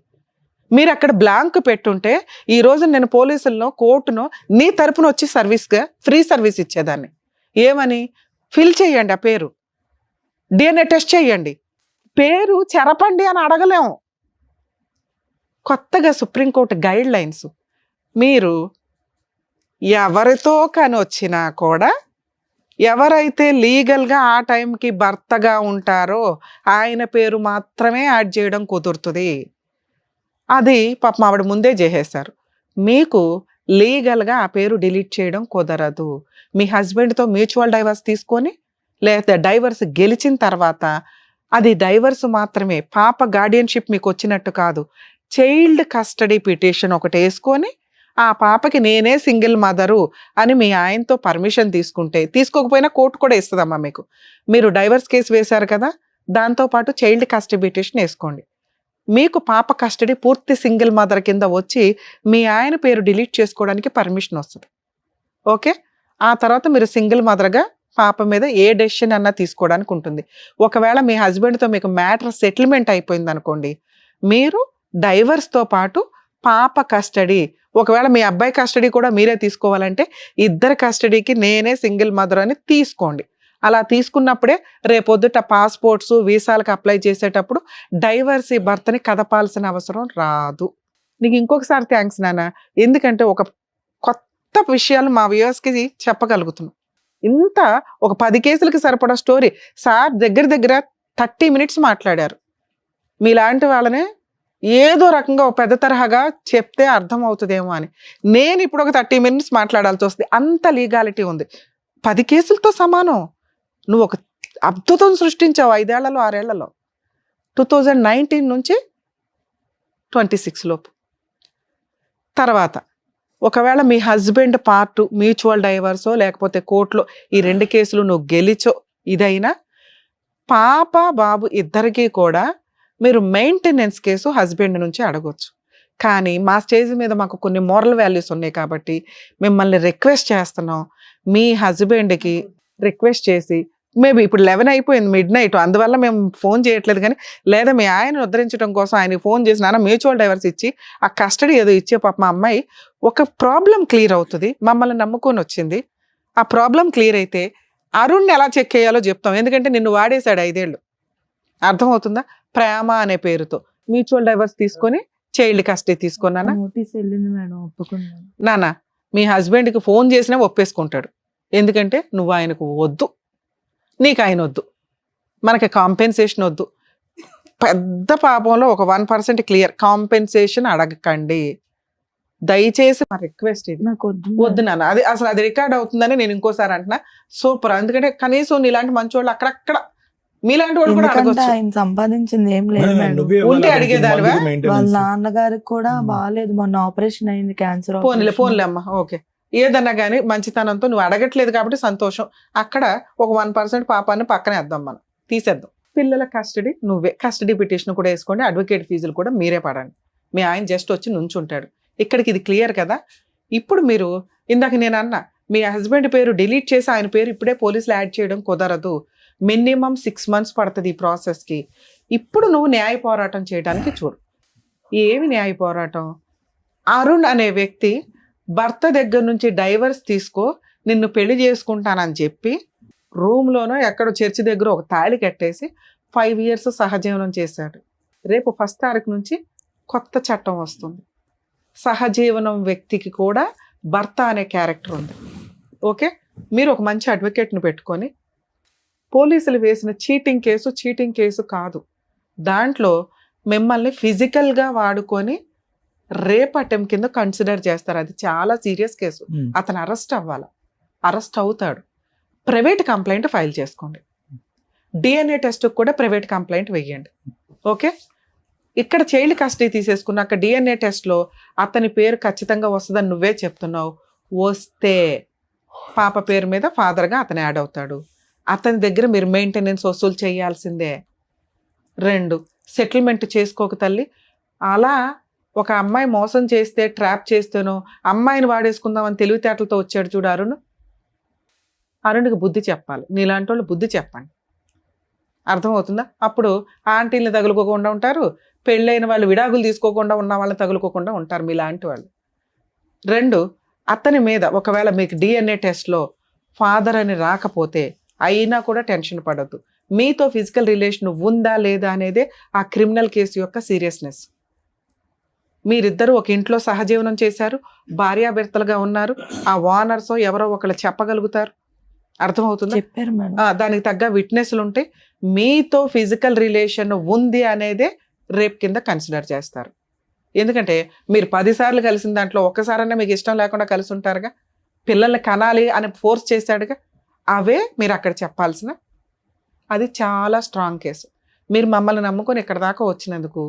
మీరు అక్కడ బ్లాంక్ పెట్టుంటే ఈరోజు నేను పోలీసులను కోర్టును నీ తరపున వచ్చి సర్వీస్గా ఫ్రీ సర్వీస్ ఇచ్చేదాన్ని. ఏమని ఫిల్ చేయండి, ఆ పేరు DNA టెస్ట్ చేయండి, పేరు చెరపండి అని అడగలేము. కొత్తగా సుప్రీంకోర్టు గైడ్ లైన్స్, మీరు ఎవరితో కానీ వచ్చినా కూడా ఎవరైతే లీగల్గా ఆ టైంకి భర్తగా ఉంటారో ఆయన పేరు మాత్రమే యాడ్ చేయడం కుదురుతుంది. అది పాపం ఆవిడ ముందే చేసేశారు. మీకు లీగల్గా ఆ పేరు డిలీట్ చేయడం కుదరదు. మీ హస్బెండ్తో మ్యూచువల్ డైవర్స్ తీసుకొని లేదా డైవర్స్ గెలిచిన తర్వాత అది డైవర్స్ మాత్రమే, పాప గార్డియన్షిప్ మీకు వచ్చినట్టు కాదు. చైల్డ్ కస్టడీ పిటిషన్ ఒకటి వేసుకొని ఆ పాపకి నేనే సింగిల్ మదరు అని మీ ఆయనతో పర్మిషన్ తీసుకుంటే, తీసుకోకపోయినా కోర్టు కూడా ఇస్తుందమ్మా మీకు. మీరు డైవర్స్ కేసు వేశారు కదా, దాంతోపాటు చైల్డ్ కస్టడీ పిటిషన్ వేసుకోండి. మీకు పాప కస్టడీ పూర్తి సింగిల్ మదర్ కింద వచ్చి మీ ఆయన పేరు డిలీట్ చేసుకోవడానికి పర్మిషన్ వస్తుంది. ఓకే, ఆ తర్వాత మీరు సింగిల్ మదర్గా పాప మీద ఏ డెసిషన్ అన్నా తీసుకోవడానికి ఉంటుంది. ఒకవేళ మీ హస్బెండ్తో మీకు మ్యాటర్ సెటిల్మెంట్ అయిపోయింది అనుకోండి, మీరు డైవర్స్తో పాటు పాప కస్టడీ, ఒకవేళ మీ అబ్బాయి కస్టడీ కూడా మీరే తీసుకోవాలంటే ఇద్దరు కస్టడీకి నేనే సింగిల్ మదర్ అని తీసుకోండి. అలా తీసుకున్నప్పుడే రేపొద్దుట పాస్పోర్ట్స్ వీసాలకు అప్లై చేసేటప్పుడు డైవర్సీ భర్తని కదపాల్సిన అవసరం రాదు. నీకు ఇంకొకసారి థ్యాంక్స్ నాన్న, ఎందుకంటే ఒక కొత్త విషయాలు మా వ్యూవర్స్కి చెప్పగలుగుతున్నాం. ఇంత ఒక 10 కేసులకి సరిపడా స్టోరీ సార్ దగ్గర 30 minutes మాట్లాడారు. మీలాంటి వాళ్ళనే ఏదో రకంగా ఒక పెద్ద తరహాగా చెప్తే అర్థం అవుతుందేమో అని. నేను ఇప్పుడు ఒక 30 minutes మాట్లాడాల్సి వస్తుంది, అంత లీగాలిటీ ఉంది. 10 కేసులతో సమానం. నువ్వు ఒక అద్భుతం సృష్టించావు 5 ఏళ్లలో 6 ఏళ్లలో, 2019 నుంచి 26 లోపు. తర్వాత ఒకవేళ మీ హస్బెండ్ పార్ట్ మ్యూచువల్ డైవర్సో లేకపోతే కోర్టులో ఈ 2 కేసులు నువ్వు గెలిచో ఇదైనా, పాప బాబు ఇద్దరికీ కూడా మీరు మెయింటెనెన్స్ కేసు హస్బెండ్ నుంచి అడగొచ్చు. కానీ మా స్టేజ్ మీద మాకు కొన్ని మోరల్ వాల్యూస్ ఉన్నాయి కాబట్టి మిమ్మల్ని రిక్వెస్ట్ చేస్తున్నాం, మీ హస్బెండ్కి రిక్వెస్ట్ చేసి, మేబీ ఇప్పుడు 11 అయిపోయింది midnight, అందువల్ల మేము ఫోన్ చేయట్లేదు, కానీ లేదా మీ ఆయన ఉద్ధరించడం కోసం ఆయనకి ఫోన్ చేసి నాన్న మ్యూచువల్ డైవర్స్ ఇచ్చి ఆ కస్టడీ ఏదో ఇచ్చే పాప మా అమ్మాయి ఒక ప్రాబ్లం క్లియర్ అవుతుంది, మమ్మల్ని నమ్ముకొని వచ్చింది, ఆ ప్రాబ్లం క్లియర్ అయితే అరుణ్ని ఎలా చెక్ చేయాలో చెప్తాం. ఎందుకంటే నిన్ను వాడేశాడు 5 ఏళ్ళు, అర్థమవుతుందా? ప్రేమ అనే పేరుతో మ్యూచువల్ డైవర్స్ తీసుకొని చైల్డ్ కస్టడీ తీసుకున్నానా నోటీస్ వెళ్ళింది మేడం, ఒప్పుకున్నాను. నాన్న మీ హస్బెండ్కి ఫోన్ చేసినా ఒప్పేసుకుంటాడు, ఎందుకంటే నువ్వు ఆయనకు వద్దు, నీకు ఆయన వద్దు, మనకి కాంపెన్సేషన్ వద్దు. పెద్ద పాపంలో ఒక 1% క్లియర్, కాంపెన్సేషన్ అడగకండి దయచేసి, మా రిక్వెస్ట్ ఇది. నాకు వద్దు నాన్న, అది అసలు అది రికార్డ్ అవుతుందని నేను ఇంకోసారి అంటున్నా. సూపర్, ఎందుకంటే కనీసం నీలాంటి మంచి వాళ్ళు అక్కడక్కడ మీలాంటి వాళ్ళు కూడా ఎందుకంటే అడగొచ్చు. ఆయన సంపాదించింది ఏం లేదు మేడం. ఉంటే అడిగేదానివా? వాళ్ళ నాన్నగారికి కూడా బాగాలేదు, మొన్న ఆపరేషన్ అయింది, క్యాన్సర్. పోన్లే అమ్మ, ఓకే. ఏదన్నా కానీ మంచితనంతో నువ్వు అడగట్లేదు కాబట్టి సంతోషం. అక్కడ ఒక 1% పాపాన్ని పక్కనే వేద్దాం, మనం తీసేద్దాం. పిల్లల కస్టడీ నువ్వే, కస్టడీ పిటిషన్ కూడా వేసుకోండి, అడ్వకేట్ ఫీజులు కూడా మీరే పడండి. మీ ఆయన జస్ట్ వచ్చి నుంచుంటాడు. ఇక్కడికి ఇది క్లియర్ కదా. ఇప్పుడు మీరు ఇందాక నేను అన్నా మీ హస్బెండ్ పేరు డిలీట్ చేసి ఆయన పేరు ఇప్పుడే పోలీసులు యాడ్ చేయడం కుదరదు, మినిమం 6 months పడుతుంది ఈ ప్రాసెస్కి. ఇప్పుడు నువ్వు న్యాయ పోరాటం చేయడానికి చూడు. ఏమి న్యాయ పోరాటం? అరుణ్ అనే వ్యక్తి భర్త దగ్గర నుంచి డైవర్స్ తీసుకో, నిన్ను పెళ్లి చేసుకుంటానని చెప్పి రూమ్లోనో ఎక్కడో చర్చి దగ్గర ఒక తాళి కట్టేసి 5 years సహజీవనం చేశాడు. రేపు 1st తారీఖు నుంచి కొత్త చట్టం వస్తుంది. సహజీవనం వ్యక్తికి కూడా భర్త అనే క్యారెక్టర్ ఉంది. ఓకే, మీరు ఒక మంచి అడ్వకేట్ని పెట్టుకొని, పోలీసులు వేసిన చీటింగ్ కేసు కాదు, దాంట్లో మిమ్మల్ని ఫిజికల్గా వాడుకొని రేప్ అటెంప్ట్ కింద కన్సిడర్ చేస్తారు. అది చాలా సీరియస్ కేసు. అతను అరెస్ట్ అవ్వాలి, అరెస్ట్ అవుతాడు. ప్రైవేట్ కంప్లైంట్ ఫైల్ చేసుకోండి, DNA టెస్ట్కి కూడా ప్రైవేట్ కంప్లైంట్ వేయండి. ఓకే, ఇక్కడ చైల్డ్ కస్టడీ తీసేసుకున్నాక DNA టెస్ట్లో అతని పేరు ఖచ్చితంగా వస్తుందని నువ్వే చెప్తున్నావు. వస్తే పాప పేరు మీద ఫాదర్గా అతను యాడ్ అవుతాడు. అతని దగ్గర మీరు మెయింటెనెన్స్ వసూలు చేయాల్సిందే. 2, సెటిల్మెంట్ చేసుకోక తల్లి. అలా ఒక అమ్మాయి మోసం చేస్తే, ట్రాప్ చేస్తేనో అమ్మాయిని వాడేసుకుందామని తెలివితేటలతో వచ్చాడు చూడు అరుణ్. అరుణ్కి బుద్ధి చెప్పాలి, నీలాంటి వాళ్ళు బుద్ధి చెప్పండి, అర్థమవుతుందా? అప్పుడు ఆంటీలు తగులుకోకుండా ఉంటారు, పెళ్ళైన వాళ్ళు విడాకులు తీసుకోకుండా ఉన్న వాళ్ళని తగులుకోకుండా ఉంటారు మీలాంటి వాళ్ళు. 2, అతని మీద ఒకవేళ మీకు DNA టెస్ట్లో ఫాదర్ అని రాకపోతే అయినా కూడా టెన్షన్ పడద్దు. మీతో ఫిజికల్ రిలేషన్ ఉందా లేదా అనేదే ఆ క్రిమినల్ కేసు యొక్క సీరియస్నెస్. మీరిద్దరూ ఒక ఇంట్లో సహజీవనం చేశారు, భార్యాభర్తలుగా ఉన్నారు, ఆ ఓనర్సో ఎవరో ఒకళ్ళు చెప్పగలుగుతారు, అర్థమవుతుందా? చెప్పారు మేడం. దానికి తగ్గ విట్నెస్లు ఉంటే మీతో ఫిజికల్ రిలేషన్ ఉంది అనేదే రేప్ కింద కన్సిడర్ చేస్తారు. ఎందుకంటే మీరు 10 సార్లు కలిసిన దాంట్లో ఒక్కసారన్నా మీకు ఇష్టం లేకుండా కలిసి ఉంటారుగా, పిల్లల్ని కనాలి అని ఫోర్స్ చేశాడుగా, అవే మీరు అక్కడ చెప్పాల్సిన. అది చాలా స్ట్రాంగ్ కేసు. మీరు మమ్మల్ని నమ్ముకొని ఇక్కడ దాకా వచ్చినందుకు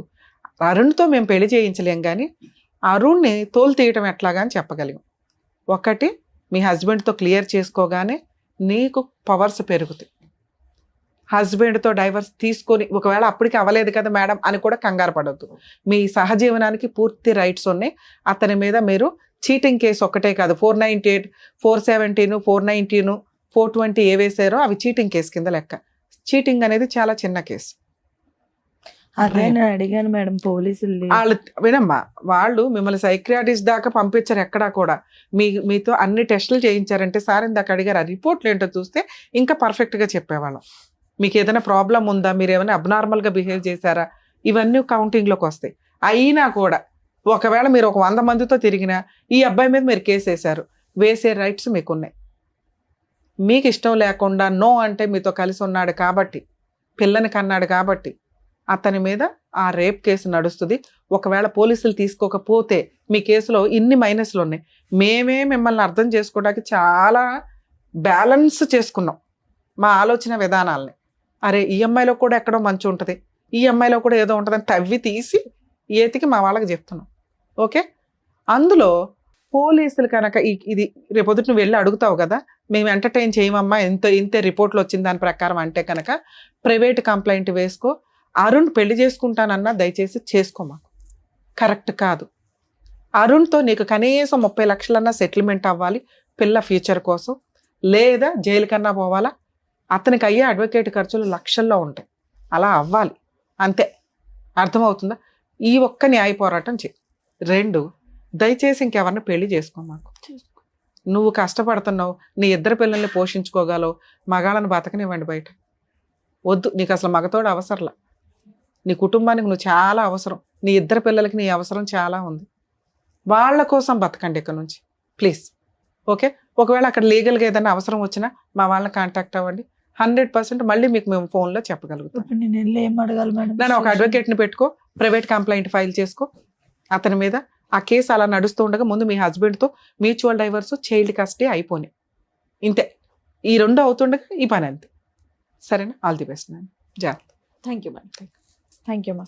అరుణ్తో మేము పెళ్లి చేయించలేం, కానీ అరుణ్ని తోలు తీయటం ఎట్లాగా అని చెప్పగలిగాం. ఒకటి, మీ హస్బెండ్తో క్లియర్ చేసుకోగానే నీకు పవర్స్ పెరుగుతాయి. హస్బెండ్తో డైవర్స్ తీసుకొని ఒకవేళ అప్పటికి అవ్వలేదు కదా మేడం అని కూడా కంగారు పడద్దు. మీ సహజీవనానికి పూర్తి రైట్స్ ఉన్నాయి. అతని మీద మీరు చీటింగ్ కేసు ఒకటే కాదు, 498, 417, 419, 420 ఏ వేసారో అవి చీటింగ్ కేసు కింద లెక్క. చీటింగ్ అనేది చాలా చిన్న కేసు. అదే నేను అడిగాను మేడం పోలీసులు. వాళ్ళు వినమ్మా, వాళ్ళు మిమ్మల్ని సైక్రియాటిస్ట్ దాకా పంపించారు ఎక్కడా కూడా. మీతో అన్ని టెస్టులు చేయించారంటే సార్ ఇందాక అడిగారు, ఆ రిపోర్ట్లు ఏంటో చూస్తే ఇంకా పర్ఫెక్ట్గా చెప్పేవాళ్ళం. మీకు ఏదైనా ప్రాబ్లం ఉందా, మీరు ఏమైనా అబ్నార్మల్గా బిహేవ్ చేశారా, ఇవన్నీ కౌంటింగ్లోకి వస్తాయి. అయినా కూడా ఒకవేళ మీరు ఒక 100 మందితో తిరిగినా ఈ అబ్బాయి మీద మీరు కేసు వేశారు, వేసే రైట్స్ మీకున్నాయి. మీకు ఇష్టం లేకుండా నో అంటే మీతో కలిసి ఉన్నాడు కాబట్టి, పిల్లని కన్నాడు కాబట్టి అతని మీద ఆ రేప్ కేసు నడుస్తుంది. ఒకవేళ పోలీసులు తీసుకోకపోతే మీ కేసులో ఇన్ని మైనస్లు ఉన్నాయి. మేమే మిమ్మల్ని అర్థం చేసుకోవడానికి చాలా బ్యాలెన్స్ చేసుకున్నాం మా ఆలోచన విధానాలని. అరే ఈ అమ్మాయిలో కూడా ఎక్కడో మంచి ఉంటుంది, ఈ అమ్మాయిలో కూడా ఏదో ఉంటుందని తవ్వి తీసి ఏతికి మా వాళ్ళకి చెప్తున్నాం. ఓకే, అందులో పోలీసులు కనుక ఇది రేపొద్దుట నువ్వు వెళ్ళి అడుగుతావు కదా, మేము ఎంటర్టైన్ చేయమమ్మా, ఇంతే రిపోర్ట్లు వచ్చింది దాని ప్రకారం అంటే కనుక ప్రైవేట్ కంప్లైంట్ వేసుకో. అరుణ్ పెళ్లి చేసుకుంటానన్నా దయచేసి చేసుకోమా, కరెక్ట్ కాదు. అరుణ్తో నీకు కనీసం 30 లక్షలన్నా సెటిల్మెంట్ అవ్వాలి పిల్ల ఫ్యూచర్ కోసం, లేదా జైలు కన్నా పోవాలా. అతనికి అయ్యే అడ్వకేట్ ఖర్చులు లక్షల్లో ఉంటాయి, అలా అవ్వాలి అంతే. అర్థమవుతుందా? ఈ ఒక్క న్యాయ పోరాటం చేయి. 2, దయచేసి ఇంకెవరిని పెళ్లి చేసుకోమాకు. నువ్వు కష్టపడుతున్నావు, నీ 2 పిల్లల్ని పోషించుకోగలవు, మగాళ్ళని బతకనివ్వండి బయట. వద్దు, నీకు అసలు మగతోడు అవసరంలా. నీ కుటుంబానికి నువ్వు చాలా అవసరం, నీ 2 పిల్లలకి నీ అవసరం చాలా ఉంది. వాళ్ళ కోసం బతకండి ఇక్కడ నుంచి ప్లీజ్. ఓకే, ఒకవేళ అక్కడ లీగల్గా ఏదైనా అవసరం వచ్చినా మా వాళ్ళని కాంటాక్ట్ అవ్వండి. 100% మళ్ళీ మీకు మేము ఫోన్లో చెప్పగలుగుతాం. నేను వెళ్ళి ఏం అడగాలి మేడం? నేను ఒక అడ్వకేట్ని పెట్టుకో, ప్రైవేట్ కంప్లైంట్ ఫైల్ చేసుకో అతని మీద. ఆ కేసు అలా నడుస్తూ ఉండగా ముందు మీ హస్బెండ్తో మ్యూచువల్ డైవర్స్, చైల్డ్ కస్టడీ అయిపోయినాయి. ఇంతే, ఈ 2 అవుతుండగా ఈ పని అంతే. సరేనా? ఆల్ ది బెస్ట్ మ్యామ్, జాగ్రత్త. Thank you madam. Thank you మా.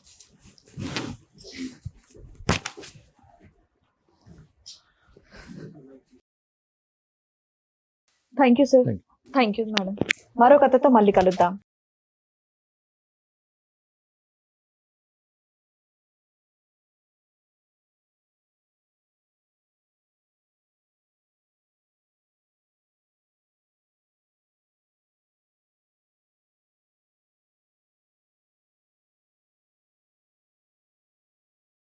Thank you sir. Thank you madam. మరో కథతో మళ్ళీ కలుద్దాం.